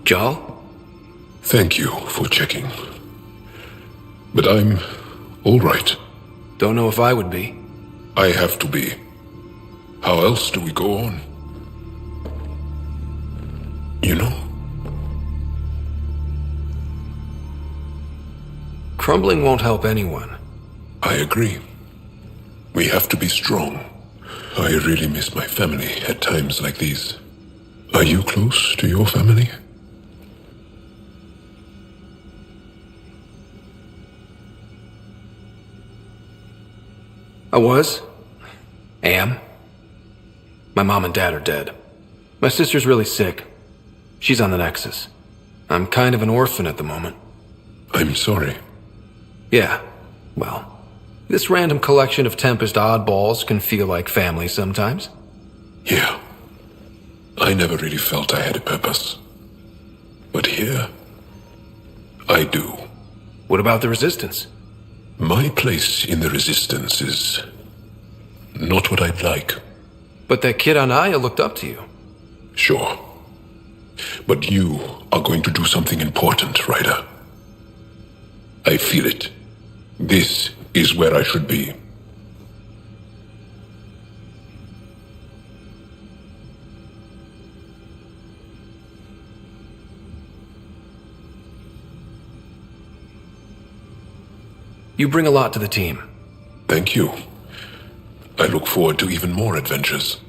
Speaker 1: Jarl?
Speaker 7: Thank you for checking. But I'm all right.
Speaker 1: Don't know if I would be.
Speaker 7: I have to be. How else do we go on? You know?
Speaker 1: Crumbling won't help anyone.
Speaker 7: I agree. We have to be strong. I really miss my family at times like these. Are you close to your family?
Speaker 1: I was. Am. My mom and dad are dead. My sister's really sick. She's on the Nexus. I'm kind of an orphan at the moment.
Speaker 7: I'm sorry.
Speaker 1: Yeah, well, this random collection of Tempest oddballs can feel like family sometimes.
Speaker 7: Yeah. I never really felt I had a purpose. But here, I do.
Speaker 1: What about the Resistance?
Speaker 7: My place in the Resistance is not what I'd like.
Speaker 1: But that kid on Aya looked up to you.
Speaker 7: Sure. But you are going to do something important, Ryder. I feel it. This is where I should be.
Speaker 1: You bring a lot to the team.
Speaker 7: Thank you. I look forward to even more adventures.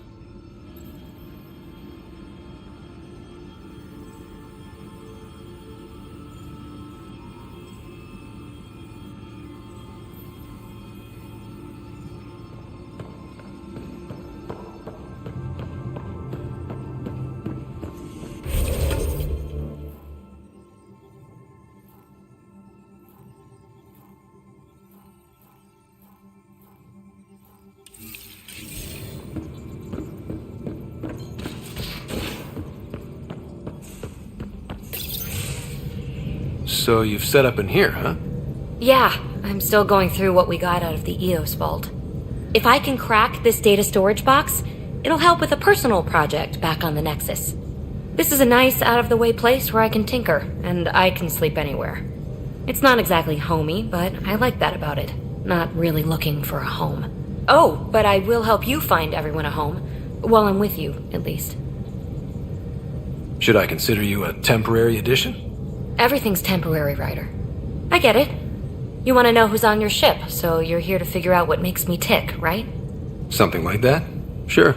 Speaker 1: So you've set up in here, huh?
Speaker 8: Yeah, I'm still going through what we got out of the EOS vault. If I can crack this data storage box, it'll help with a personal project back on the Nexus. This is a nice, out-of-the-way place where I can tinker, and I can sleep anywhere. It's not exactly homey, but I like that about it. Not really looking for a home. Oh, but I will help you find everyone a home. While I'm with you, at least.
Speaker 1: Should I consider you a temporary addition?
Speaker 8: Everything's temporary, Ryder. I get it. You want to know who's on your ship, so you're here to figure out what makes me tick, right?
Speaker 1: Something like that? Sure.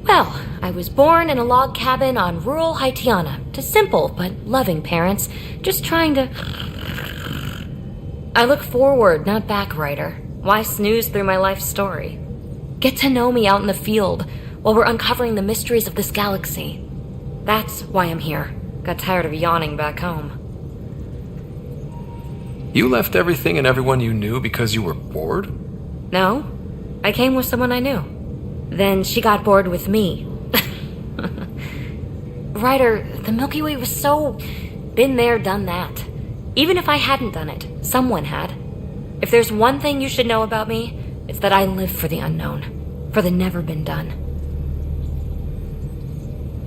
Speaker 8: Well, I was born in a log cabin on rural Haitiana to simple but loving parents, just trying to... I look forward, not back, Ryder. Why snooze through my life story? Get to know me out in the field while we're uncovering the mysteries of this galaxy. That's why I'm here. Got tired of yawning back home.
Speaker 1: You left everything and everyone you knew because you were bored?
Speaker 8: No, I came with someone I knew. Then she got bored with me. Ryder, the Milky Way was so... been there, done that. Even if I hadn't done it, someone had. If there's one thing you should know about me, it's that I live for the unknown. For the never been done.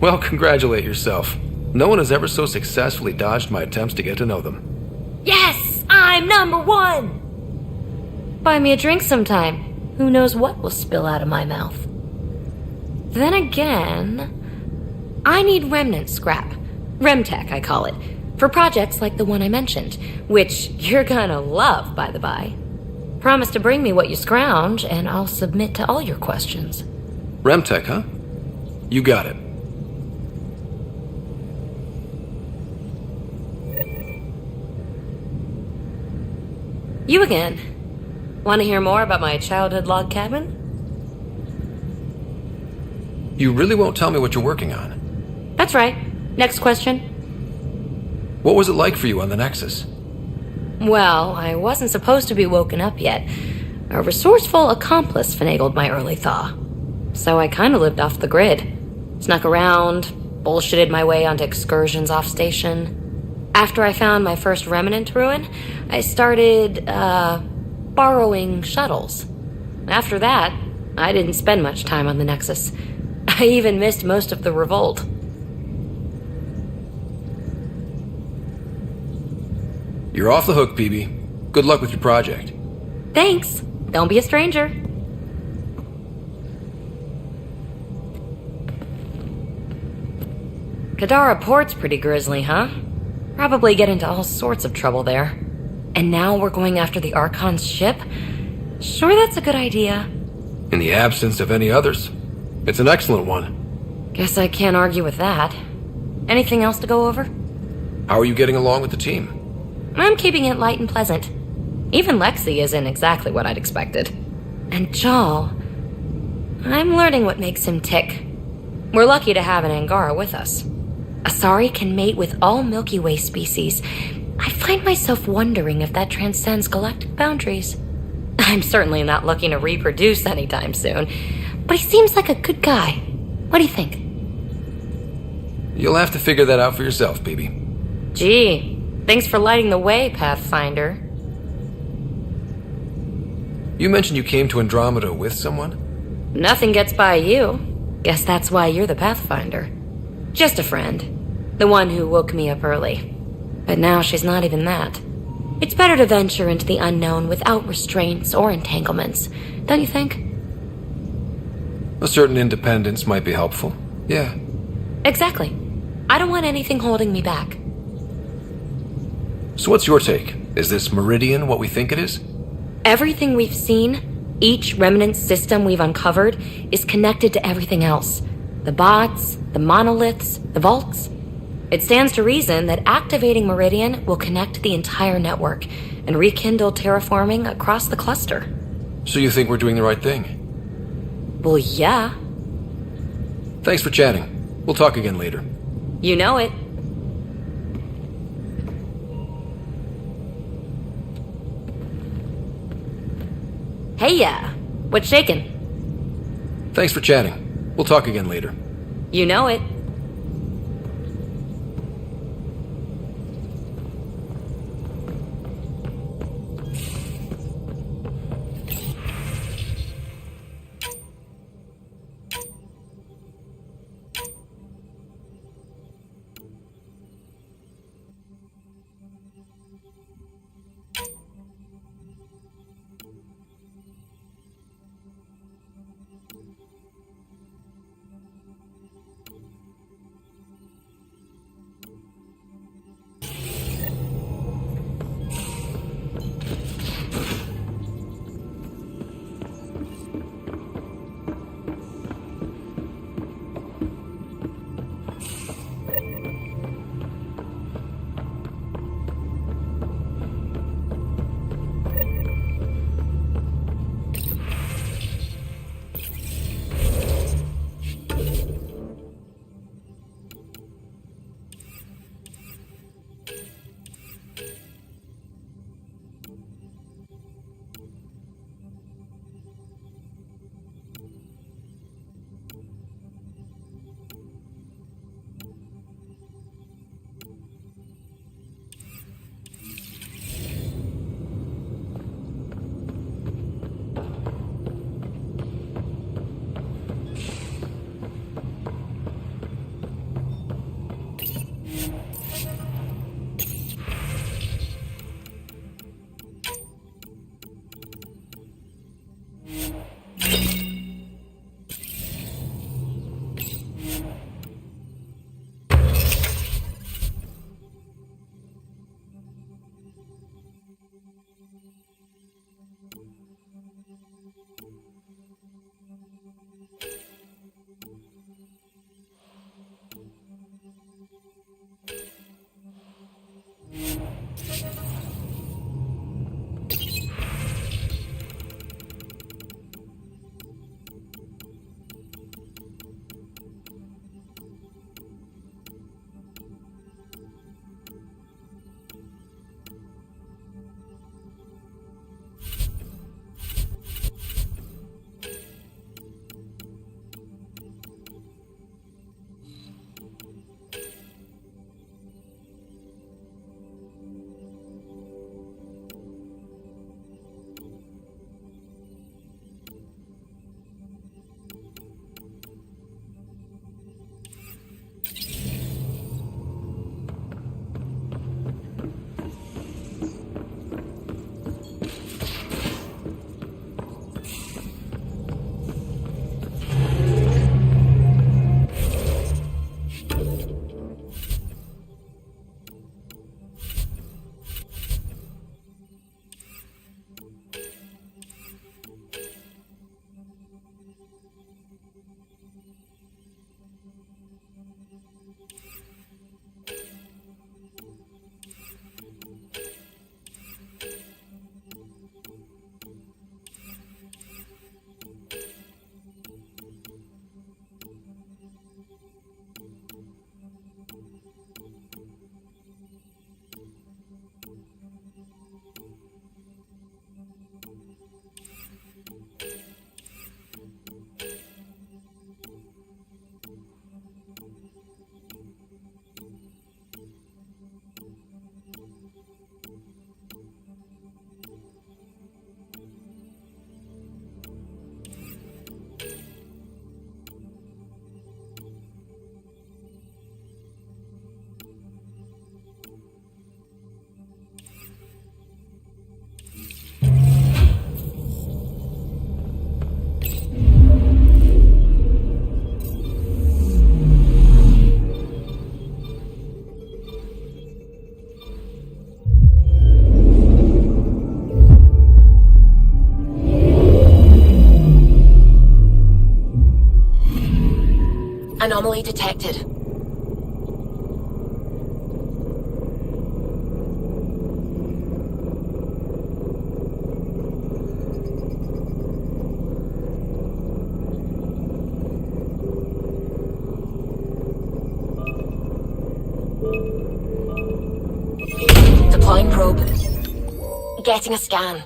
Speaker 1: Well, congratulate yourself. No one has ever so successfully dodged my attempts to get to know them.
Speaker 8: Yes! I'm #1! Buy me a drink sometime. Who knows what will spill out of my mouth. Then again... I need remnant scrap. Remtech, I call it. For projects like the one I mentioned. Which you're gonna love, by the by. Promise to bring me what you scrounge, and I'll submit to all your questions.
Speaker 1: Remtech, huh? You got it.
Speaker 8: You again. Want to hear more about my childhood log cabin?
Speaker 1: You really won't tell me what you're working on?
Speaker 8: That's right. Next question.
Speaker 1: What was it like for you on the Nexus?
Speaker 8: Well, I wasn't supposed to be woken up yet. A resourceful accomplice finagled my early thaw. So I kind of lived off the grid. Snuck around, bullshitted my way onto excursions off station. After I found my first remnant ruin, I started, borrowing shuttles. After that, I didn't spend much time on the Nexus. I even missed most of the revolt.
Speaker 1: You're off the hook, Peebe. Good luck with your project.
Speaker 8: Thanks. Don't be a stranger. Kadara Port's pretty grisly, huh? Probably get into all sorts of trouble there. And now we're going after the Archon's ship? Sure, that's a good idea.
Speaker 1: In the absence of any others, it's an excellent one.
Speaker 8: Guess I can't argue with that. Anything else to go over?
Speaker 1: How are you getting along with the team?
Speaker 8: I'm keeping it light and pleasant. Even Lexi isn't exactly what I'd expected. And Jal, I'm learning what makes him tick. We're lucky to have an Angara with us. Asari can mate with all Milky Way species. I find myself wondering if that transcends galactic boundaries. I'm certainly not looking to reproduce anytime soon, but he seems like a good guy. What do you think?
Speaker 1: You'll have to figure that out for yourself, Peebe.
Speaker 8: Gee, thanks for lighting the way, Pathfinder.
Speaker 1: You mentioned you came to Andromeda with someone?
Speaker 8: Nothing gets by you. Guess that's why you're the Pathfinder. Just a friend. The one who woke me up early. But now she's not even that. It's better to venture into the unknown without restraints or entanglements, don't you think?
Speaker 1: A certain independence might be helpful, yeah.
Speaker 8: Exactly. I don't want anything holding me back.
Speaker 1: So what's your take? Is this Meridian what we think it is?
Speaker 8: Everything we've seen, each remnant system we've uncovered, is connected to everything else. The bots, the monoliths, the vaults. It stands to reason that activating Meridian will connect the entire network and rekindle terraforming across the cluster.
Speaker 1: So you think we're doing the right thing?
Speaker 8: Well, yeah.
Speaker 1: Thanks for chatting. We'll talk again later.
Speaker 8: You know it. Hey-ya! What's shaking?
Speaker 1: Thanks for chatting. We'll talk again later.
Speaker 8: You know it.
Speaker 19: Anomaly detected. Deploying probe. Getting a scan.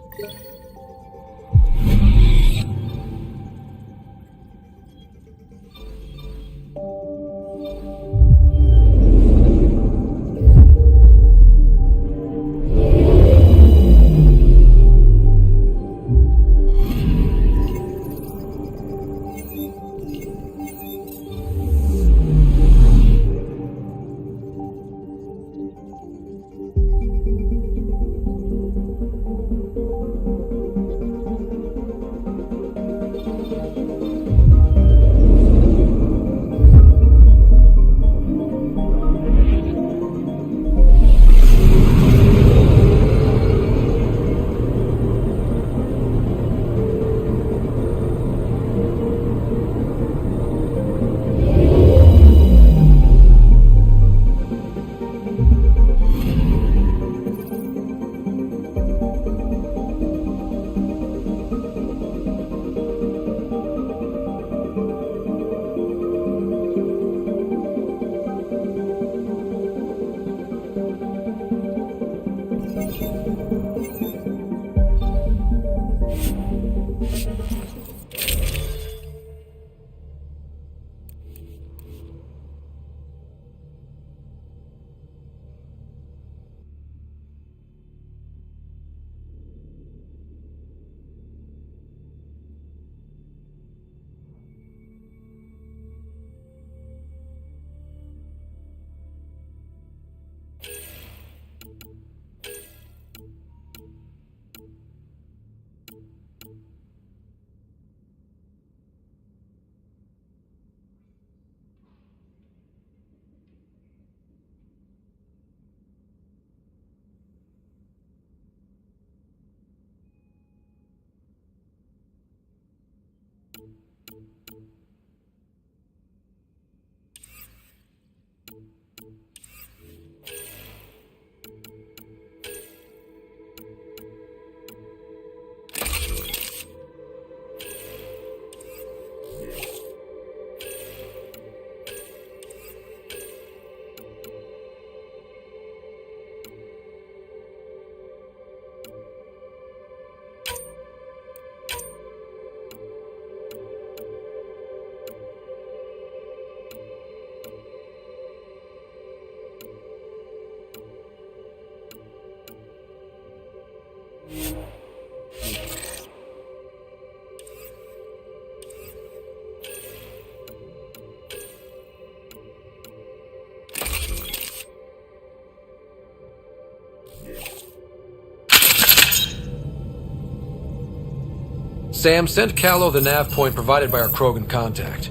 Speaker 1: Sam, send Callow the nav point provided by our Krogan contact.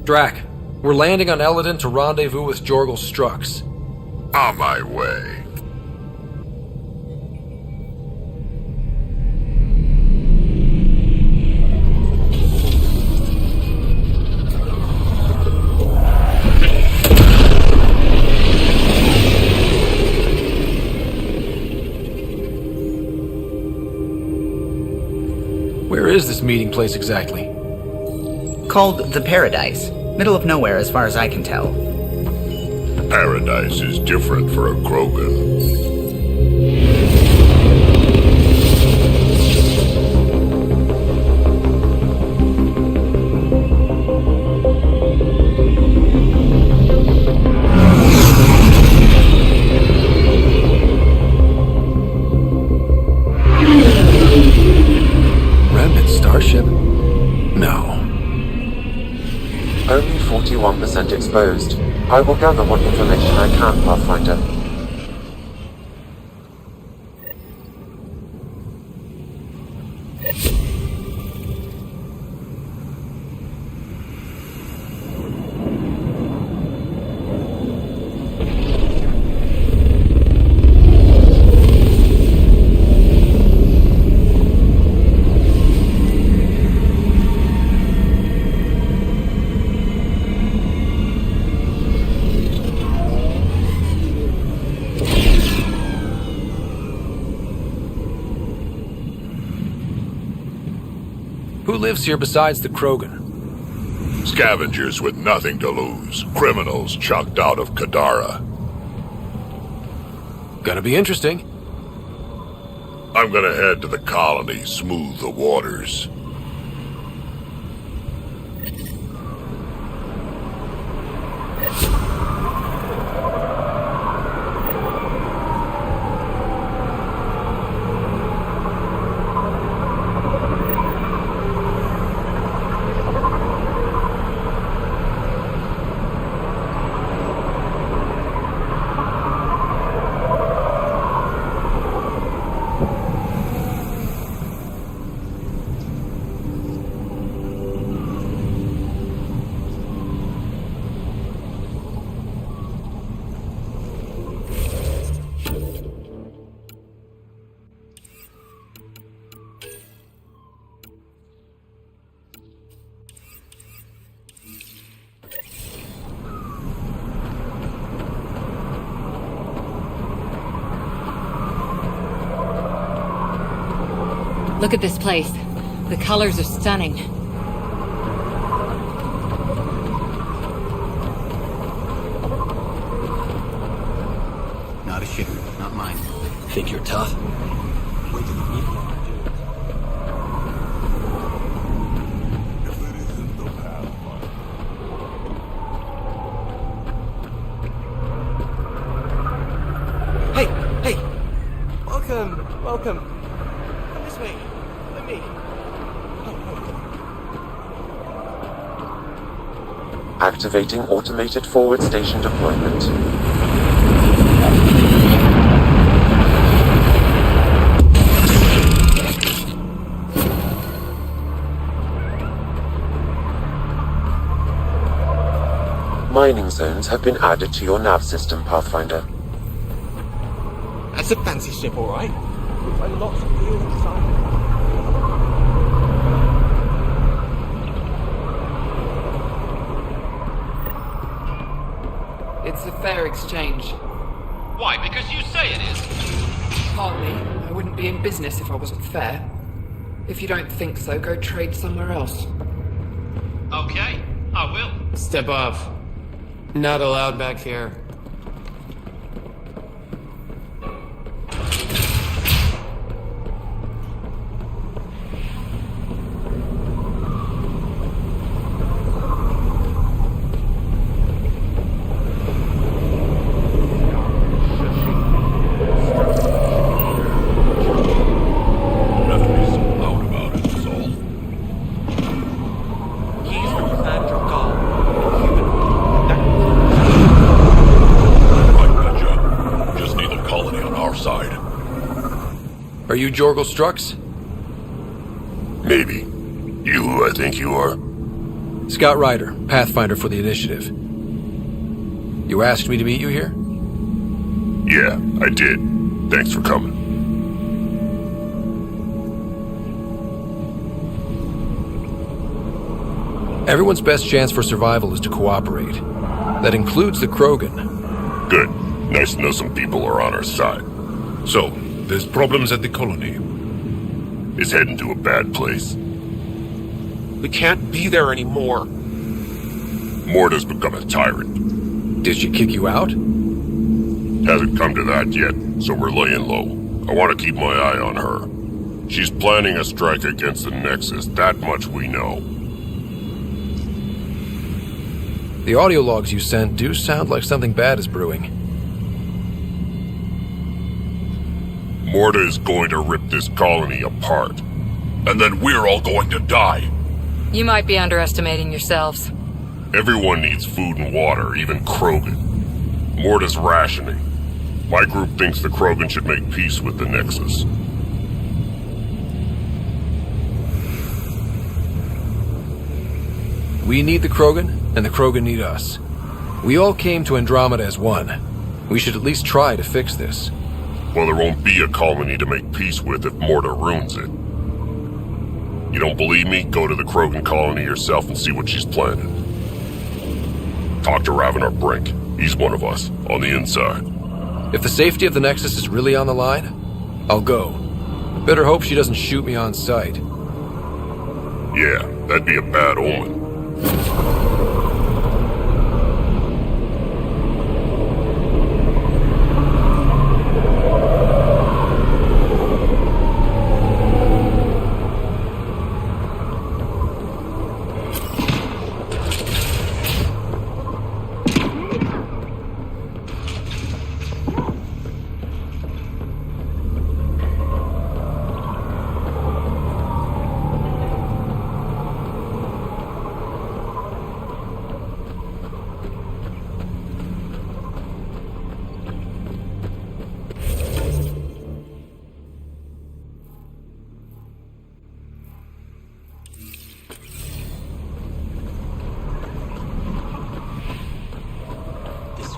Speaker 1: Drac, we're landing on Eladon to rendezvous with Jorgel Strux.
Speaker 7: On my way.
Speaker 1: Where is this meeting place exactly?
Speaker 2: Called the Paradise. Middle of nowhere as far as I can tell.
Speaker 7: Paradise is different for a Krogan.
Speaker 1: Remnant starship? No.
Speaker 3: Only 41% exposed. I will gather what information I can, Pathfinder.
Speaker 1: lives here besides the Krogan?
Speaker 7: Scavengers with nothing to lose. Criminals chucked out of Kadara.
Speaker 1: Gonna be interesting.
Speaker 7: I'm gonna head to the colony, smooth the waters.
Speaker 4: Look at this place. The colors are stunning.
Speaker 13: Not a ship, not mine.
Speaker 6: Think you're tough?
Speaker 13: Hey, hey! Welcome. Come this way. Let me.
Speaker 3: Activating automated forward station deployment. Mining zones have been added to your nav system, Pathfinder.
Speaker 13: That's a fancy ship, all right. Looks like lots of fuel inside.
Speaker 9: It's a fair exchange.
Speaker 21: Why? Because you say it is.
Speaker 9: Partly. I wouldn't be in business if I wasn't fair. If you don't think so, go trade somewhere else.
Speaker 21: Okay, I will.
Speaker 6: Step off. Not allowed back here.
Speaker 1: Are you Jorgal Strux?
Speaker 7: Maybe. You, I think you are.
Speaker 1: Scott Ryder, Pathfinder for the Initiative. You asked me to meet you here?
Speaker 7: Yeah, I did. Thanks for coming.
Speaker 1: Everyone's best chance for survival is to cooperate. That includes the Krogan.
Speaker 7: Good. Nice to know some people are on our side.
Speaker 11: So, there's problems at the colony.
Speaker 7: It's heading to a bad place.
Speaker 11: We can't be there anymore.
Speaker 7: Morta's become a tyrant.
Speaker 1: Did she kick you out?
Speaker 7: Hasn't come to that yet, so we're laying low. I want to keep my eye on her. She's planning a strike against the Nexus, that much we know.
Speaker 1: The audio logs you sent do sound like something bad is brewing.
Speaker 7: Morta is going to rip this colony apart. And then we're all going to die.
Speaker 4: You might be underestimating yourselves.
Speaker 7: Everyone needs food and water, even Krogan. Morta's rationing. My group thinks the Krogan should make peace with the Nexus.
Speaker 1: We need the Krogan, and the Krogan need us. We all came to Andromeda as one. We should at least try to fix this.
Speaker 7: Well, there won't be a colony to make peace with if Morta ruins it. You don't believe me? Go to the Krogan colony yourself and see what she's planning. Talk to Ravenar Brink. He's one of us, on the inside.
Speaker 1: If the safety of the Nexus is really on the line, I'll go. Better hope she doesn't shoot me on sight.
Speaker 7: Yeah, that'd be a bad omen.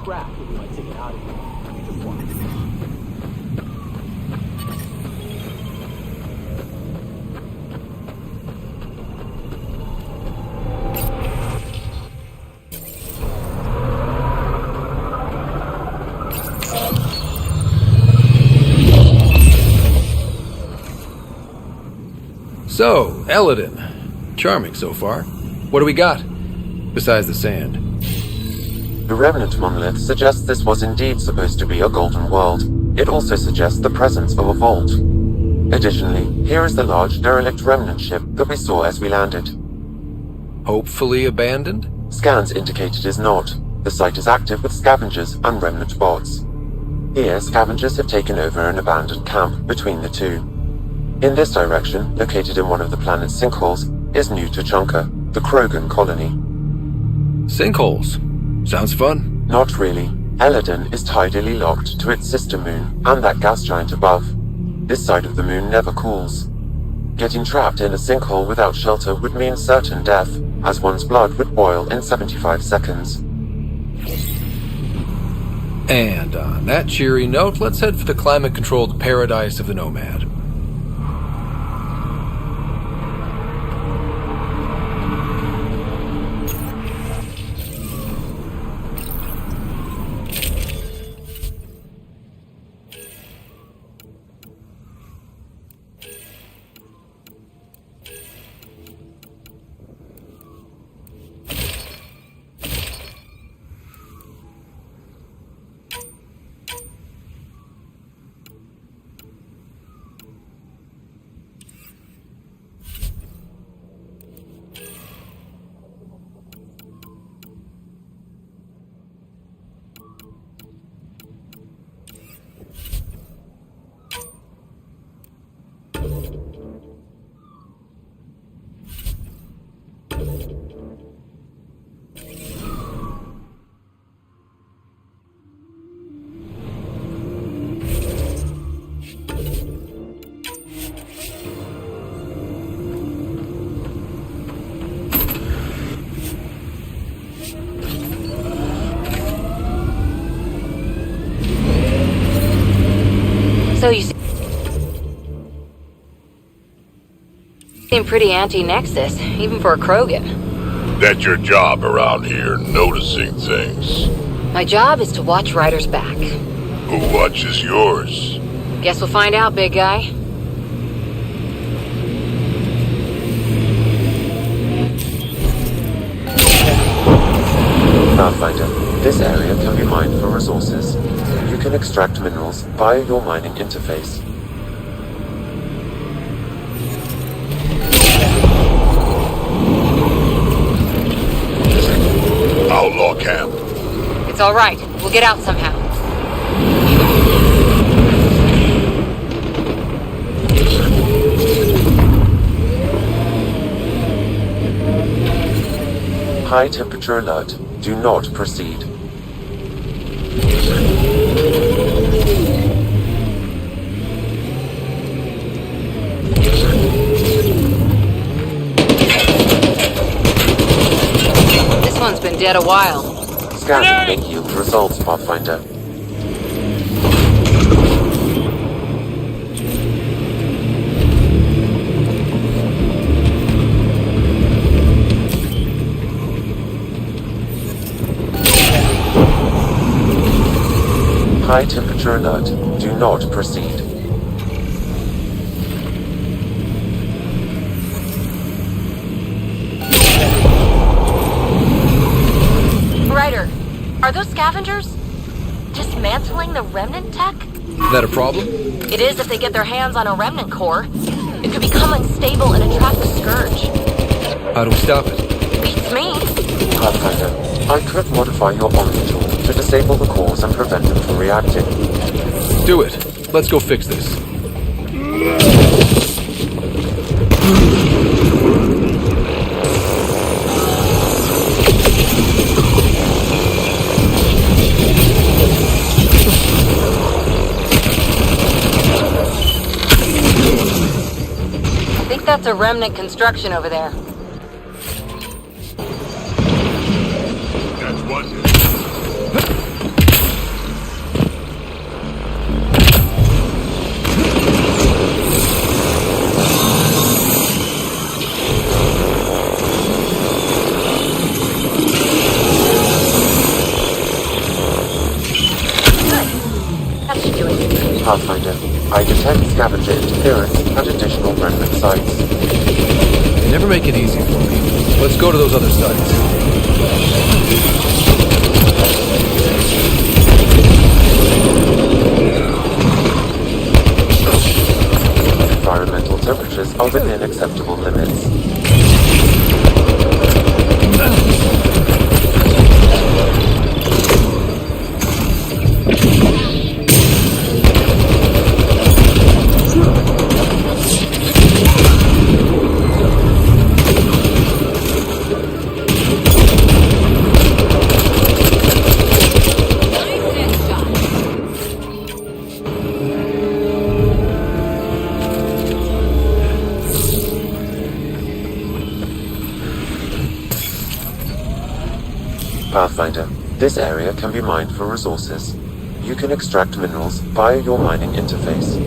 Speaker 6: Scrap would be like taking out of here. You just want
Speaker 1: So, Eladin. Charming so far. What do we got? Besides the sand.
Speaker 3: The remnant monolith suggests this was indeed supposed to be a golden world. It also suggests the presence of a vault. Additionally, here is the large derelict remnant ship that we saw as we landed.
Speaker 1: Hopefully abandoned?
Speaker 3: Scans indicate it is not. The site is active with scavengers and remnant bots. Here, scavengers have taken over an abandoned camp between the two. In this direction, located in one of the planet's sinkholes, is New Tuchanka, the Krogan colony.
Speaker 1: Sinkholes? Sounds fun.
Speaker 3: Not really. Eladin is tidally locked to its sister moon and that gas giant above. This side of the moon never cools. Getting trapped in a sinkhole without shelter would mean certain death, as one's blood would boil in 75 seconds.
Speaker 1: And on that cheery note, let's head for the climate-controlled paradise of the Nomad.
Speaker 8: So you seem pretty anti-Nexus, even for a Krogan.
Speaker 7: That's your job around here, noticing things.
Speaker 8: My job is to watch Ryder's back.
Speaker 7: Who watches yours?
Speaker 8: Guess we'll find out, big guy.
Speaker 3: Pathfinder, this area can be mined for resources. You can extract minerals via your mining interface.
Speaker 7: Outlaw camp.
Speaker 8: It's all right. We'll get out somehow.
Speaker 3: High temperature alert. Do not proceed.
Speaker 8: This one's been dead a while.
Speaker 3: Scanning may yield results, Pathfinder. High temperature alert. Do not proceed.
Speaker 8: Are those scavengers dismantling the remnant tech?
Speaker 1: Is that a problem?
Speaker 8: It is if they get their hands on a remnant core. It could become unstable and attract the scourge.
Speaker 1: How do we stop it?
Speaker 8: Beats me.
Speaker 3: Pathfinder, I could modify your Omni tool to disable the cores and prevent them from reacting.
Speaker 1: Do it. Let's go fix this.
Speaker 4: I think that's a remnant construction over there.
Speaker 7: That's what.
Speaker 8: That should do it.
Speaker 3: Pathfinder, I detect scavenger interference at additional remnant sites.
Speaker 1: You never make it easy for me. Let's go to those other sites.
Speaker 3: Environmental temperatures are within acceptable limits. Pathfinder, this area can be mined for resources. You can extract minerals via your mining interface.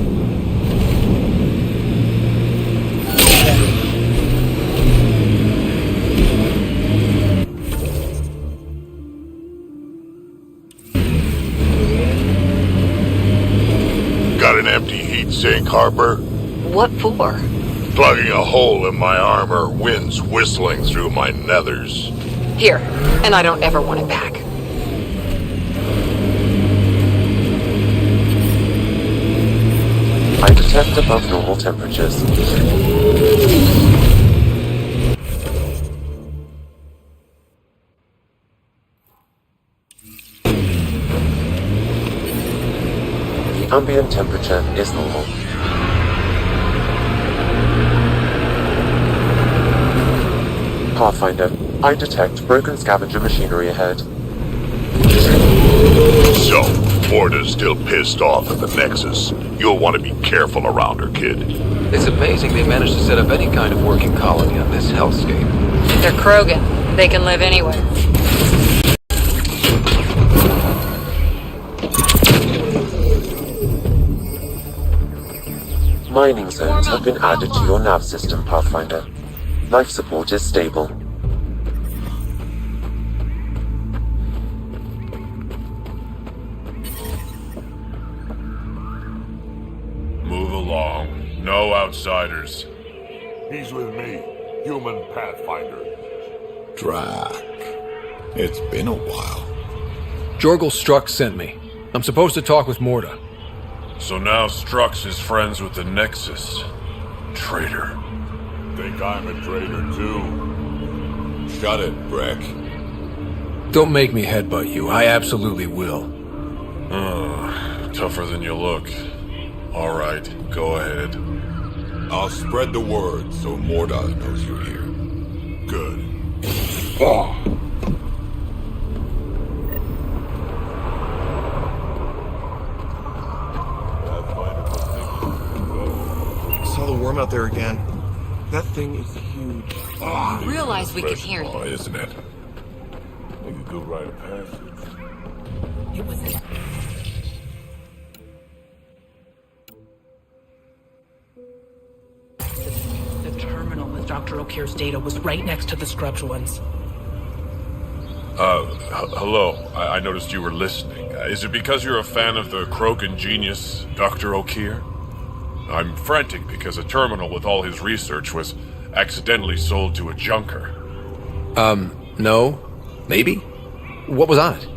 Speaker 7: Got an empty heat sink, Harper?
Speaker 4: What for?
Speaker 7: Plugging a hole in my armor, winds whistling through my nethers.
Speaker 4: Here, and I don't ever want it back.
Speaker 3: I detect above normal temperatures. The ambient temperature is normal. Pathfinder, I detect broken scavenger machinery ahead.
Speaker 7: So, Morta's still pissed off at the Nexus. You'll want to be careful around her, kid.
Speaker 1: It's amazing they managed to set up any kind of working colony on this hellscape.
Speaker 4: They're Krogan. They can live anywhere.
Speaker 3: Mining zones have been added to your nav system, Pathfinder. Life support is stable.
Speaker 7: Move along. No outsiders.
Speaker 5: He's with me, human Pathfinder.
Speaker 12: Drac. It's been a while.
Speaker 1: Jorgel Strux sent me. I'm supposed to talk with Morta.
Speaker 7: So now Strux is friends with the Nexus. Traitor.
Speaker 5: Think I'm a traitor too?
Speaker 12: Shut it, Breck.
Speaker 1: Don't make me headbutt you. I absolutely will.
Speaker 7: Tougher than you look. Alright, go ahead.
Speaker 12: I'll spread the word so Morda knows you're here.
Speaker 7: Good.
Speaker 13: Saw the worm out there again. That thing is huge.
Speaker 4: I realize we can hear you.
Speaker 12: Isn't it?
Speaker 5: Make a good rite of passage.
Speaker 4: It was it.
Speaker 20: The terminal with Dr. O'Keefe's data was right next to the scrubbed ones.
Speaker 7: Hello. I noticed you were listening. Is it because you're a fan of the Krogan genius, Dr. O'Keefe? I'm frantic because a terminal with all his research was accidentally sold to a junker.
Speaker 1: No. Maybe? What was on it?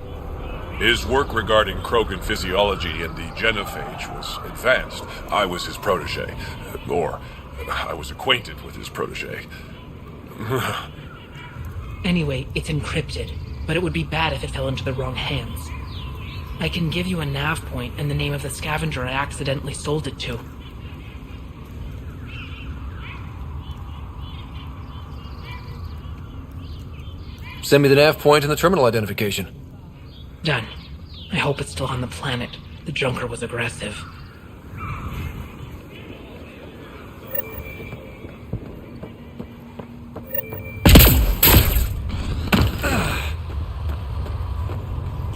Speaker 11: His work regarding Krogan physiology and the genophage was advanced. I was his protege. Or, I was acquainted with his protege.
Speaker 20: Anyway, it's encrypted, but it would be bad if it fell into the wrong hands. I can give you a nav point and the name of the scavenger I accidentally sold it to.
Speaker 1: Send me the nav point and the terminal identification.
Speaker 20: Done. I hope it's still on the planet. The Junker was aggressive.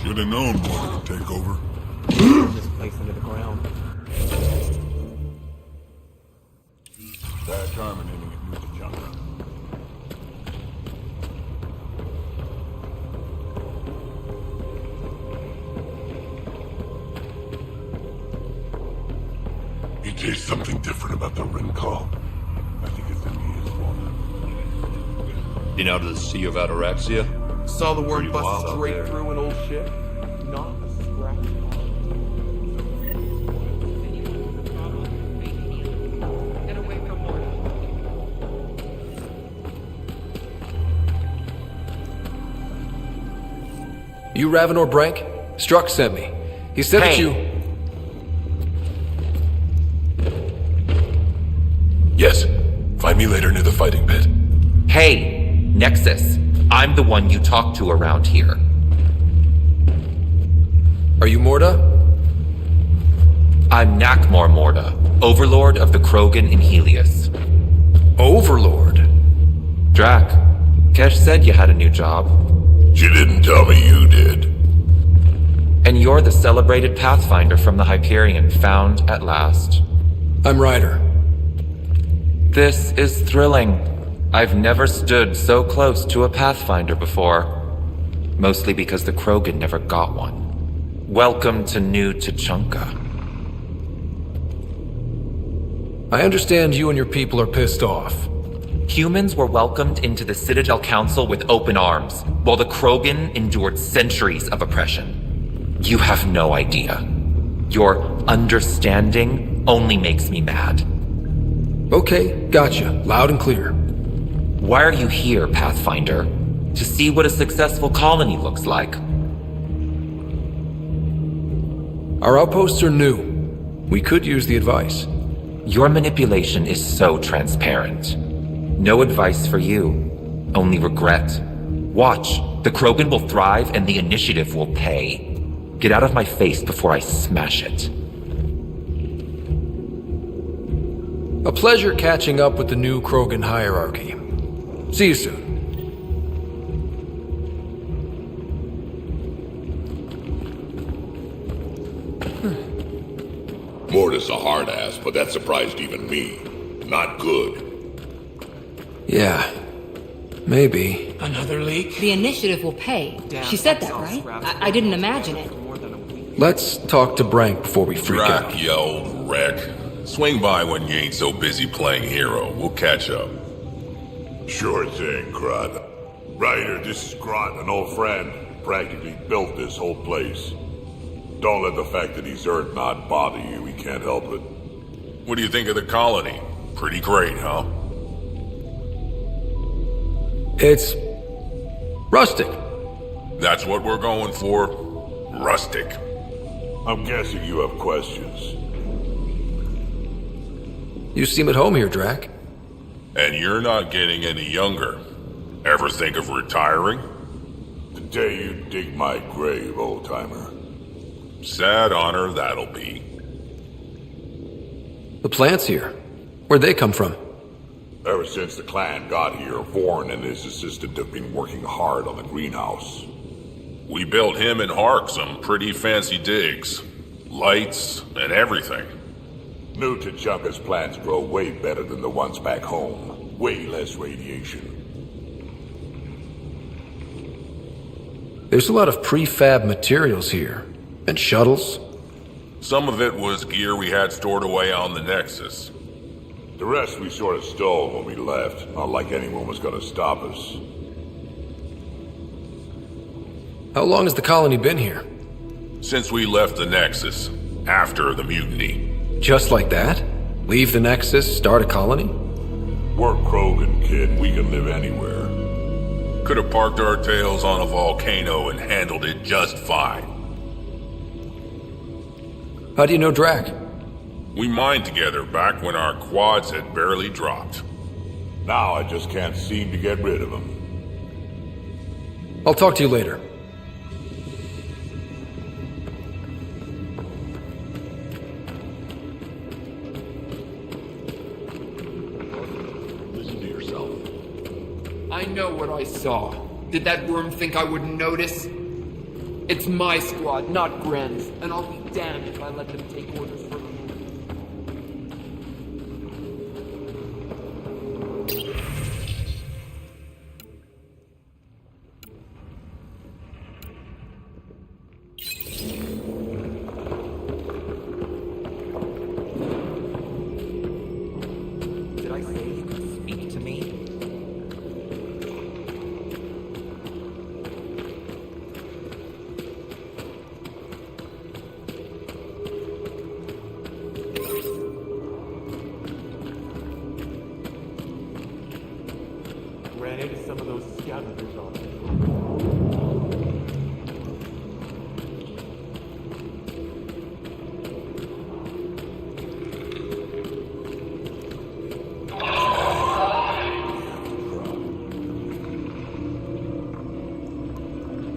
Speaker 12: Should have known more to take over.
Speaker 13: This place under the ground.
Speaker 5: They're terminating it with the jungle.
Speaker 12: You taste something different about the ring call. I think it's in his water.
Speaker 6: Been out of the Sea of Ataraxia?
Speaker 13: Saw the word
Speaker 6: Pretty wild
Speaker 13: bust
Speaker 6: out
Speaker 13: straight
Speaker 6: there.
Speaker 13: through an old ship. Not a scratch.
Speaker 9: Get away from Morta.
Speaker 1: You Ravenor Brank? Struck sent me. He said that you...
Speaker 11: Yes. Find me later near the fighting pit.
Speaker 15: Hey, Nexus. I'm the one you talk to around here.
Speaker 1: Are you Morta?
Speaker 15: I'm Nakmor Morta, Overlord of the Krogan in Helios.
Speaker 1: Overlord?
Speaker 15: Drac, Kesh said you had a new job.
Speaker 12: She didn't tell me you did.
Speaker 15: And you're the celebrated Pathfinder from the Hyperion, found at last.
Speaker 1: I'm Ryder.
Speaker 15: This is thrilling. I've never stood so close to a Pathfinder before. Mostly because the Krogan never got one. Welcome to New Tuchanka.
Speaker 1: I understand you and your people are pissed off.
Speaker 15: Humans were welcomed into the Citadel Council with open arms, while the Krogan endured centuries of oppression. You have no idea. Your understanding only makes me mad.
Speaker 1: Okay, gotcha. Loud and clear.
Speaker 15: Why are you here, Pathfinder? To see what a successful colony looks like.
Speaker 1: Our outposts are new. We could use the advice.
Speaker 15: Your manipulation is so transparent. No advice for you, only regret. Watch, the Krogan will thrive and the initiative will pay. Get out of my face before I smash it.
Speaker 1: A pleasure catching up with the new Krogan hierarchy. See you soon.
Speaker 12: Morta's a hard ass, but that surprised even me. Not good.
Speaker 1: Yeah. Maybe.
Speaker 13: Another leak?
Speaker 10: The initiative will pay. She said that, right? I didn't imagine it.
Speaker 1: Let's talk to Brank before we freak out.
Speaker 12: Drac, you old wreck. Swing by when you ain't so busy playing hero. We'll catch up.
Speaker 5: Sure thing, Crud. Ryder, this is Grant, an old friend. Practically built this whole place. Don't let the fact that he's Earth not bother you. He can't help it.
Speaker 12: What do you think of the colony? Pretty great, huh?
Speaker 1: It's... rustic.
Speaker 12: That's what we're going for. Rustic.
Speaker 5: I'm guessing you have questions.
Speaker 1: You seem at home here, Drac.
Speaker 12: And you're not getting any younger. Ever think of retiring?
Speaker 5: The day you dig my grave, old-timer.
Speaker 12: Sad honor that'll be.
Speaker 1: The plants here. Where'd they come from?
Speaker 5: Ever since the clan got here, Vorn and his assistant have been working hard on the greenhouse.
Speaker 12: We built him and Hark some pretty fancy digs. Lights and everything.
Speaker 5: New Tuchanka's plants grow way better than the ones back home. Way less radiation.
Speaker 1: There's a lot of prefab materials here. And shuttles.
Speaker 12: Some of it was gear we had stored away on the Nexus.
Speaker 5: The rest we sort of stole when we left. Not like anyone was gonna stop us.
Speaker 1: How long has the colony been here?
Speaker 12: Since we left the Nexus, after the mutiny.
Speaker 1: Just like that? Leave the Nexus, start a colony?
Speaker 5: We're Krogan, kid. We can live anywhere.
Speaker 12: Could have parked our tails on a volcano and handled it just fine.
Speaker 1: How do you know Drac?
Speaker 12: We mined together back when our quads had barely dropped.
Speaker 5: Now I just can't seem to get rid of him.
Speaker 1: I'll talk to you later.
Speaker 5: Listen to yourself.
Speaker 9: I know what I saw. Did that worm think I wouldn't notice? It's my squad, not Gren's, and I'll be damned if I let them take orders from him.
Speaker 15: Did I say you could speak to me?
Speaker 13: Ran into some of those scavengers on it.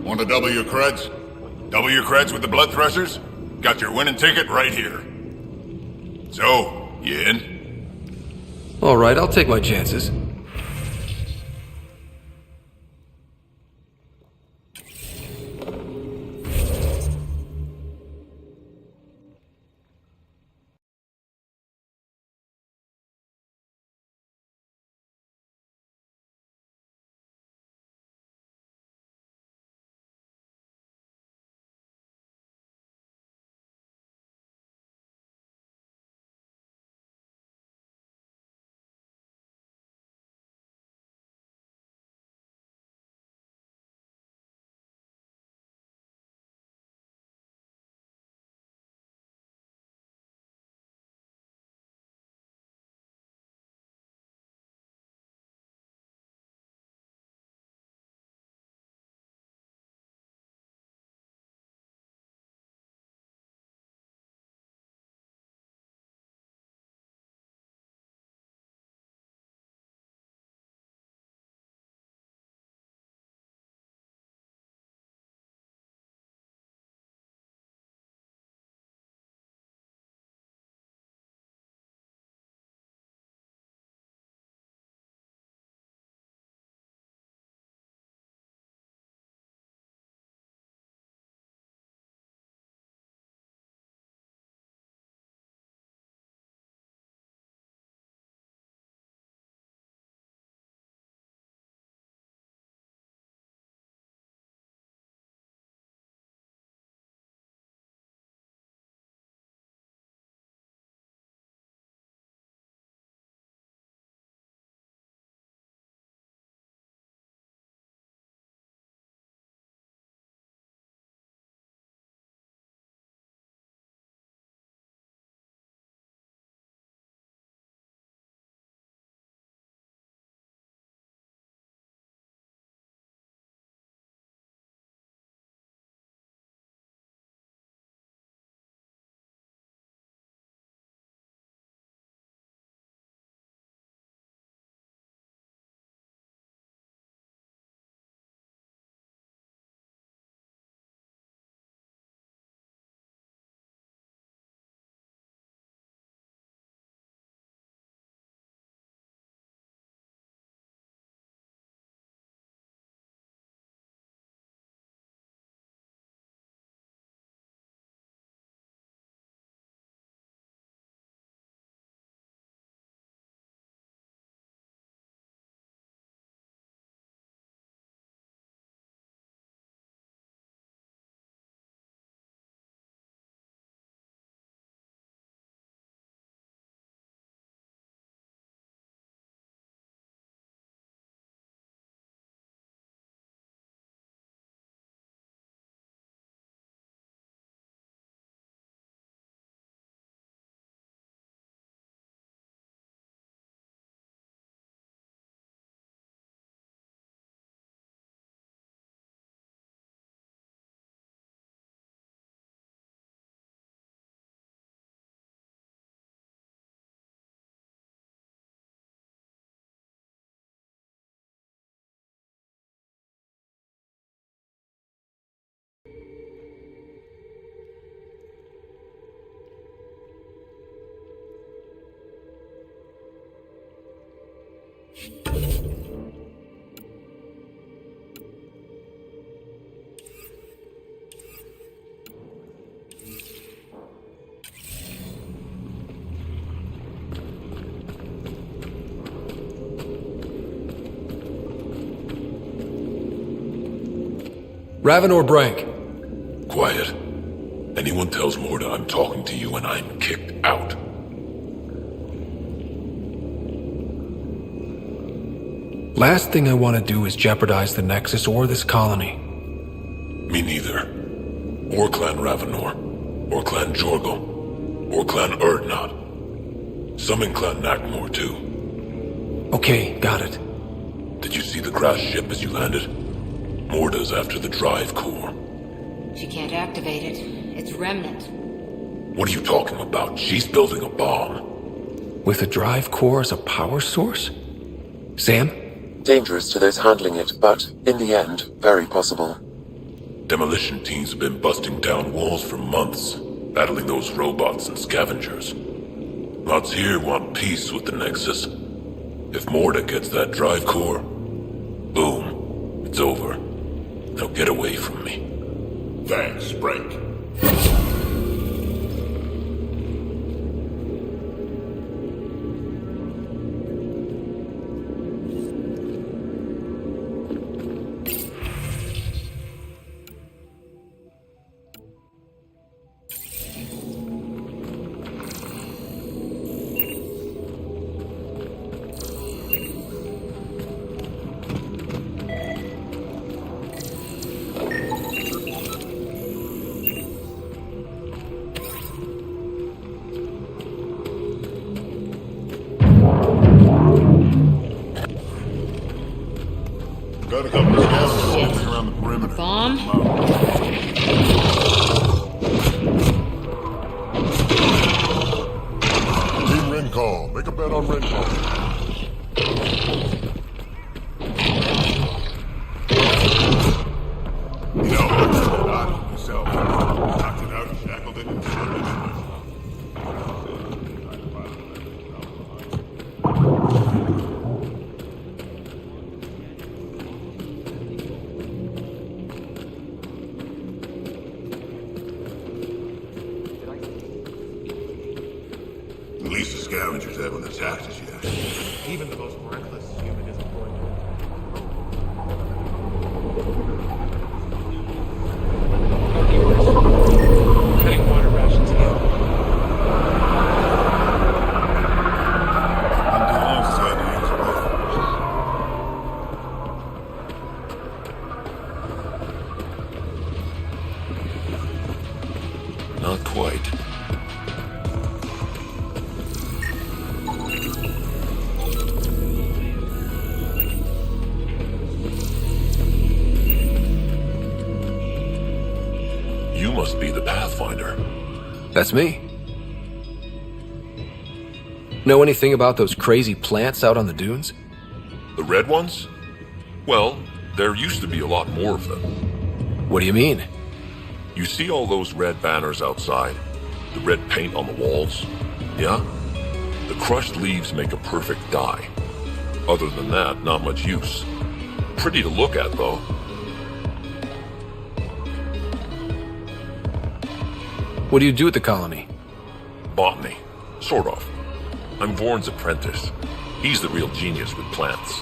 Speaker 12: Want a W creds? W creds with the blood threshers? Got your winning ticket right here. So, you in?
Speaker 1: Alright, I'll take my chances. Raven or Brank?
Speaker 7: Quiet. Anyone tells Morda I'm talking to you and I'm kicked out.
Speaker 1: Last thing I want to do is jeopardize the Nexus or this colony.
Speaker 7: Me neither. Or Clan Ravenor. Or Clan Jorgal. Or Clan Urdnot. Some in Clan Nakmor too.
Speaker 1: Okay, got it.
Speaker 7: Did you see the crash ship as you landed? Morda's after the drive core.
Speaker 8: She can't activate it. It's Remnant.
Speaker 7: What are you talking about? She's building a bomb.
Speaker 1: With a drive core as a power source? Sam?
Speaker 3: Dangerous to those handling it, but, in the end, very possible.
Speaker 7: Demolition teams have been busting down walls for months, battling those robots and scavengers. Lots here want peace with the Nexus. If Morda gets that drive core, boom, it's over. Now get away from me.
Speaker 5: Thanks, Brank.
Speaker 12: Got a couple of scavengers walking around the perimeter.
Speaker 8: Bomb?
Speaker 5: Team Rincall. Make a bet on Rincall. No, yourself. Knocked it out, shackled it, and shoved it in. At least the scavengers haven't attacked us yet.
Speaker 13: Even the most reckless human isn't going to. Cutting water rations again.
Speaker 12: Been too long since I had to use a rifle.
Speaker 7: Not quite. You must be the Pathfinder.
Speaker 1: That's me. Know anything about those crazy plants out on the dunes?
Speaker 7: The red ones? Well, there used to be a lot more of them.
Speaker 1: What do you mean?
Speaker 7: You see all those red banners outside? The red paint on the walls? Yeah? The crushed leaves make a perfect dye. Other than that, not much use. Pretty to look at, though.
Speaker 1: What do you do at the colony?
Speaker 7: Botany. Sort of. I'm Vorn's apprentice. He's the real genius with plants.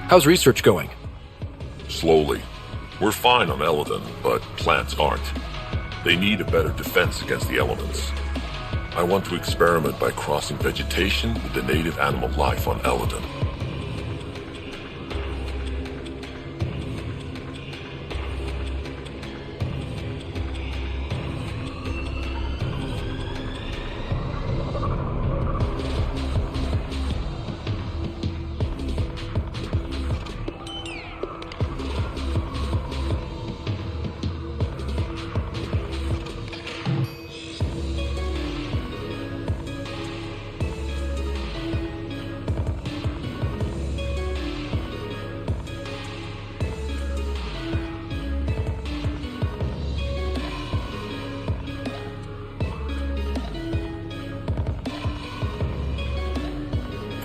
Speaker 1: How's research going?
Speaker 7: Slowly. We're fine on Eladon, but plants aren't. They need a better defense against the elements. I want to experiment by crossing vegetation with the native animal life on Eladon.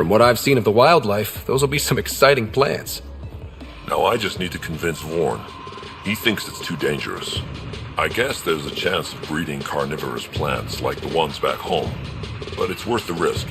Speaker 1: From what I've seen of the wildlife, those will be some exciting plants.
Speaker 7: Now I just need to convince Warren. He thinks it's too dangerous. I guess there's a chance of breeding carnivorous plants like the ones back home, but it's worth the risk.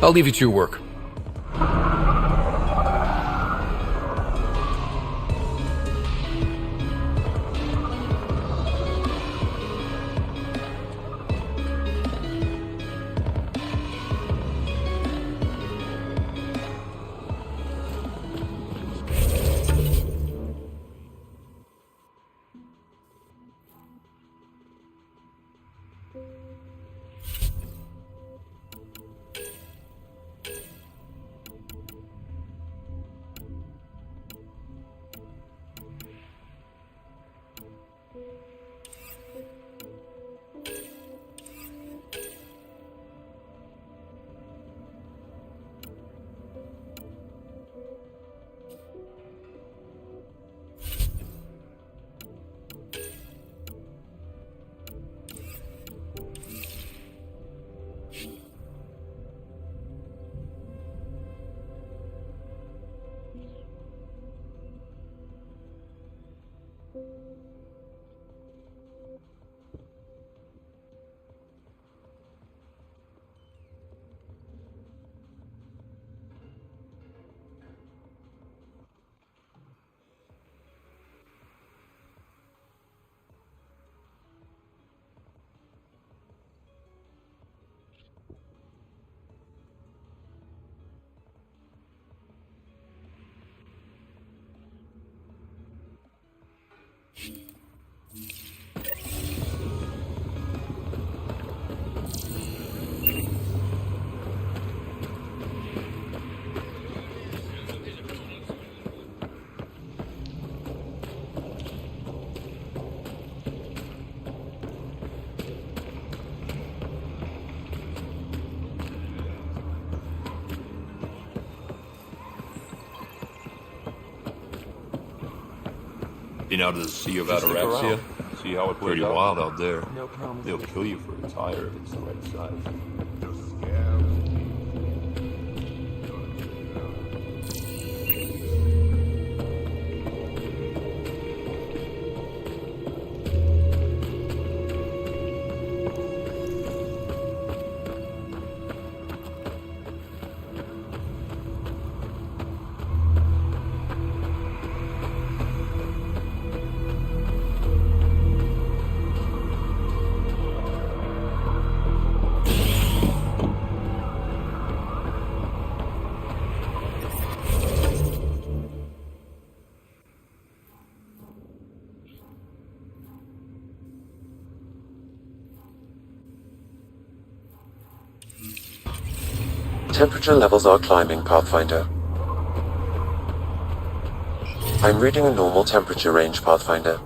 Speaker 1: I'll leave you to your work.
Speaker 14: Been out of the Sea of Ataraxia? See how it plays Pretty wild out there. They'll kill you for a tire if it's the right size.
Speaker 3: Temperature levels are climbing, Pathfinder. I'm reading a normal temperature range, Pathfinder.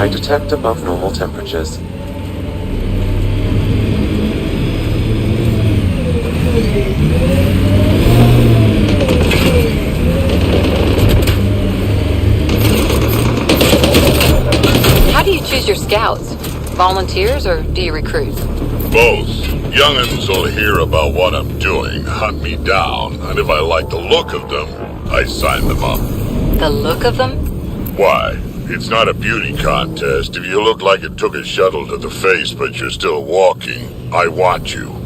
Speaker 3: I detect above normal temperatures.
Speaker 4: How do you choose your scouts? Volunteers or do you recruit?
Speaker 5: Both. Young'uns will hear about what I'm doing, hunt me down, and if I like the look of them, I sign them up.
Speaker 4: The look of them?
Speaker 5: Why? It's not a beauty contest. If you look like it took a shuttle to the face but you're still walking, I want you.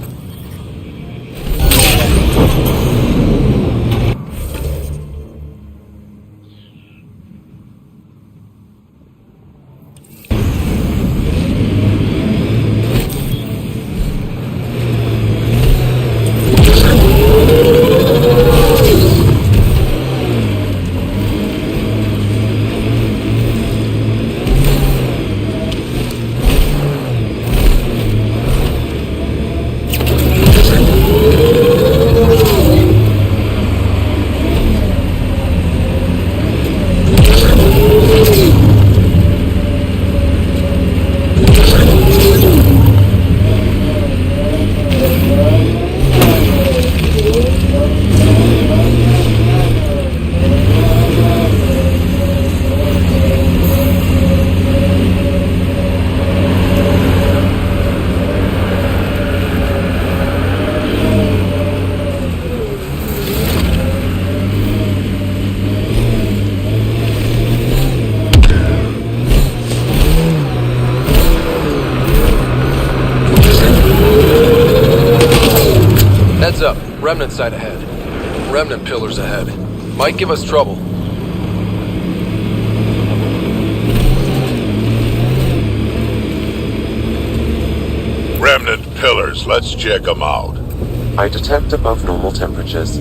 Speaker 1: Heads up, Remnant site ahead. Remnant pillars ahead. Might give us trouble.
Speaker 5: Remnant pillars, let's check them out.
Speaker 3: I detect above normal temperatures.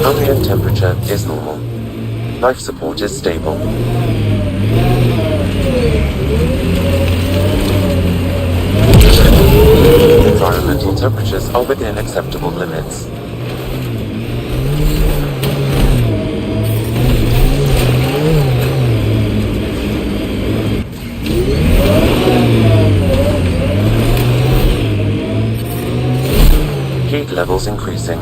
Speaker 3: Ambient temperature is normal. Life support is stable. Environmental temperatures are within acceptable limits. Heat levels increasing.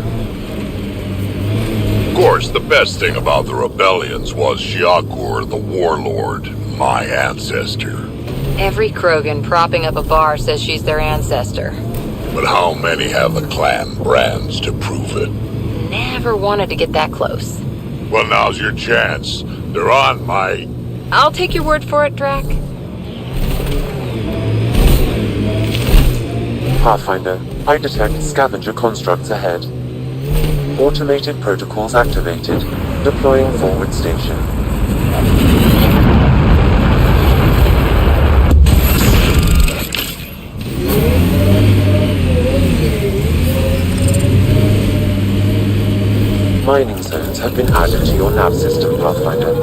Speaker 5: Of course, the best thing about the rebellions was Shiakur, the warlord, my ancestor.
Speaker 4: Every Krogan propping up a bar says she's their ancestor.
Speaker 5: But how many have the clan brands to prove it?
Speaker 4: Never wanted to get that close.
Speaker 5: Well, now's your chance. They're on my...
Speaker 4: I'll take your word for it, Drac.
Speaker 3: Pathfinder, I detect scavenger constructs ahead. Automated protocols activated. Deploying forward station. Mining zones have been added to your nav system, Pathfinder.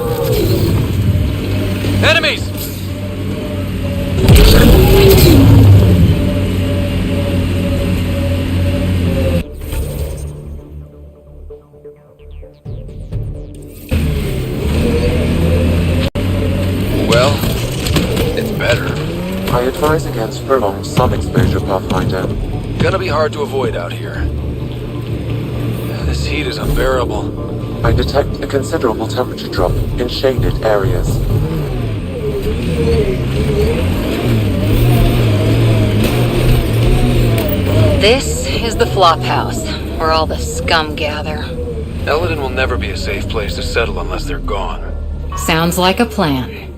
Speaker 1: Enemies! Well, it's better.
Speaker 3: I advise against prolonged sun exposure, Pathfinder.
Speaker 1: Gonna be hard to avoid out here. This heat is unbearable.
Speaker 3: I detect a considerable temperature drop in shaded areas.
Speaker 4: This is the flop house, where all the scum gather.
Speaker 1: Eldon will never be a safe place to settle unless they're gone.
Speaker 4: Sounds like a plan.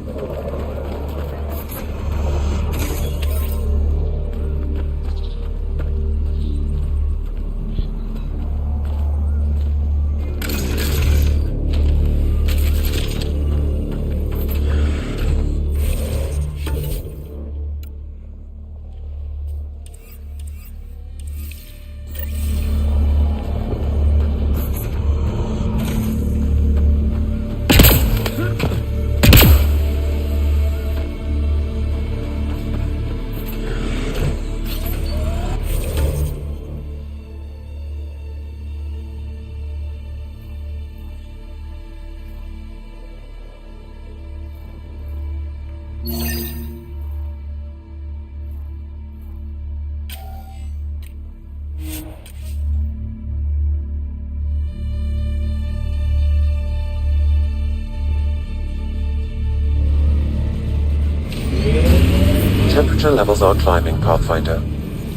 Speaker 3: Temperature levels are climbing, Pathfinder.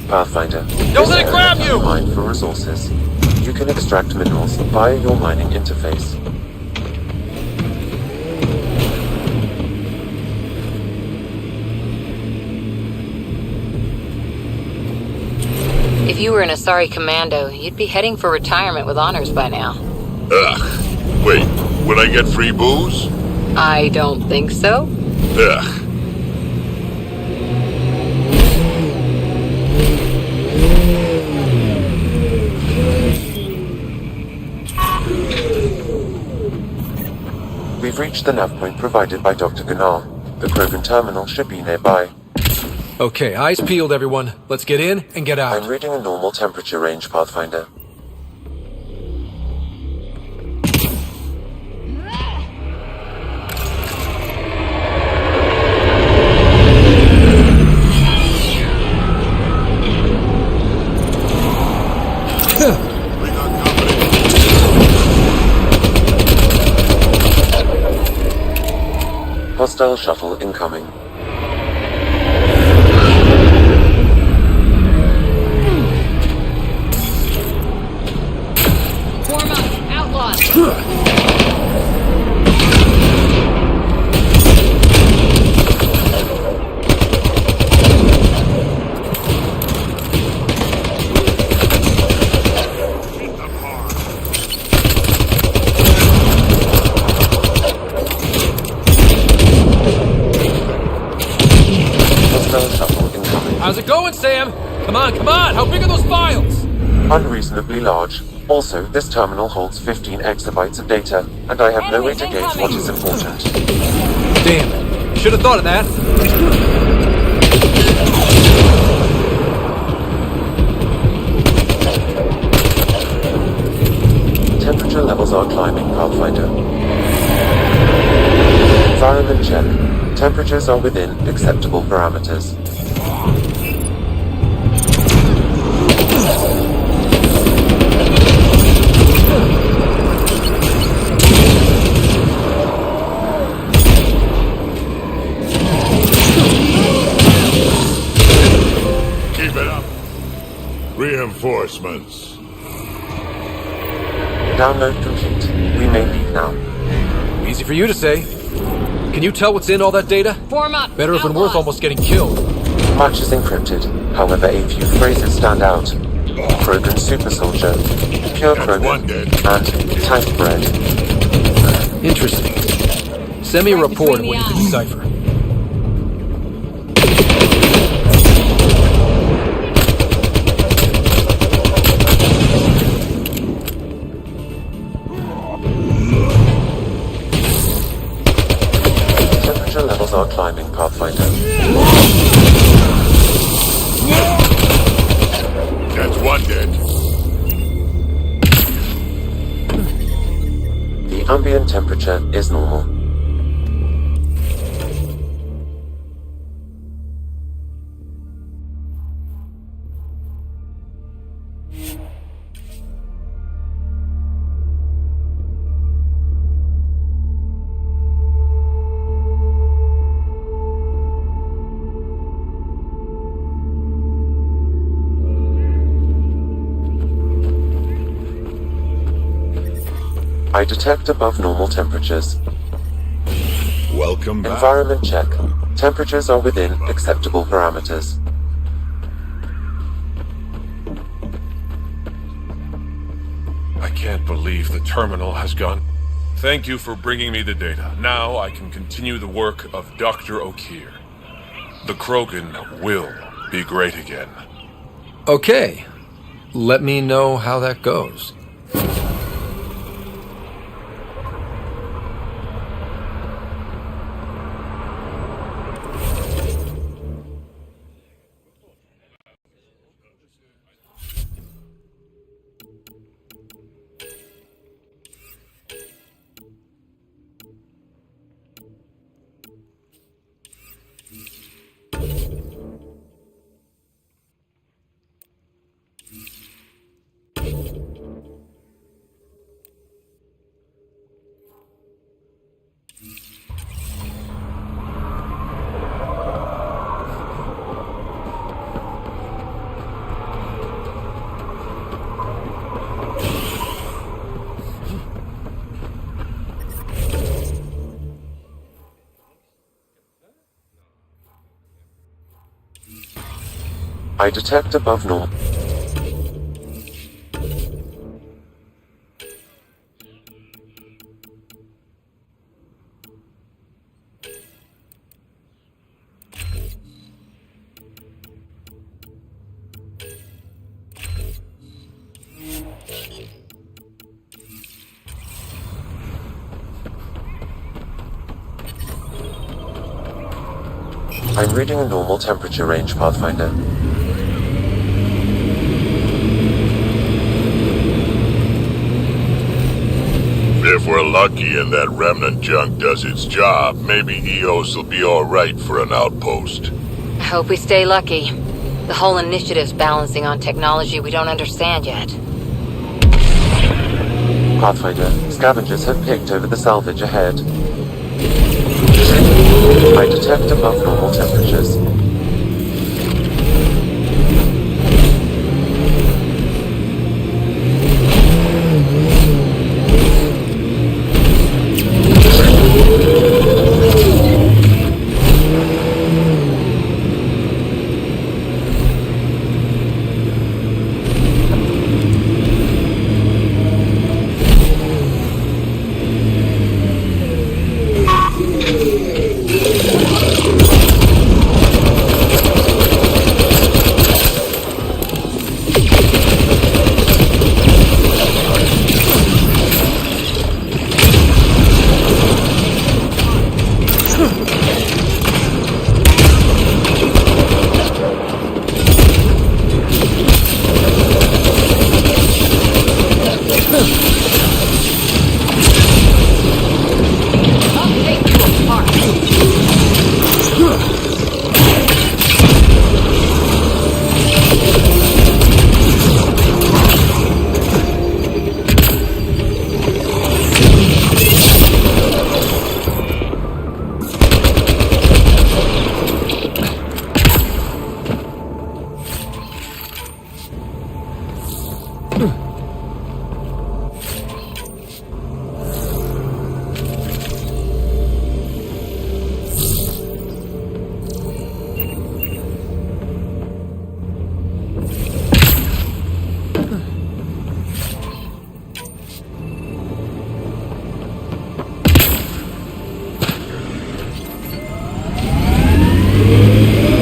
Speaker 3: Pathfinder.
Speaker 13: Don't let it grab you!
Speaker 3: Mine for resources. You can extract minerals via your mining interface.
Speaker 4: If you were an Asari commando, you'd be heading for retirement with honors by now.
Speaker 5: Ugh. Wait, would I get free booze?
Speaker 4: I don't think so.
Speaker 5: Ugh.
Speaker 3: We've reached the nav point provided by Dr. Gunnar. The Krogan terminal should be nearby.
Speaker 1: Okay, eyes peeled, everyone. Let's get in and get out.
Speaker 3: I'm reading a normal temperature range, Pathfinder. Hostile shuttle incoming.
Speaker 4: Form up, outlaws!
Speaker 1: How's it going, Sam? Come on, come on! How big are those files?
Speaker 3: Unreasonably large. Also, this terminal holds 15 exabytes of data, and I have no way to gauge what is important.
Speaker 1: Damn. Should have thought of that.
Speaker 3: Temperature levels are climbing, Pathfinder. Environment check. Temperatures are within acceptable parameters.
Speaker 5: Keep it up. Reinforcements.
Speaker 3: Download complete. We may leave now.
Speaker 1: Easy for you to say. Can you tell what's in all that data?
Speaker 4: Form up!
Speaker 1: Better if when worth almost getting killed.
Speaker 3: Much is encrypted. However, a few phrases stand out. Krogan super soldier, pure Krogan, and tank bread.
Speaker 1: Interesting. Send me a report of what you can decipher.
Speaker 3: Temperature levels are climbing, Pathfinder.
Speaker 5: That's one dead.
Speaker 3: The ambient temperature is normal. I detect above normal temperatures.
Speaker 12: Welcome back.
Speaker 3: Environment check. Temperatures are within acceptable parameters.
Speaker 11: I can't believe the terminal has gone. Thank you for bringing me the data. Now I can continue the work of Dr. O'Keir. The Krogan will be great again.
Speaker 1: Okay. Let me know how that goes.
Speaker 3: I detect above normal. I'm reading a normal temperature range, Pathfinder.
Speaker 5: If we're lucky and that remnant junk does its job, maybe EOS will be alright for an outpost.
Speaker 4: I hope we stay lucky. The whole initiative's balancing on technology we don't understand yet.
Speaker 3: Pathfinder, scavengers have picked over the salvage ahead. I detect above normal temperatures.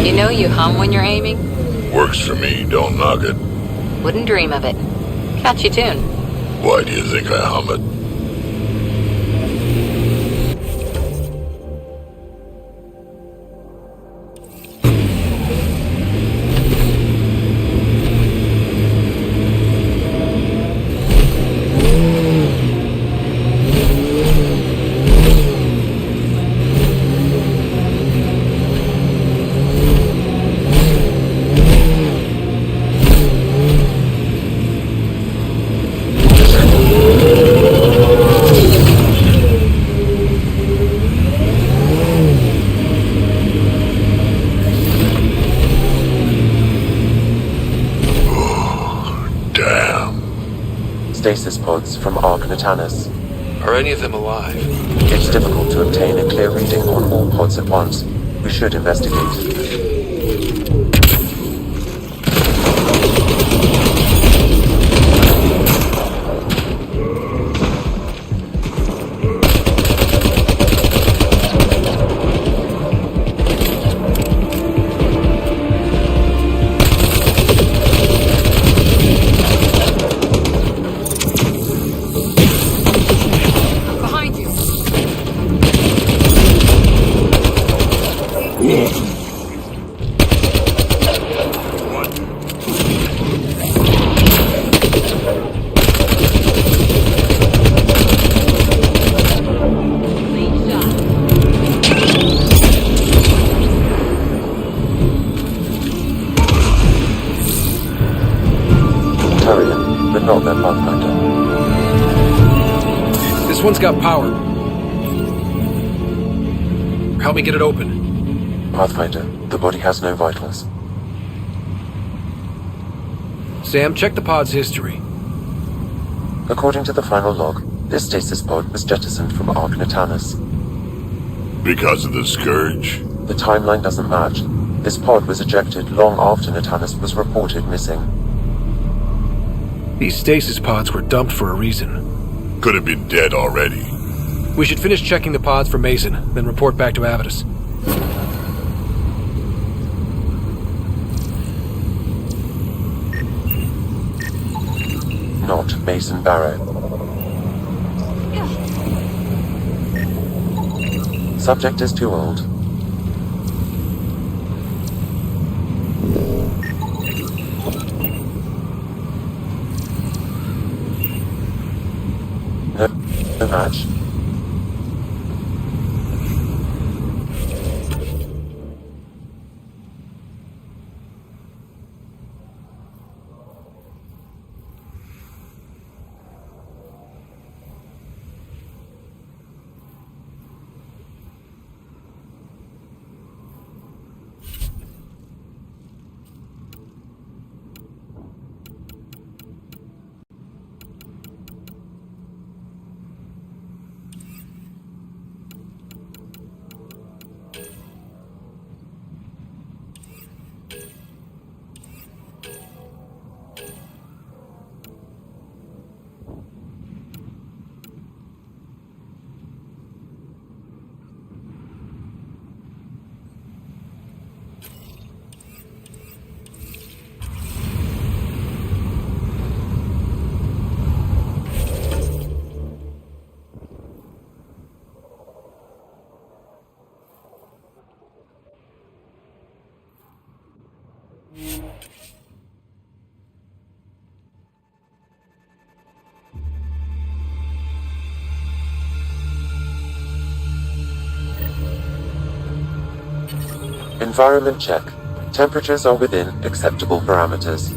Speaker 4: You know you hum when you're aiming?
Speaker 5: Works for me, don't knock it.
Speaker 4: Wouldn't dream of it. Catchy tune.
Speaker 5: Why do you think I hum it?
Speaker 3: Stasis pods from Ark Natanus.
Speaker 1: Are any of them alive?
Speaker 3: It's difficult to obtain a clear reading on all pods at once. We should investigate.
Speaker 1: This one's got power. Help me get it open.
Speaker 3: Pathfinder, the body has no vitals.
Speaker 1: Sam, check the pod's history.
Speaker 3: According to the final log, this stasis pod was jettisoned from Ark Natanus.
Speaker 5: Because of the Scourge?
Speaker 3: The timeline doesn't match. This pod was ejected long after Natanus was reported missing.
Speaker 1: These stasis pods were dumped for a reason.
Speaker 5: Could have been dead already.
Speaker 1: We should finish checking the pods for Mason, then report back to Avidus.
Speaker 3: Not Mason Barrow. Subject is too old. No match. Environment check. Temperatures are within acceptable parameters.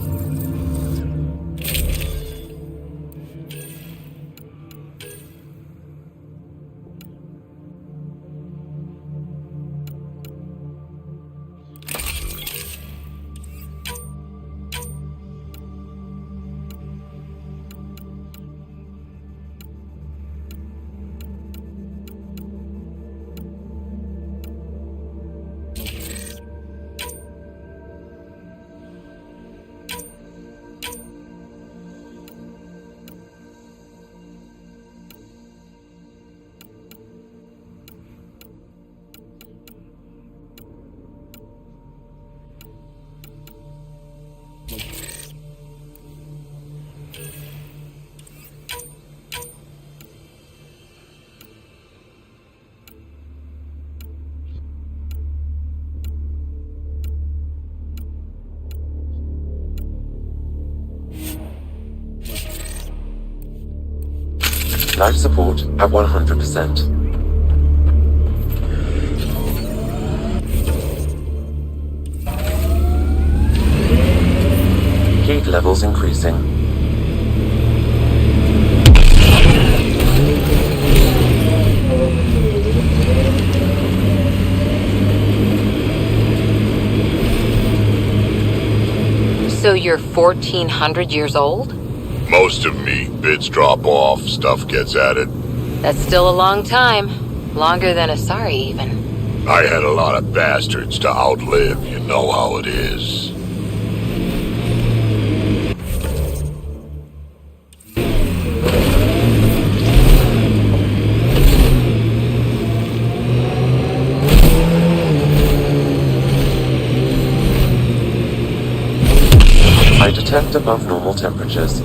Speaker 3: Life support at 100%. Heat levels increasing.
Speaker 4: So you're 1,400 years old?
Speaker 5: Most of me. Bits drop off, stuff gets added.
Speaker 4: That's still a long time. Longer than Asari, even.
Speaker 5: I had a lot of bastards to outlive, you know how it is.
Speaker 3: I detect above normal temperatures.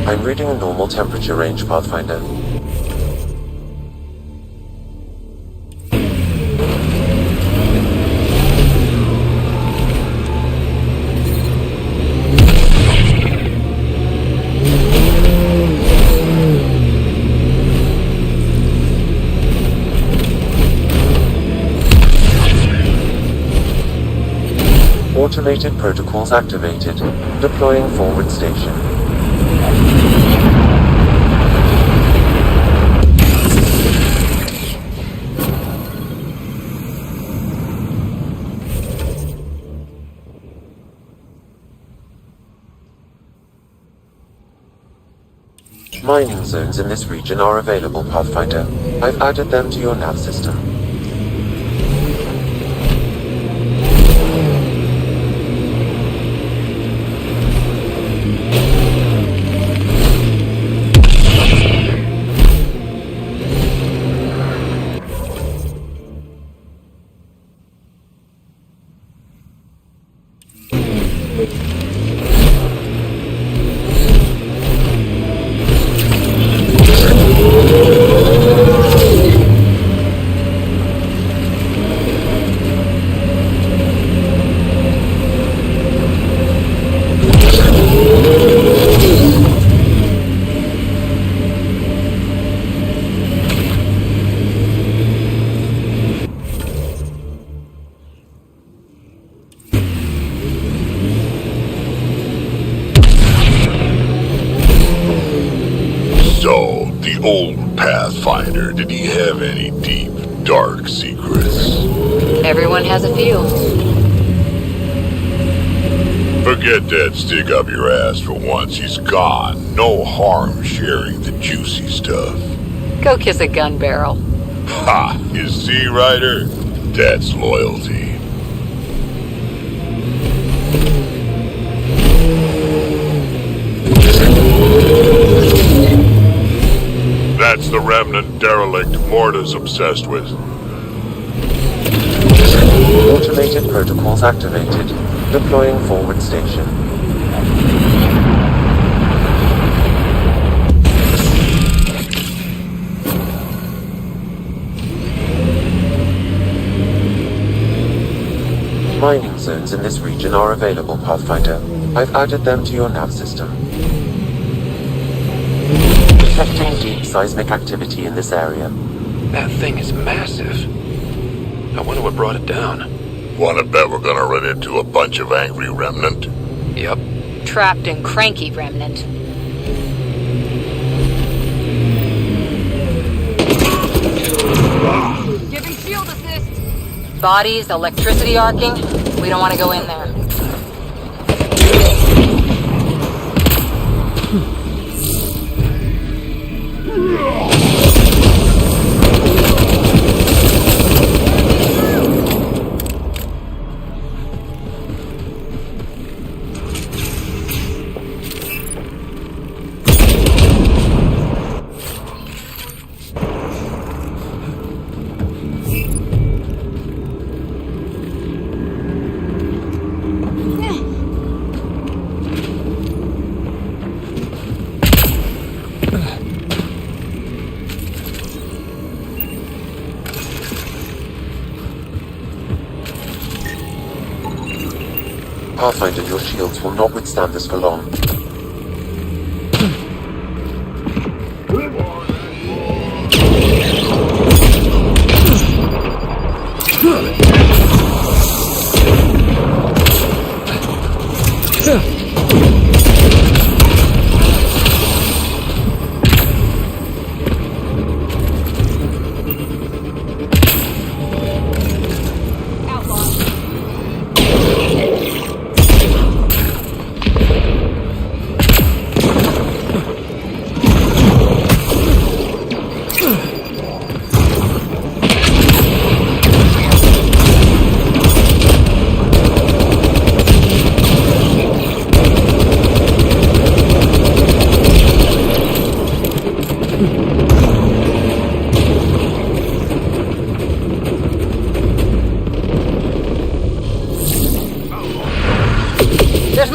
Speaker 3: I'm reading a normal temperature range, Pathfinder. Automated protocols activated. Deploying forward station. Mining zones in this region are available, Pathfinder. I've added them to your nav system.
Speaker 5: So, the old Pathfinder, did he have any deep, dark secrets?
Speaker 4: Everyone has a few.
Speaker 5: Forget that stick up your ass for once. He's gone. No harm sharing the juicy stuff.
Speaker 4: Go kiss a gun barrel.
Speaker 5: Ha! You see, Ryder? That's loyalty. That's the remnant derelict Morta's obsessed with.
Speaker 3: Automated protocols activated. Deploying forward station. Mining zones in this region are available, Pathfinder. I've added them to your nav system. Detecting deep seismic activity in this area.
Speaker 1: That thing is massive. I wonder what brought it down.
Speaker 5: Wanna bet we're gonna run into a bunch of angry remnant?
Speaker 1: Yep.
Speaker 4: Trapped and cranky remnant. Giving shield assist. Bodies, electricity arcing. We don't want to go in there.
Speaker 3: Pathfinder, your shields will not withstand this for long.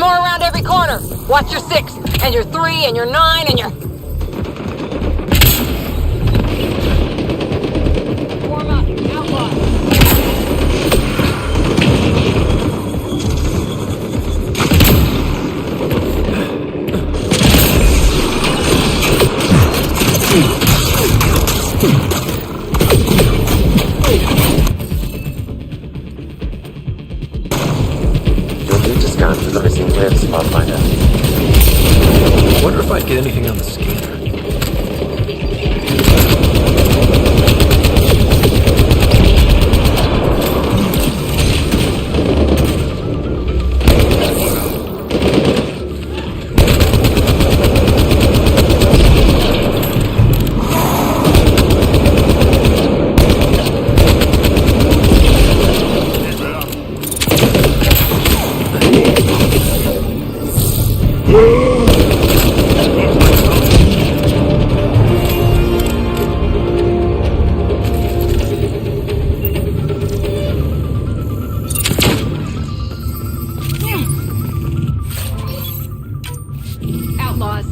Speaker 4: door around every corner. Watch your 6, and your 3, and your 9, and your... Warm up, outlaw.
Speaker 3: You'll need to scan for the missing lives, Pathfinder.
Speaker 1: Wonder if I'd get anything on the scanner.
Speaker 4: Outlaws.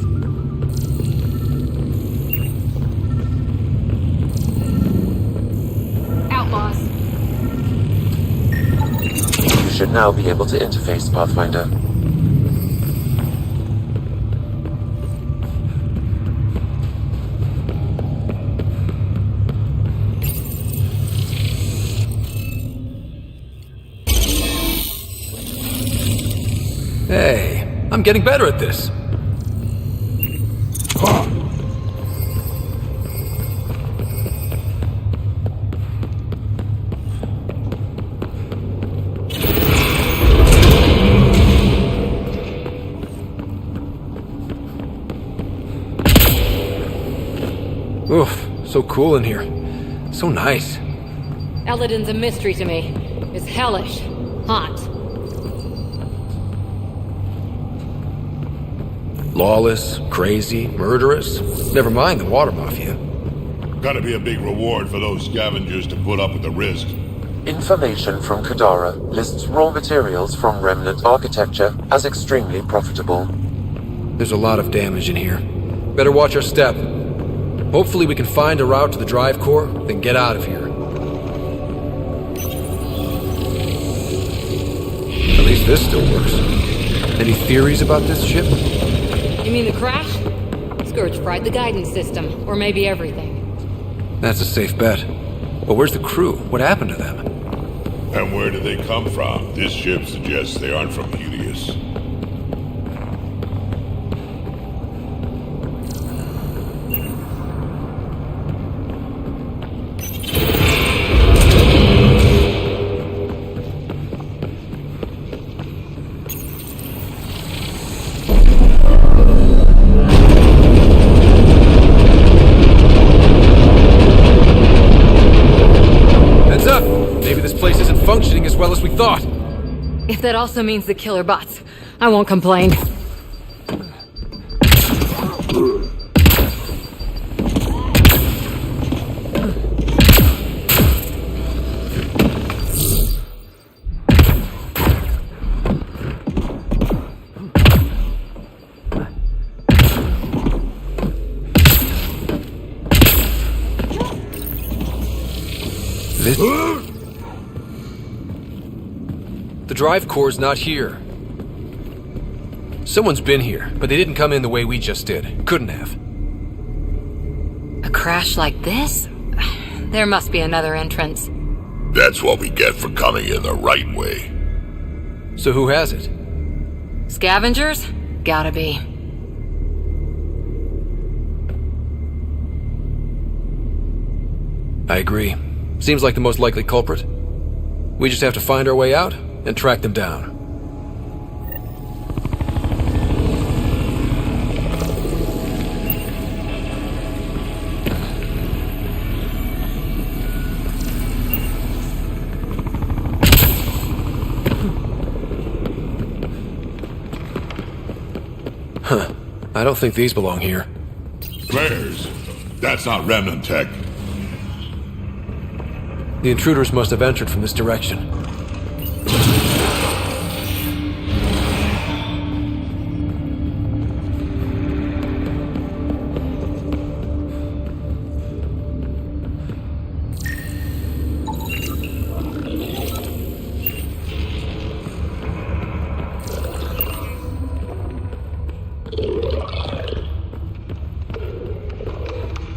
Speaker 4: Outlaws.
Speaker 3: You should now be able to interface, Pathfinder.
Speaker 1: Hey, I'm getting better at this. Oof, so cool in here. So nice.
Speaker 4: Eladin's a mystery to me. It's hellish. Hot.
Speaker 1: Lawless, crazy, murderous. Never mind the water mafia.
Speaker 12: Gotta be a big reward for those scavengers to put up with the risk.
Speaker 3: Information from Kadara lists raw materials from remnant architecture as extremely profitable.
Speaker 1: There's a lot of damage in here. Better watch our step. Hopefully we can find a route to the drive core, then get out of here. At least this still works. Any theories about this ship?
Speaker 4: You mean the crash? Scourge fried the guidance system, or maybe everything.
Speaker 1: That's a safe bet. But where's the crew? What happened to them?
Speaker 12: And where do they come from? This ship suggests they aren't from Helios.
Speaker 1: Heads up! Maybe this place isn't functioning as well as we thought.
Speaker 4: If that also means the killer bots, I won't complain.
Speaker 1: This... The drive core's not here. Someone's been here, but they didn't come in the way we just did. Couldn't have.
Speaker 4: A crash like this? There must be another entrance.
Speaker 5: That's what we get for coming in the right way.
Speaker 1: So who has it?
Speaker 4: Scavengers? Gotta be.
Speaker 1: I agree. Seems like the most likely culprit. We just have to find our way out and track them down. Huh. I don't think these belong here.
Speaker 12: Flares? That's not remnant tech.
Speaker 1: The intruders must have entered from this direction.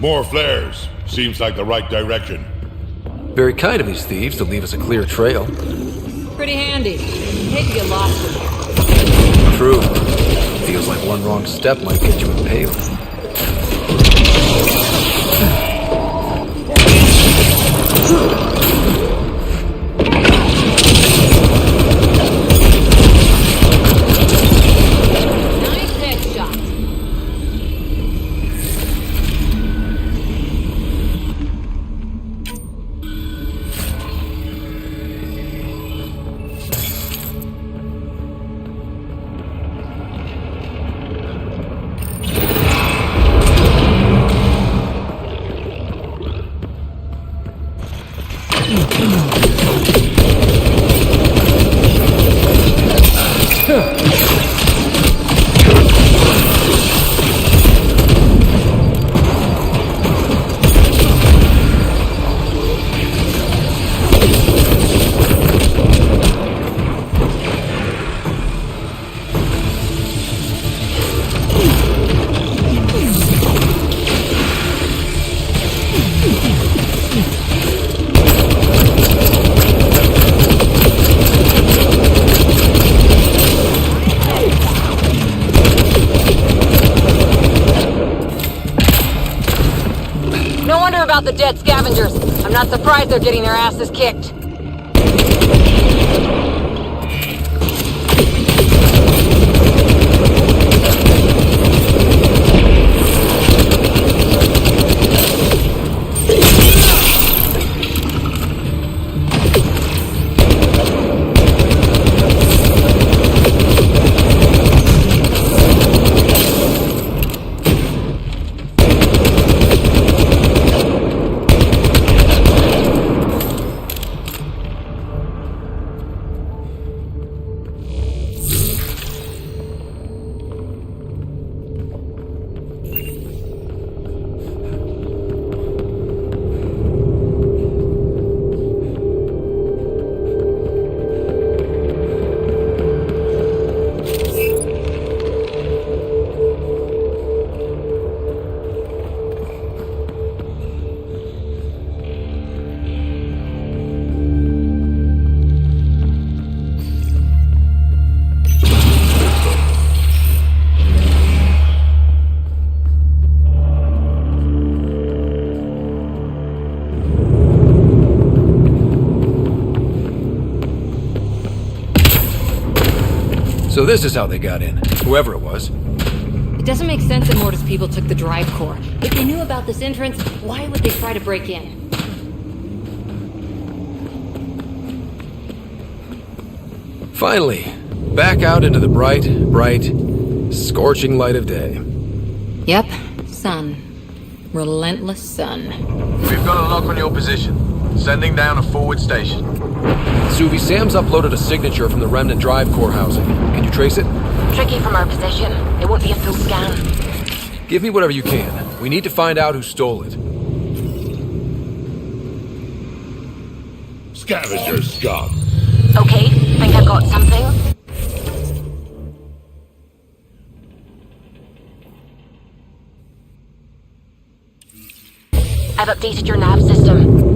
Speaker 5: More flares. Seems like the right direction.
Speaker 1: Very kind of these thieves to leave us a clear trail.
Speaker 4: Pretty handy. Hate to get lost in here.
Speaker 1: True. Feels like one wrong step might get you impaled.
Speaker 4: Nice headshot. No wonder about the dead scavengers. I'm not surprised they're getting their asses kicked.
Speaker 1: So this is how they got in, whoever it was.
Speaker 4: It doesn't make sense that Mortis people took the drive core. If they knew about this entrance, why would they try to break in?
Speaker 1: Finally, back out into the bright, scorching light of day.
Speaker 4: Yep, sun. Relentless sun.
Speaker 17: We've got a lock on your position. Sending down a forward station.
Speaker 1: Suvi, Sam's uploaded a signature from the remnant drive core housing. Can you trace it?
Speaker 19: Tricky from our position. It won't be a full scan.
Speaker 1: Give me whatever you can. We need to find out who stole it.
Speaker 5: Scavenger scum.
Speaker 19: Okay, think I've got something? I've updated your nav system.